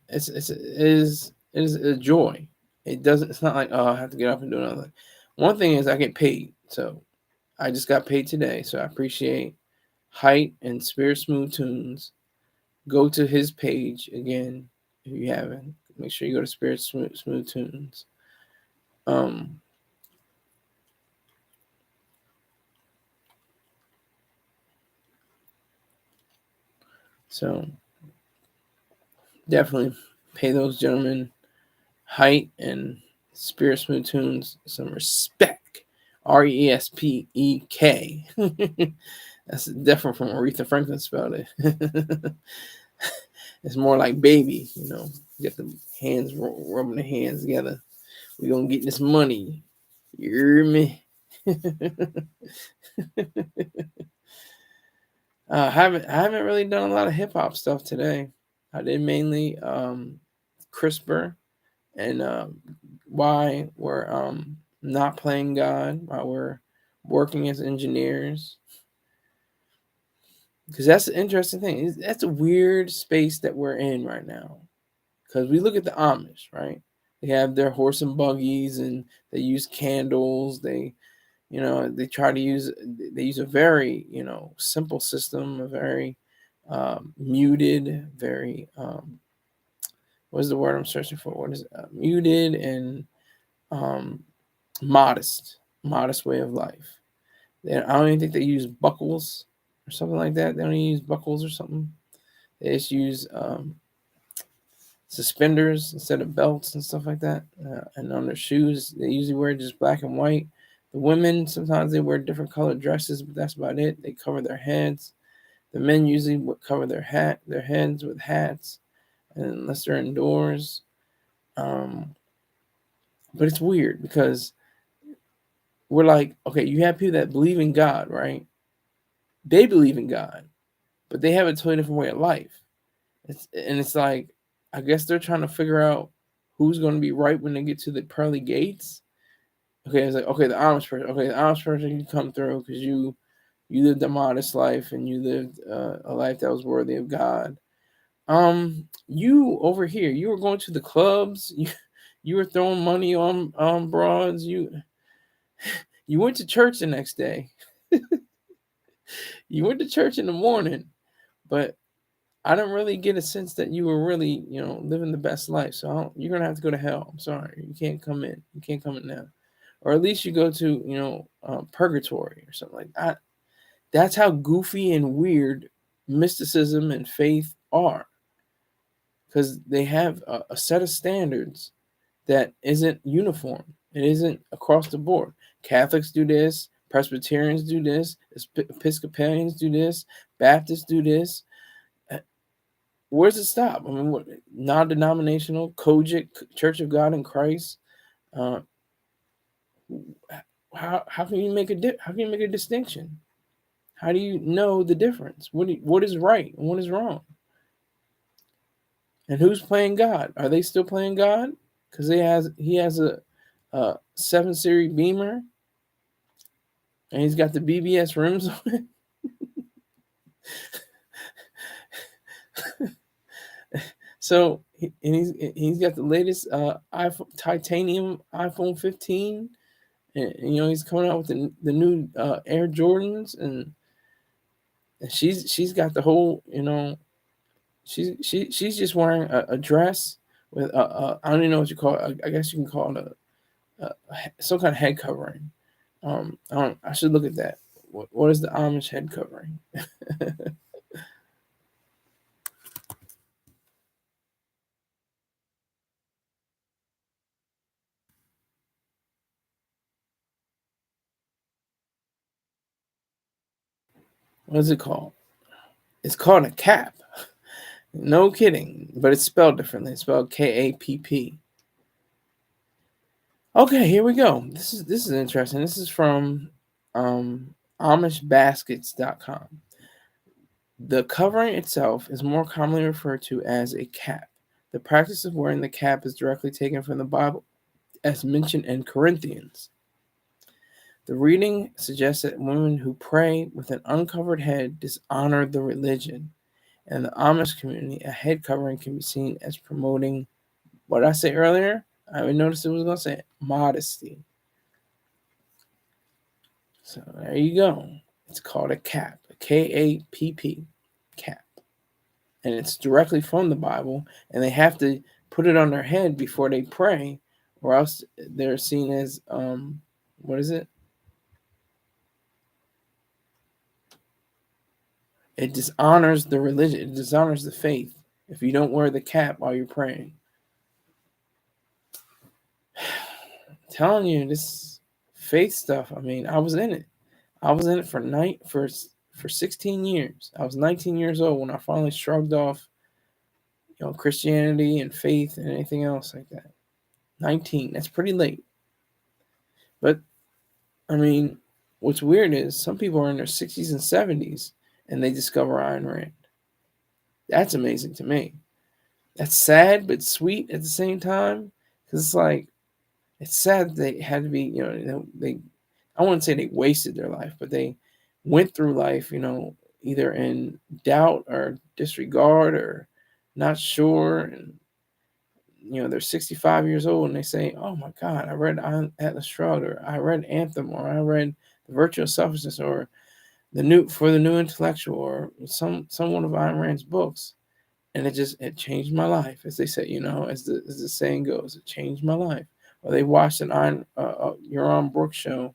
It is a joy. It's not like, oh, I have to get up and do another thing. One thing is I get paid, so I just got paid today, so I appreciate Height and Spirit Smooth Tunes. Go to his page again if you haven't. Make sure you go to Spirit Smooth Tunes. So definitely pay those gentlemen, Height and Spirit Smooth Tunes, some respect. RESPEK. That's different from Aretha Franklin spelled it. It's more like baby, Get the hands rubbing the hands together. We're gonna get this money. You hear me? I haven't really done a lot of hip hop stuff today. I did mainly CRISPR and why we're not playing God, why we're working as engineers. Because that's the interesting thing. That's a weird space that we're in right now. Because we look at the Amish, right? They have their horse and buggies, and they use candles. They try to use. They use a very simple system, a very muted, very what is the word I'm searching for? What is it? Muted and modest way of life. I don't even think they use buckles or something like that. They don't even use buckles or something. They just use suspenders instead of belts and stuff like that. And on their shoes, they usually wear just black and white. The women, sometimes they wear different colored dresses, but that's about it. They cover their heads. The men usually would cover their heads with hats, unless they're indoors. But it's weird because we're like, okay, you have people that believe in God, right? They believe in God, but they have a totally different way of life. It's like, I guess they're trying to figure out who's going to be right when they get to the pearly gates. Okay, it's like, okay, the Amish person. Okay, the Amish person can come through because you lived a modest life and you lived a life that was worthy of God. You over here, you were going to the clubs. You were throwing money on broads. You went to church the next day. You went to church in the morning, but I don't really get a sense that you were really, living the best life. So you're gonna have to go to hell. I'm sorry, you can't come in. You can't come in now, or at least you go to, purgatory or something like that. That's how goofy and weird mysticism and faith are, because they have a set of standards that isn't uniform. It isn't across the board. Catholics do this. Presbyterians do this. Episcopalians do this. Baptists do this. Where does it stop? I mean, what, non-denominational, Kojic, Church of God in Christ. Uh, how can you make a distinction? How do you know the difference? What is right and what is wrong? And who's playing God? Are they still playing God? Because he has a 7 Series Beamer, and he's got the BBS rims on it. So he's got the latest iPhone, titanium iPhone 15, and he's coming out with the new Air Jordans, and she's got the whole, she's just wearing a dress with I don't even know what you call it. I guess you can call it some kind of head covering. I should look at that. What is the Amish head covering? What is it called? It's called a cap. No kidding, but it's spelled differently. It's spelled KAPP. Okay, here we go. This is interesting. This is from AmishBaskets.com. The covering itself is more commonly referred to as a cap. The practice of wearing the cap is directly taken from the Bible, as mentioned in Corinthians. The reading suggests that women who pray with an uncovered head dishonor the religion. In the Amish community, a head covering can be seen as promoting what did I say earlier? I haven't noticed it was going to say modesty. So there you go. It's called a cap, a Kapp, cap. And it's directly from the Bible, and they have to put it on their head before they pray, or else they're seen as what is it? It dishonors the religion. It dishonors the faith if you don't wear the cap while you're praying. I'm telling you, this faith stuff. I mean, I was in it. I was in it for 16 years. I was 19 years old when I finally shrugged off, Christianity and faith and anything else like that. 19. That's pretty late. But I mean, what's weird is some people are in their 60s and 70s and they discover Ayn Rand. That's amazing to me. That's sad but sweet at the same time, because it's like it's sad they had to be, they I wouldn't say they wasted their life, but they went through life, either in doubt or disregard or not sure, and they're 65 years old and they say, "Oh my God, I read Atlas Shrugged, or I read Anthem, or I read The Virtue of Selfishness, or the New Intellectual, or some one of Ayn Rand's books." And it changed my life, as they say, as the saying goes, it changed my life. Or they watched an Yaron Brooks show,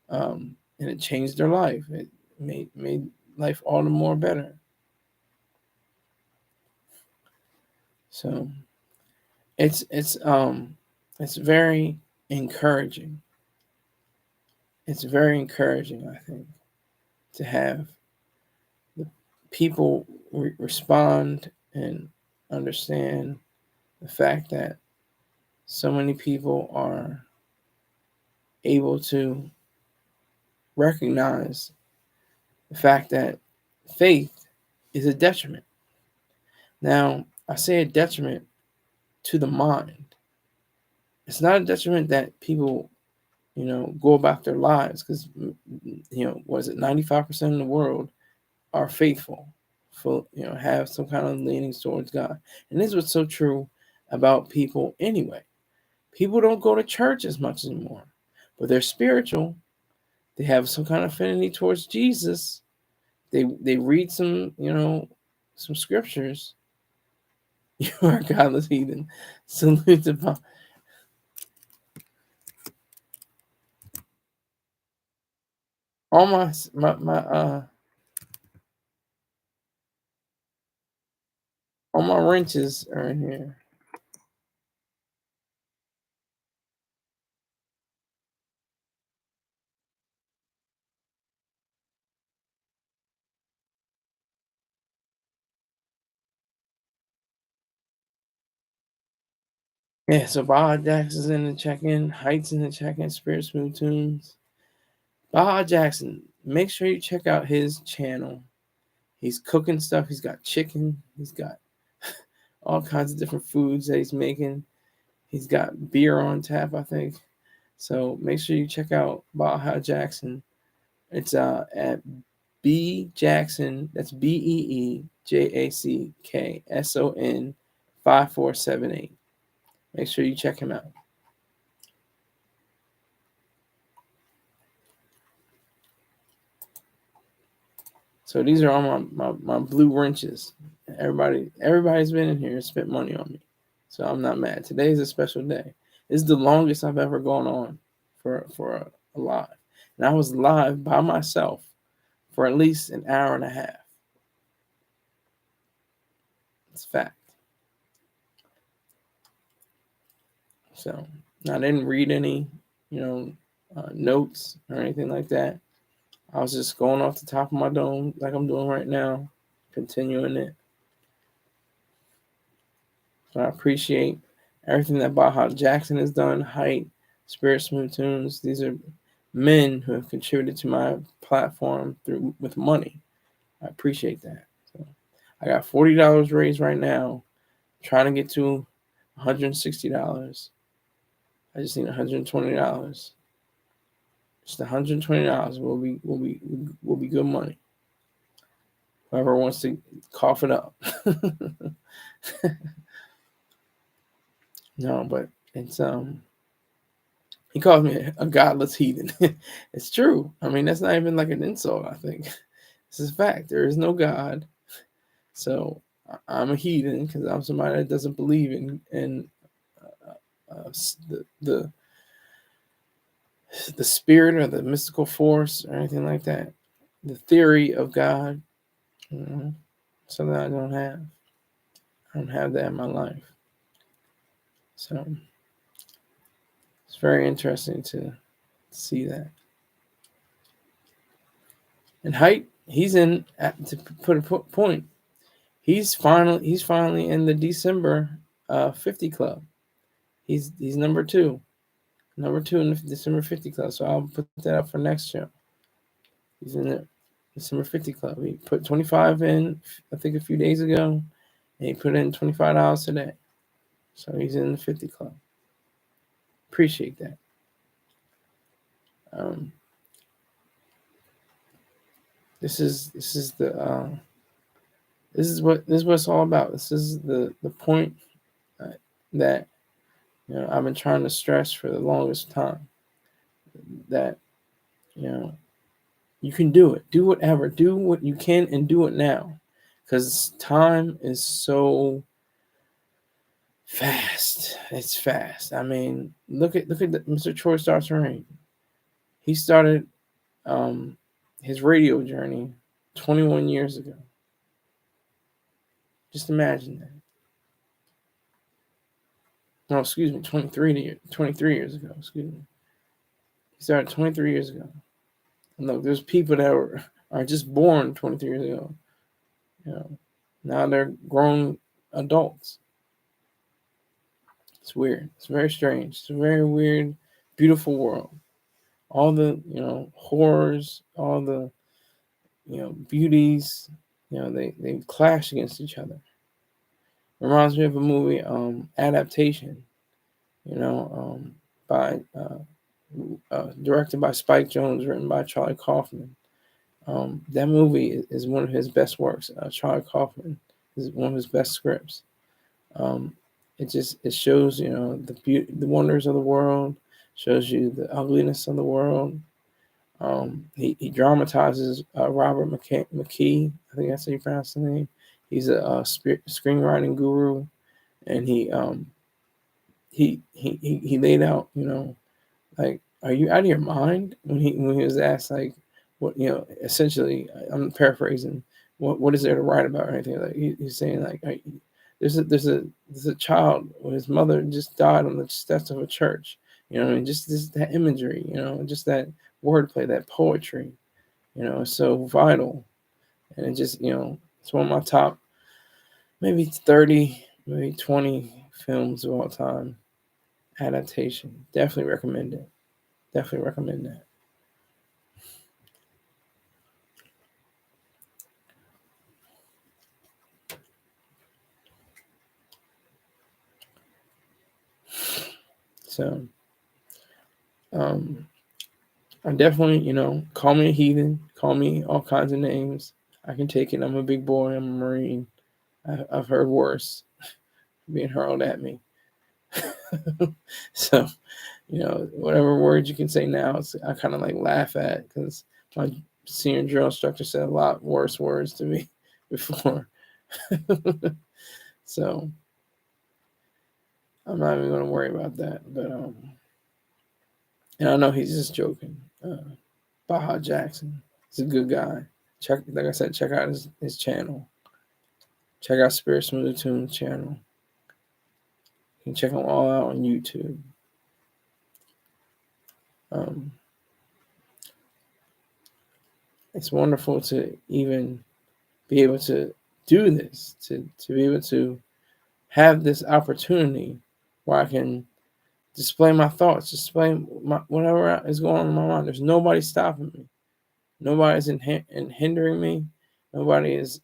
and it changed their life. It made life all the more better. So it's very encouraging. It's very encouraging, I think, to have the people respond and understand the fact that so many people are able to recognize the fact that faith is a detriment. Now, I say a detriment to the mind. It's not a detriment that people, go about their lives, because, was it 95% of the world are faithful, have some kind of leanings towards God. And this is what's so true about people anyway. People don't go to church as much anymore, but they're spiritual. They have some kind of affinity towards Jesus. They read some scriptures. You are a godless heathen. Salute to all all my wrenches are in here. Yeah, so Baja Jackson's in the check-in, Heights in the check-in, Spirit Smooth Tunes. Baja Jackson, make sure you check out his channel. He's cooking stuff. He's got chicken. He's got all kinds of different foods that he's making. He's got beer on tap, I think. So make sure you check out Baja Jackson. It's at B Jackson. That's BeeJackson 5478. Make sure you check him out. So these are all my blue wrenches. Everybody's been in here and spent money on me. So I'm not mad. Today's a special day. This is the longest I've ever gone on for a live. And I was live by myself for at least an hour and a half. It's fact. So I didn't read any, notes or anything like that. I was just going off the top of my dome like I'm doing right now, continuing it. So I appreciate everything that Baja Jackson has done, Height, Spirit Smooth Tunes. These are men who have contributed to my platform with money. I appreciate that. So I got $40 raised right now, trying to get to $160. I just need $120. Just $120 will be good money. Whoever wants to cough it up. No, but it's he called me a godless heathen. It's true. I mean, that's not even like an insult, I think. This is a fact. There is no God. So I'm a heathen because I'm somebody that doesn't believe in the the spirit or the mystical force or anything like that. The theory of God, you know, something I don't have. I don't have that in my life. So it's very interesting to see that. And height, he's in to put a point. He's finally in the December 50 club. He's number two in the December 50 club. So I'll put that up for next show. He's in the December 50 club. He put 25 in, I think, a few days ago, and he put in $25 today. So he's in the 50 club. Appreciate that. This is what it's all about. This is the point that I've been trying to stress for the longest time. That you can do it. Do whatever. Do what you can and do it now, because time is so fast. It's fast. I mean, look at Mr. Troy Starts to Rain. He started his radio journey 21 years ago. Just imagine that. No, excuse me, 23 years ago. Excuse me. He started 23 years ago. And look, there's people that are just born 23 years ago. Now they're grown adults. It's weird. It's very strange. It's a very weird, beautiful world. All the horrors, all the beauties, they clash against each other. Reminds me of a movie, Adaptation. By directed by Spike Jonze, written by Charlie Kaufman. That movie is one of his best works. Charlie Kaufman is one of his best scripts. It shows the beauty, the wonders of the world, shows you the ugliness of the world. He dramatizes Robert McKee. I think that's how you pronounce the name. He's a screenwriting guru, and he laid out like, are you out of your mind, when he was asked like, what essentially, I'm paraphrasing, what is there to write about or anything, like he's saying like, there's a child when his mother just died on the steps of a church, just that imagery, just that wordplay, that poetry, is so vital. And it just it's one of my top maybe 30, maybe 20 films of all time. Adaptation, definitely recommend it. Definitely recommend that. So, I definitely, call me a heathen, call me all kinds of names. I can take it. I'm a big boy. I'm a Marine. I've heard worse being hurled at me. So, whatever words you can say now, I kind of like laugh at, because my senior drill instructor said a lot worse words to me before. So, I'm not even going to worry about that. But and I know he's just joking. Baja Jackson, he's a good guy. Like I said, check out his channel. Check out Spirit Smooth Tunes channel. You can check them all out on YouTube. It's wonderful to even be able to do this, to be able to have this opportunity where I can display my thoughts, display whatever is going on in my mind. There's nobody stopping me. Nobody's hindering me. Nobody is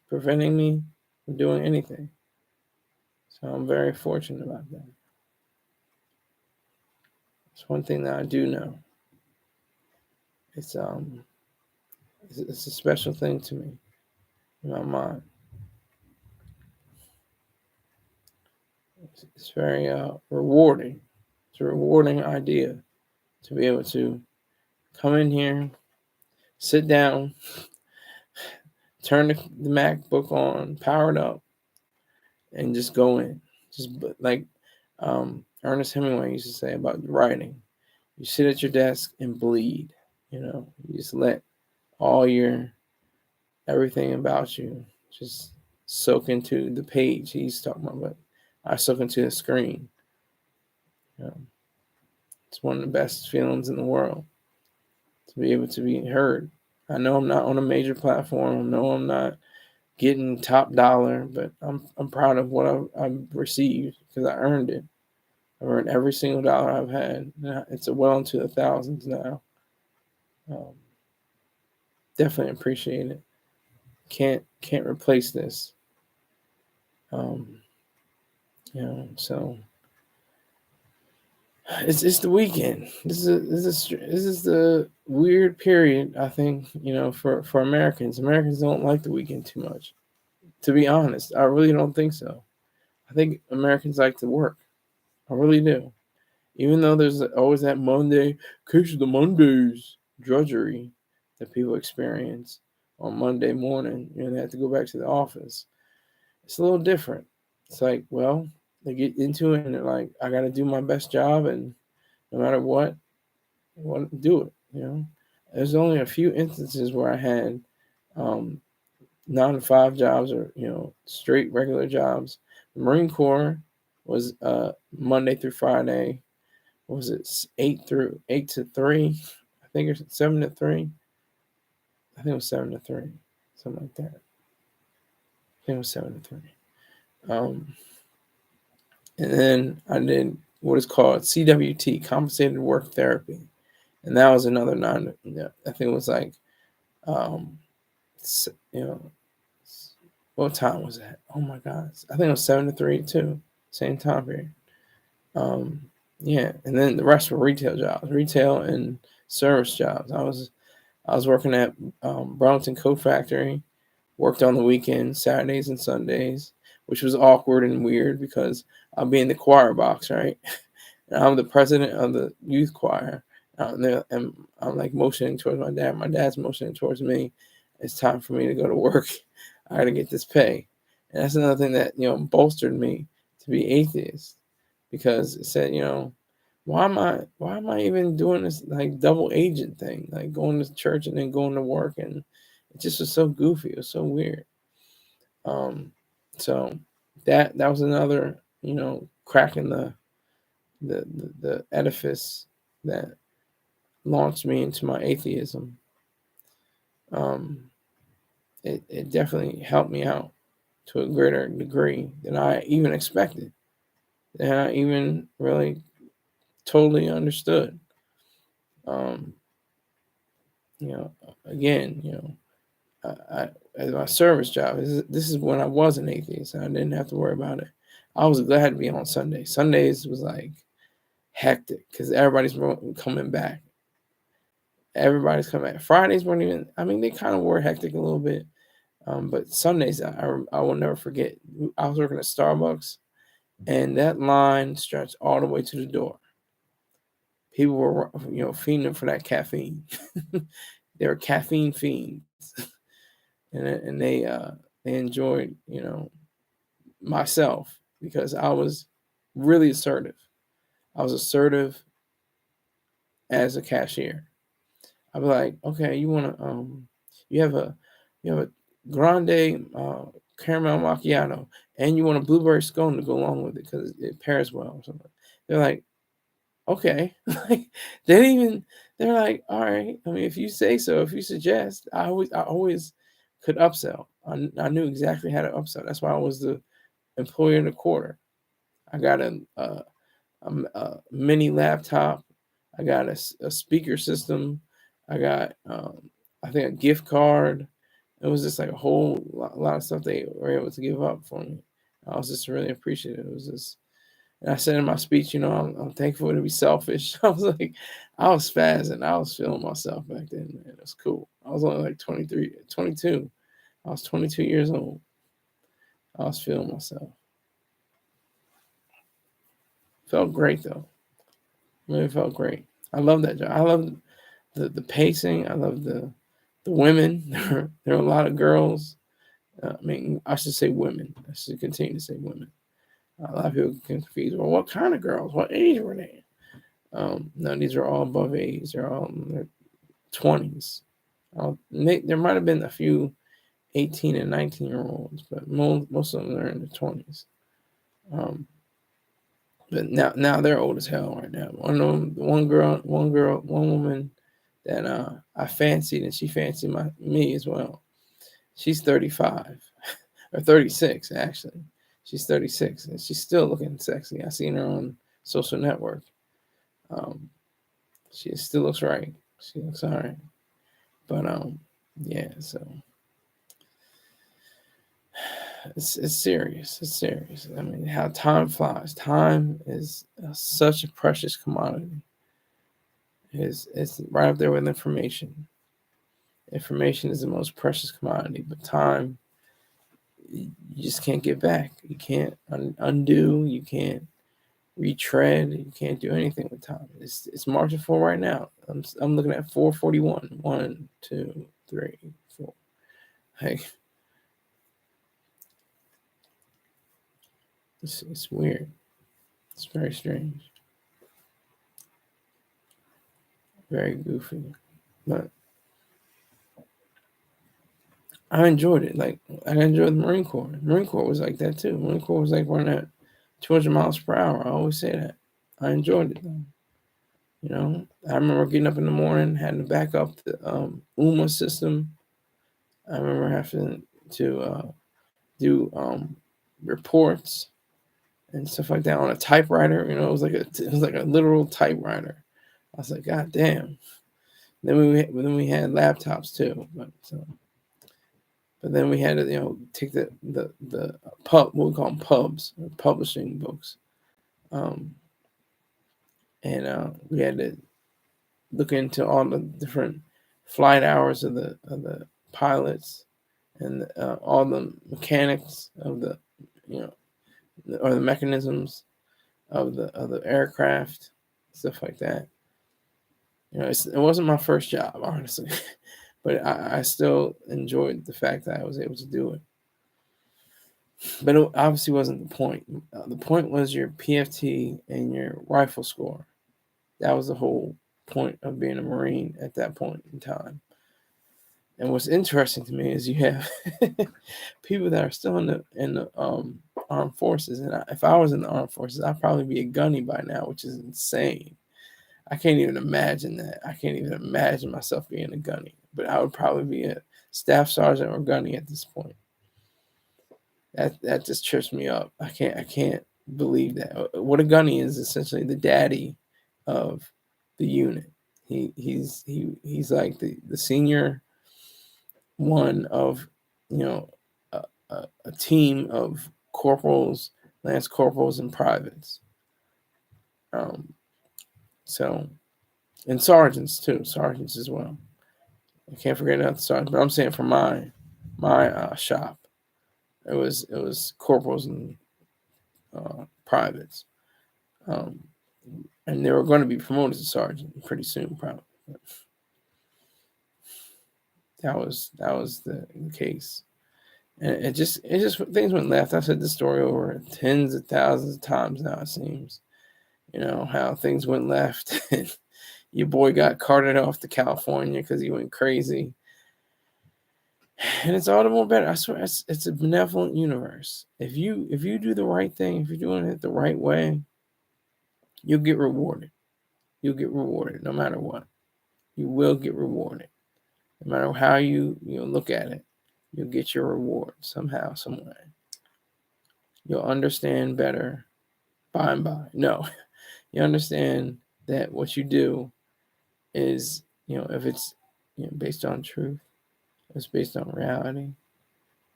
preventing me from doing anything. So I'm very fortunate about that. It's one thing that I do know. it's it's a special thing to me in my mind. It's very rewarding. It's a rewarding idea to be able to come in here, sit down, turn the MacBook on, power it up, and just go in. Just like Ernest Hemingway used to say about writing. You sit at your desk and bleed. You just let all your everything about you just soak into the page he's talking about. But I soak into the screen. You know, it's one of the best feelings in the world to be able to be heard. I know I'm not on a major platform. I know I'm not getting top dollar, but I'm proud of what I've received because I earned it. I've earned every single dollar I've had. It's well into the thousands now. Um, Definitely appreciate it. Can't replace this. Um, so it's the weekend. This is the weird period. I think for Americans. Americans don't like the weekend too much. To be honest, I really don't think so. I think Americans like to work. I really do. Even though there's always that Monday, case of the Mondays drudgery that people experience on Monday morning, they have to go back to the office. It's a little different. It's like, well, they get into it and they're like, I got to do my best job, and no matter what, I want to do it. There's only a few instances where I had 9 to 5 jobs or straight regular jobs. The Marine Corps was Monday through Friday. What was it 8 to 3? I think it's 7 to 3. I think it was 7 to 3, something like that. I think it was 7 to 3. And then I did what is called CWT, compensated work therapy, and that was another 9. I think it was like, you know, what time was that? Oh my God, I think it was 7 to 3 too, same time period. Yeah, and then the rest were retail jobs, retail and service jobs. I was working at Burlington Coat Factory, worked on the weekends, Saturdays and Sundays, which was awkward and weird because I'll be in the choir box, right? And I'm the president of the youth choir. And I'm like motioning towards my dad. My dad's motioning towards me. It's time for me to go to work. I got to get this pay. And that's another thing that, bolstered me to be atheist, because it said, why am I even doing this like double agent thing, like going to church and then going to work, and it just was so goofy. It was so weird. So that was another crack in the edifice that launched me into my atheism. It definitely helped me out to a greater degree than I even expected, than I even really totally understood. Um, Again, as my service job, this is when I was an atheist. I didn't have to worry about it. I was glad to be on Sunday. Sundays was like hectic because everybody's coming back. Everybody's coming back. Fridays weren't even. I mean, they kind of were hectic a little bit. But Sundays, I will never forget. I was working at Starbucks, and that line stretched all the way to the door. People were, fiending for that caffeine. They were caffeine fiends, and they enjoyed, myself, because I was really assertive. I was assertive as a cashier. I'd be like, okay, you have a grande caramel macchiato, and you want a blueberry scone to go along with it because it pairs well or something. They're like, okay, like they're like, all right. I mean, if you say so, if you suggest, I always could upsell. I knew exactly how to upsell. That's why I was the employee of the quarter. I got a mini laptop. I got a speaker system. I got, I think, a gift card. It was just like a lot of stuff they were able to give up for me. I was just really appreciative. It was just And I said in my speech, I'm thankful to be selfish. I was like, I was spazzing. I was feeling myself back then, man. It was cool. I was only like 23, 22. I was 22 years old. I was feeling myself. Felt great though. Really felt great. I love that job. I love the pacing. I love the women. There are a lot of girls. I should say women. I should continue to say women. A lot of people get confused. Well, what kind of girls? What age were they? No, these are all above age. They're all in their 20s. There might have been a few 18 and 19-year-olds, but most of them are in their 20s. But now they're old as hell right now. One woman that I fancied, and she fancied me as well. She's 35 or 36 actually. She's 36 and she's still looking sexy. I seen her on social network. She still looks right. She looks all right. But yeah. So it's serious. It's serious. I mean, how time flies. Time is such a precious commodity. It's right up there with information. Information is the most precious commodity, but time you just can't get back. You can't undo. You can't retread. You can't do anything with time. It's marching forward right now. I'm looking at 441. 1, 2, 3, 4. Like it's weird. It's very strange. Very goofy. But I enjoyed it. Like I enjoyed the Marine Corps. The Marine Corps was like that too. The Marine Corps was like running at 200 miles per hour. I always say that. I enjoyed it though. I remember getting up in the morning, having to back up the UMA system. I remember having to do reports and stuff like that on a typewriter. It was like a literal typewriter. I was like, God damn. Then we had laptops too, but then we had to take the pub, what we call them pubs, publishing books, and we had to look into all the different flight hours of the pilots and all the mechanics of or the mechanisms of the aircraft, stuff like that. It wasn't my first job, honestly, but I still enjoyed the fact that I was able to do it. But it obviously wasn't the point. The point was your PFT and your rifle score. That was the whole point of being a Marine at that point in time. And what's interesting to me is you have people that are still in the armed forces, and if I was in the armed forces, I'd probably be a gunny by now, which is insane. I can't even imagine that. I can't even imagine myself being a gunny, but I would probably be a staff sergeant or gunny at this point. That just trips me up. I can't believe that. What a gunny is essentially the daddy of the unit. He's like the senior one of a, a team of corporals, lance corporals, and privates. So and sergeants too, sergeants as well. I can't forget about the sergeant, but I'm saying for my shop, it was corporals and privates, and they were going to be promoted to sergeant pretty soon, probably. But that was the case, and it just things went left. I've said this story over tens of thousands of times now. It seems, how things went left. And your boy got carted off to California because he went crazy. And it's all the more better. I swear, it's a benevolent universe. If you do the right thing, if you're doing it the right way, you'll get rewarded. You'll get rewarded no matter what. You will get rewarded. No matter how you look at it, you'll get your reward somehow, some way. You'll understand better by and by. No, you understand that what you do is, if it's based on truth, it's based on reality,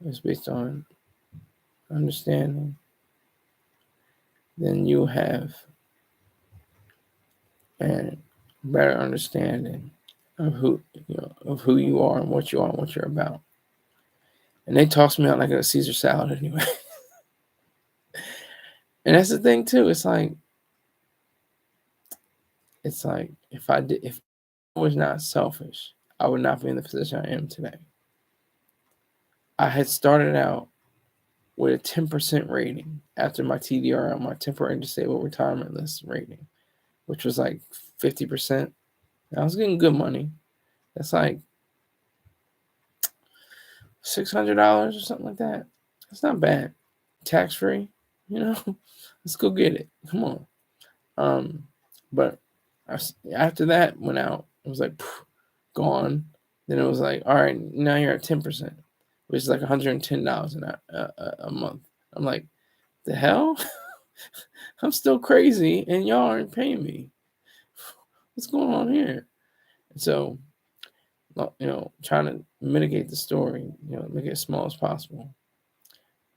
it's based on understanding, then you have a better understanding of who you are and what you are and what you're about. And they tossed me out like a Caesar salad anyway. And that's the thing too. It's like if I was not selfish, I would not be in the position I am today. I had started out with a 10% rating after my TDR, my temporary disabled retirement list rating, which was like 50%. I was getting good money. That's like $600 or something like that. That's not bad. Tax free, let's go get it. Come on. But after that went out, it was like gone. Then it was like, all right, now you're at 10%, which is like $110 a month. I'm like, the hell? I'm still crazy, and y'all aren't paying me. What's going on here? And so, trying to mitigate the story, make it as small as possible.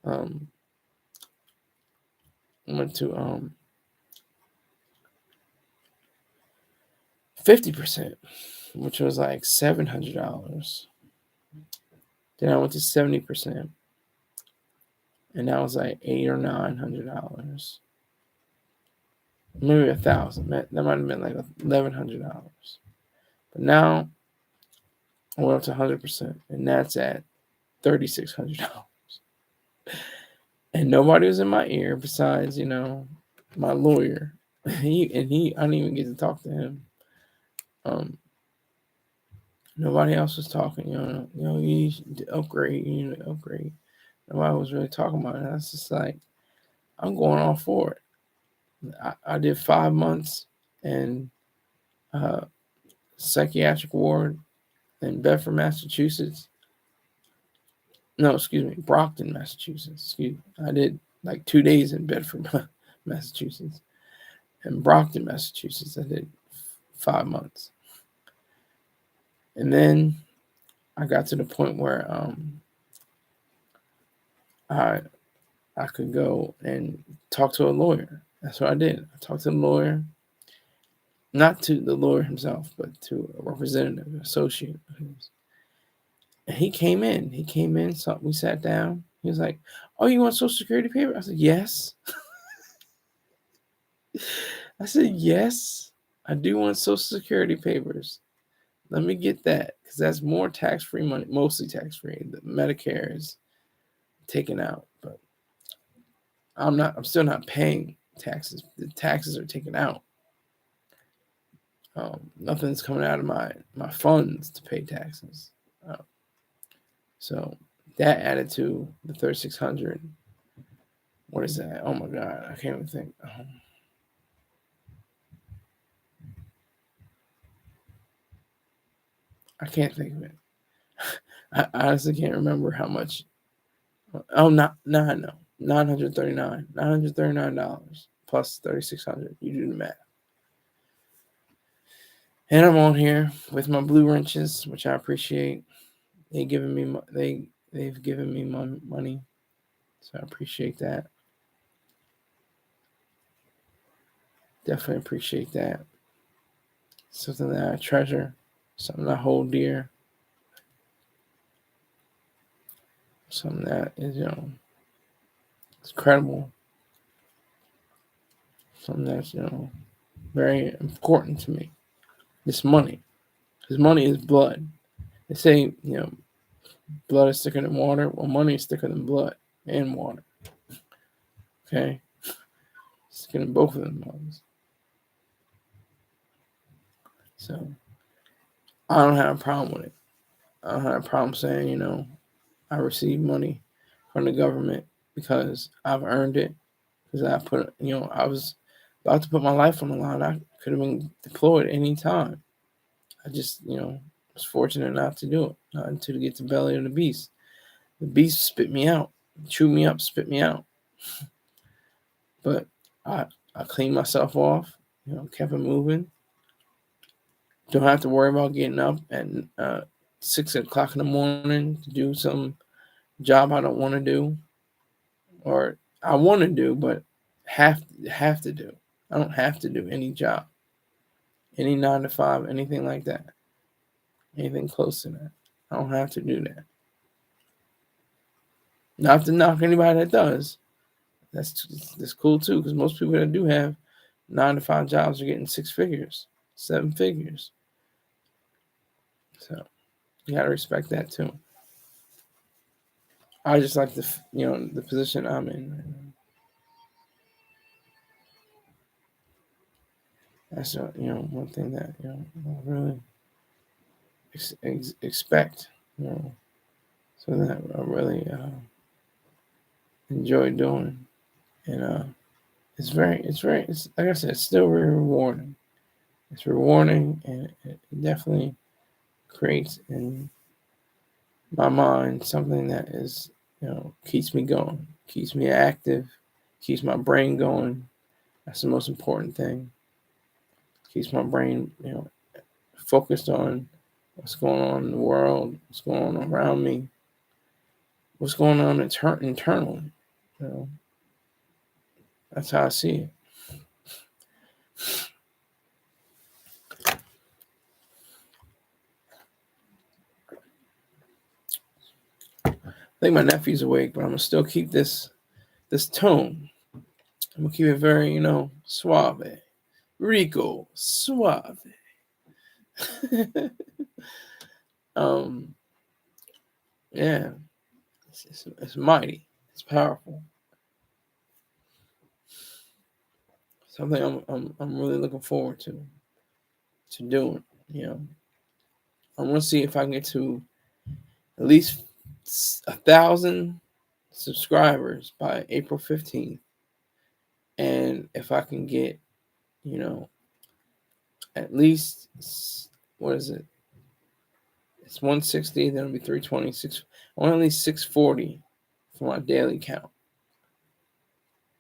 I went to 50%, which was like $700. Then I went to 70%, and that was like $800 or $900, maybe $1,000. That might have been like $1,100. But now I went up to 100%, and that's at $3,600. And nobody was in my ear besides, my lawyer. I didn't even get to talk to him. Nobody else was talking. You need to upgrade. You need to upgrade. Nobody was really talking about it. I was just like, I'm going all for it. I did 5 months in psychiatric ward in Bedford, Massachusetts. No, excuse me, Brockton, Massachusetts. Excuse me. I did like 2 days in Bedford, Massachusetts. In Brockton, Massachusetts, I did 5 months. And then I got to the point where I could go and talk to a lawyer. That's what I did. I talked to the lawyer, not to the lawyer himself, but to a representative, associate. And he came in. So we sat down. He was like, "Oh, you want Social Security paper?" I said, "Yes." I said, "Yes, I do want Social Security papers. Let me get that because that's more tax-free money, mostly tax-free. The Medicare is taken out, but I'm still not paying taxes. The taxes are taken out. Nothing's coming out of my funds to pay taxes. So that added to the 3,600. What is that? Oh my God, I can't even think. I can't think of it. I honestly can't remember how much. Oh, no, I know. $939 plus 3,600. You do the math. And I'm on here with my blue wrenches, which I appreciate. They've given me money, so I appreciate that. Definitely appreciate that. Something that I treasure, something I hold dear, something that is it's credible, something that's very important to me. This money, because money is blood. They say blood is thicker than water. Well, money is thicker than blood and water. Okay, it's thicker than both of them ones. So I don't have a problem with it. I don't have a problem saying I receive money from the government because I've earned it. Because I was about to put my life on the line. I could have been deployed any time. I just, was fortunate not to do it, not until to get to the belly of the beast. The beast spit me out, chewed me up, spit me out. But I cleaned myself off, kept it moving. Don't have to worry about getting up at 6 o'clock in the morning to do some job I don't want to do, or I want to do, but have to do. I don't have to do any job, any 9 to 5, anything like that, anything close to that. I don't have to do that. Not to knock anybody that does. That's cool too, because most people that do have 9 to 5 jobs are getting 6 figures, 7 figures. So you gotta respect that too. I just like the position I'm in right now. That's one thing that I really expect. So that I really enjoy doing, and it's like I said, it's still very rewarding. It's rewarding, and it definitely creates in my mind something that is keeps me going, keeps me active, keeps my brain going. That's the most important thing. Keeps my brain focused on what's going on in the world, what's going on around me, what's going on internally. That's how I see it. I think my nephew's awake, but I'm gonna still keep this tone. I'm gonna keep it very, suave, rico, suave. um, yeah, it's mighty. It's powerful. Something I'm really looking forward to doing. I want to see if I can get to at least 1,000 subscribers by April 15th, and if I can get at least, what is it? It's 160, then it'll be 320. I want at least 640 for my daily count.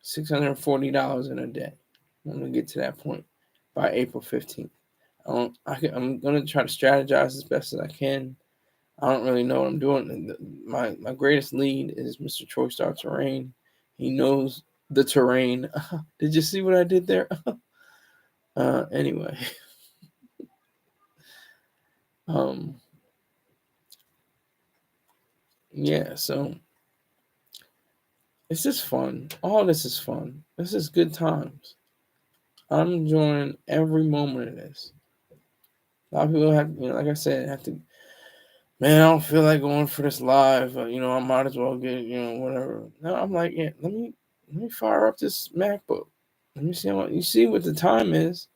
$640 in a day. I'm gonna get to that point by April 15th. I'm gonna try to strategize as best as I can. I don't really know what I'm doing. My greatest lead is Mr. Troy Star Terrain. He knows the terrain. Did you see what I did there? Anyway, yeah. So it's just fun. All this is fun. This is good times. I'm enjoying every moment of this. A lot of people have, like I said, have to. Man, I don't feel like going for this live. I might as well get, whatever. No, I'm like, yeah, let me fire up this MacBook. Let me see you see what the time is.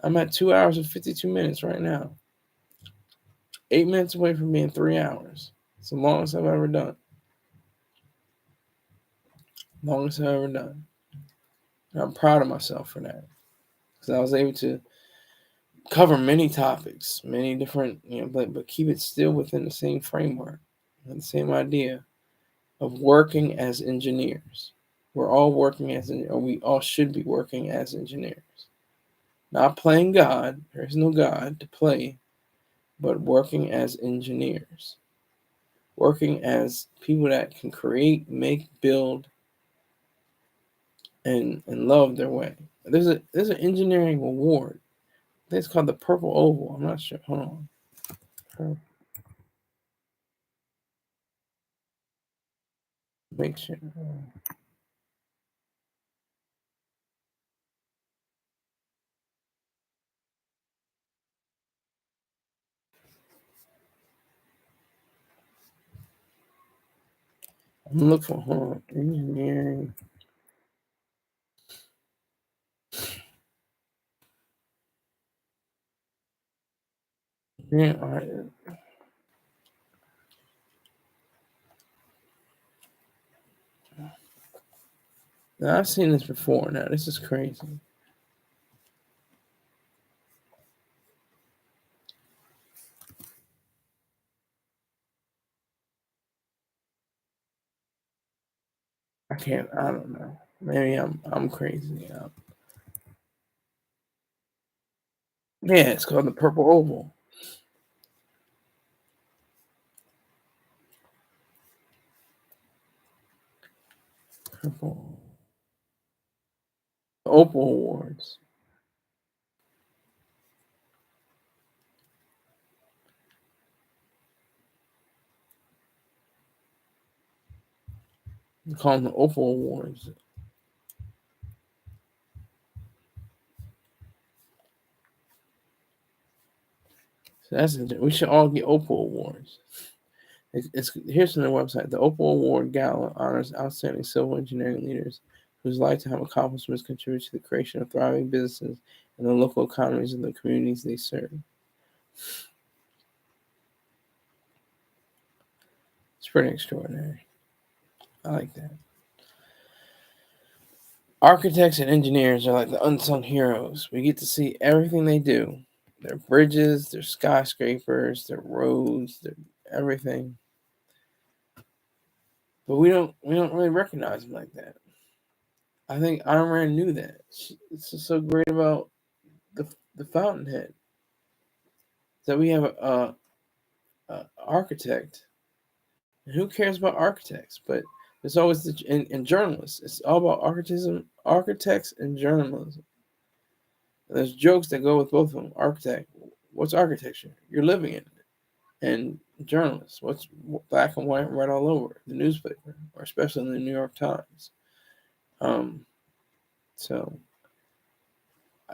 I'm at 2 hours and 52 minutes right now. 8 minutes away from being 3 hours. It's the longest I've ever done. Longest I've ever done. And I'm proud of myself for that. Because I was able to cover many topics, many different, but keep it still within the same framework and the same idea of working as engineers. We're all working or we all should be working as engineers. Not playing God, there is no God to play, but working as engineers. Working as people that can create, make, build, and love their way. There's an engineering award. I think it's called the Purple Oval. I'm not sure. Hold on. Make sure. I'm looking for engineering. Yeah, all right. Now, I've seen this before. Now this is crazy. I can't. I don't know. Maybe I'm crazy. Yeah, it's called the Purple Oval. Purple. Opal Awards. They call them the Opal Awards. So we should all get Opal Awards. Here's from their website. The Opal Award Gala honors outstanding civil engineering leaders whose lifetime accomplishments contribute to the creation of thriving businesses and the local economies of the communities they serve. It's pretty extraordinary. I like that. Architects and engineers are like the unsung heroes. We get to see everything they do. Their bridges, their skyscrapers, their roads, their everything. But we don't really recognize them like that. I think Ayn Rand knew that. It's just so great about the Fountainhead that we have a architect. And who cares about architects? But it's always in journalists. It's all about architects and journalism. And there's jokes that go with both of them. Architect, what's architecture? You're living in it. And journalists, what's black and white right all over the newspaper, or especially in the New York Times. So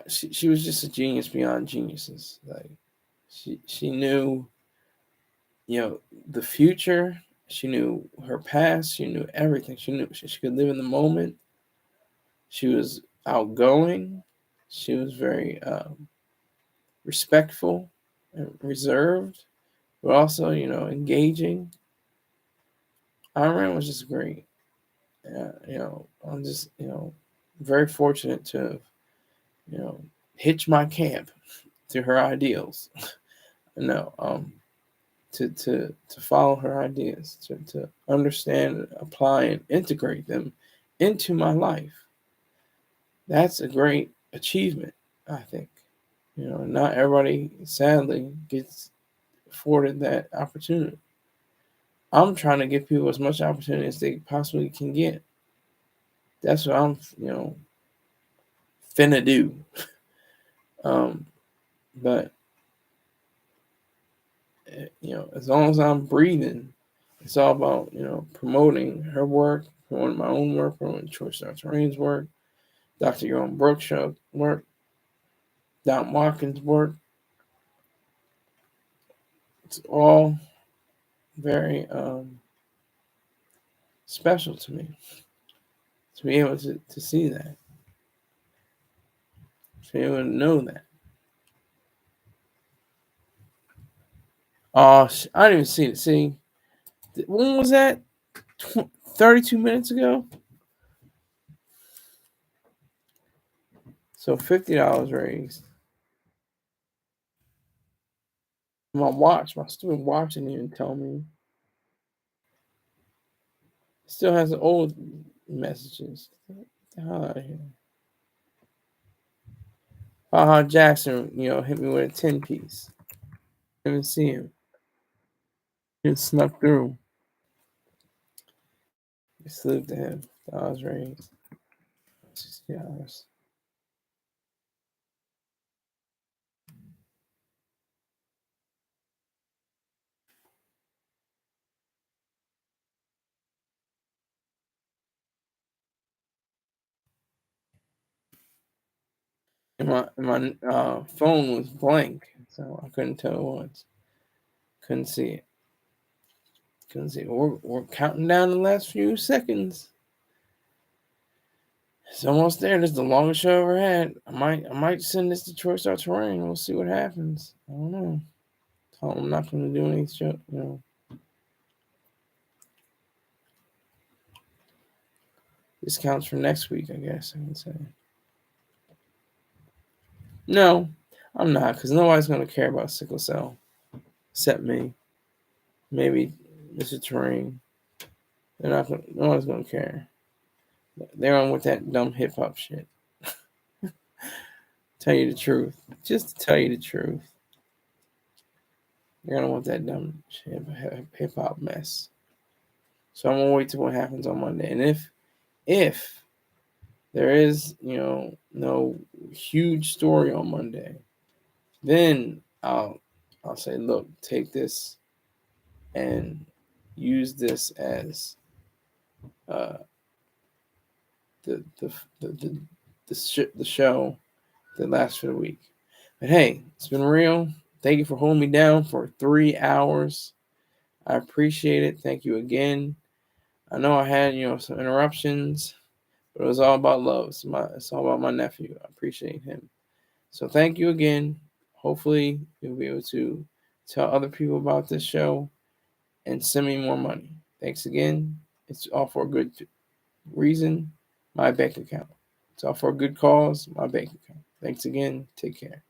she was just a genius beyond geniuses. Like she knew, the future. She knew her past. She knew everything. She knew she could live in the moment. She was outgoing. She was very respectful and reserved, but also, engaging. Ayn Rand was just great. I'm just, very fortunate to have, hitch my camp to her ideals. no, to follow her ideas, to understand, apply, and integrate them into my life. That's a great achievement, I think. Not everybody, sadly, gets afforded that opportunity. I'm trying to give people as much opportunity as they possibly can get. That's what I'm, finna do. But as long as I'm breathing, it's all about promoting her work, promoting my own work, promoting Choice Arts Terrain's work, Dr. Yaron Brooks' work, Don Watkins' work. It's all very special to me to be able to see that, to be able to know that. Oh, I didn't even see it. See, when was that? 32 minutes ago. So $50 raised. My stupid watch didn't even tell me. It still has the old messages. Get the hell out of here. Jackson, hit me with a 10 piece. Didn't see him. He snuck through. Salute to him. $1 raised. $60. And my phone was blank, so I couldn't tell what it was. Couldn't see it. Couldn't see it. We're counting down the last few seconds. It's almost there. This is the longest show I ever had. I might send this to Choice Arts Terrain. We'll see what happens. I don't know. I'm not going to do any show. This counts for next week, I guess I can say. No, I'm not, because nobody's going to care about sickle cell except me. Maybe Mr. Terrain. They're not. Nobody's going to care. They're on with that dumb hip hop shit. Tell you the truth. Just to tell you the truth. They're gonna want that dumb hip hop mess. So I'm gonna wait till what happens on Monday. And if there is, no huge story on Monday, then I'll say, look, take this and use this as uh, the the the the, the show that lasts for the week. But hey, it's been real. Thank you for holding me down for 3 hours. I appreciate it. Thank you again. I know I had some interruptions, but it was all about love. It's all about my nephew. I appreciate him. So thank you again. Hopefully you'll be able to tell other people about this show and send me more money. Thanks again. It's all for a good reason. My bank account. It's all for a good cause. My bank account. Thanks again. Take care.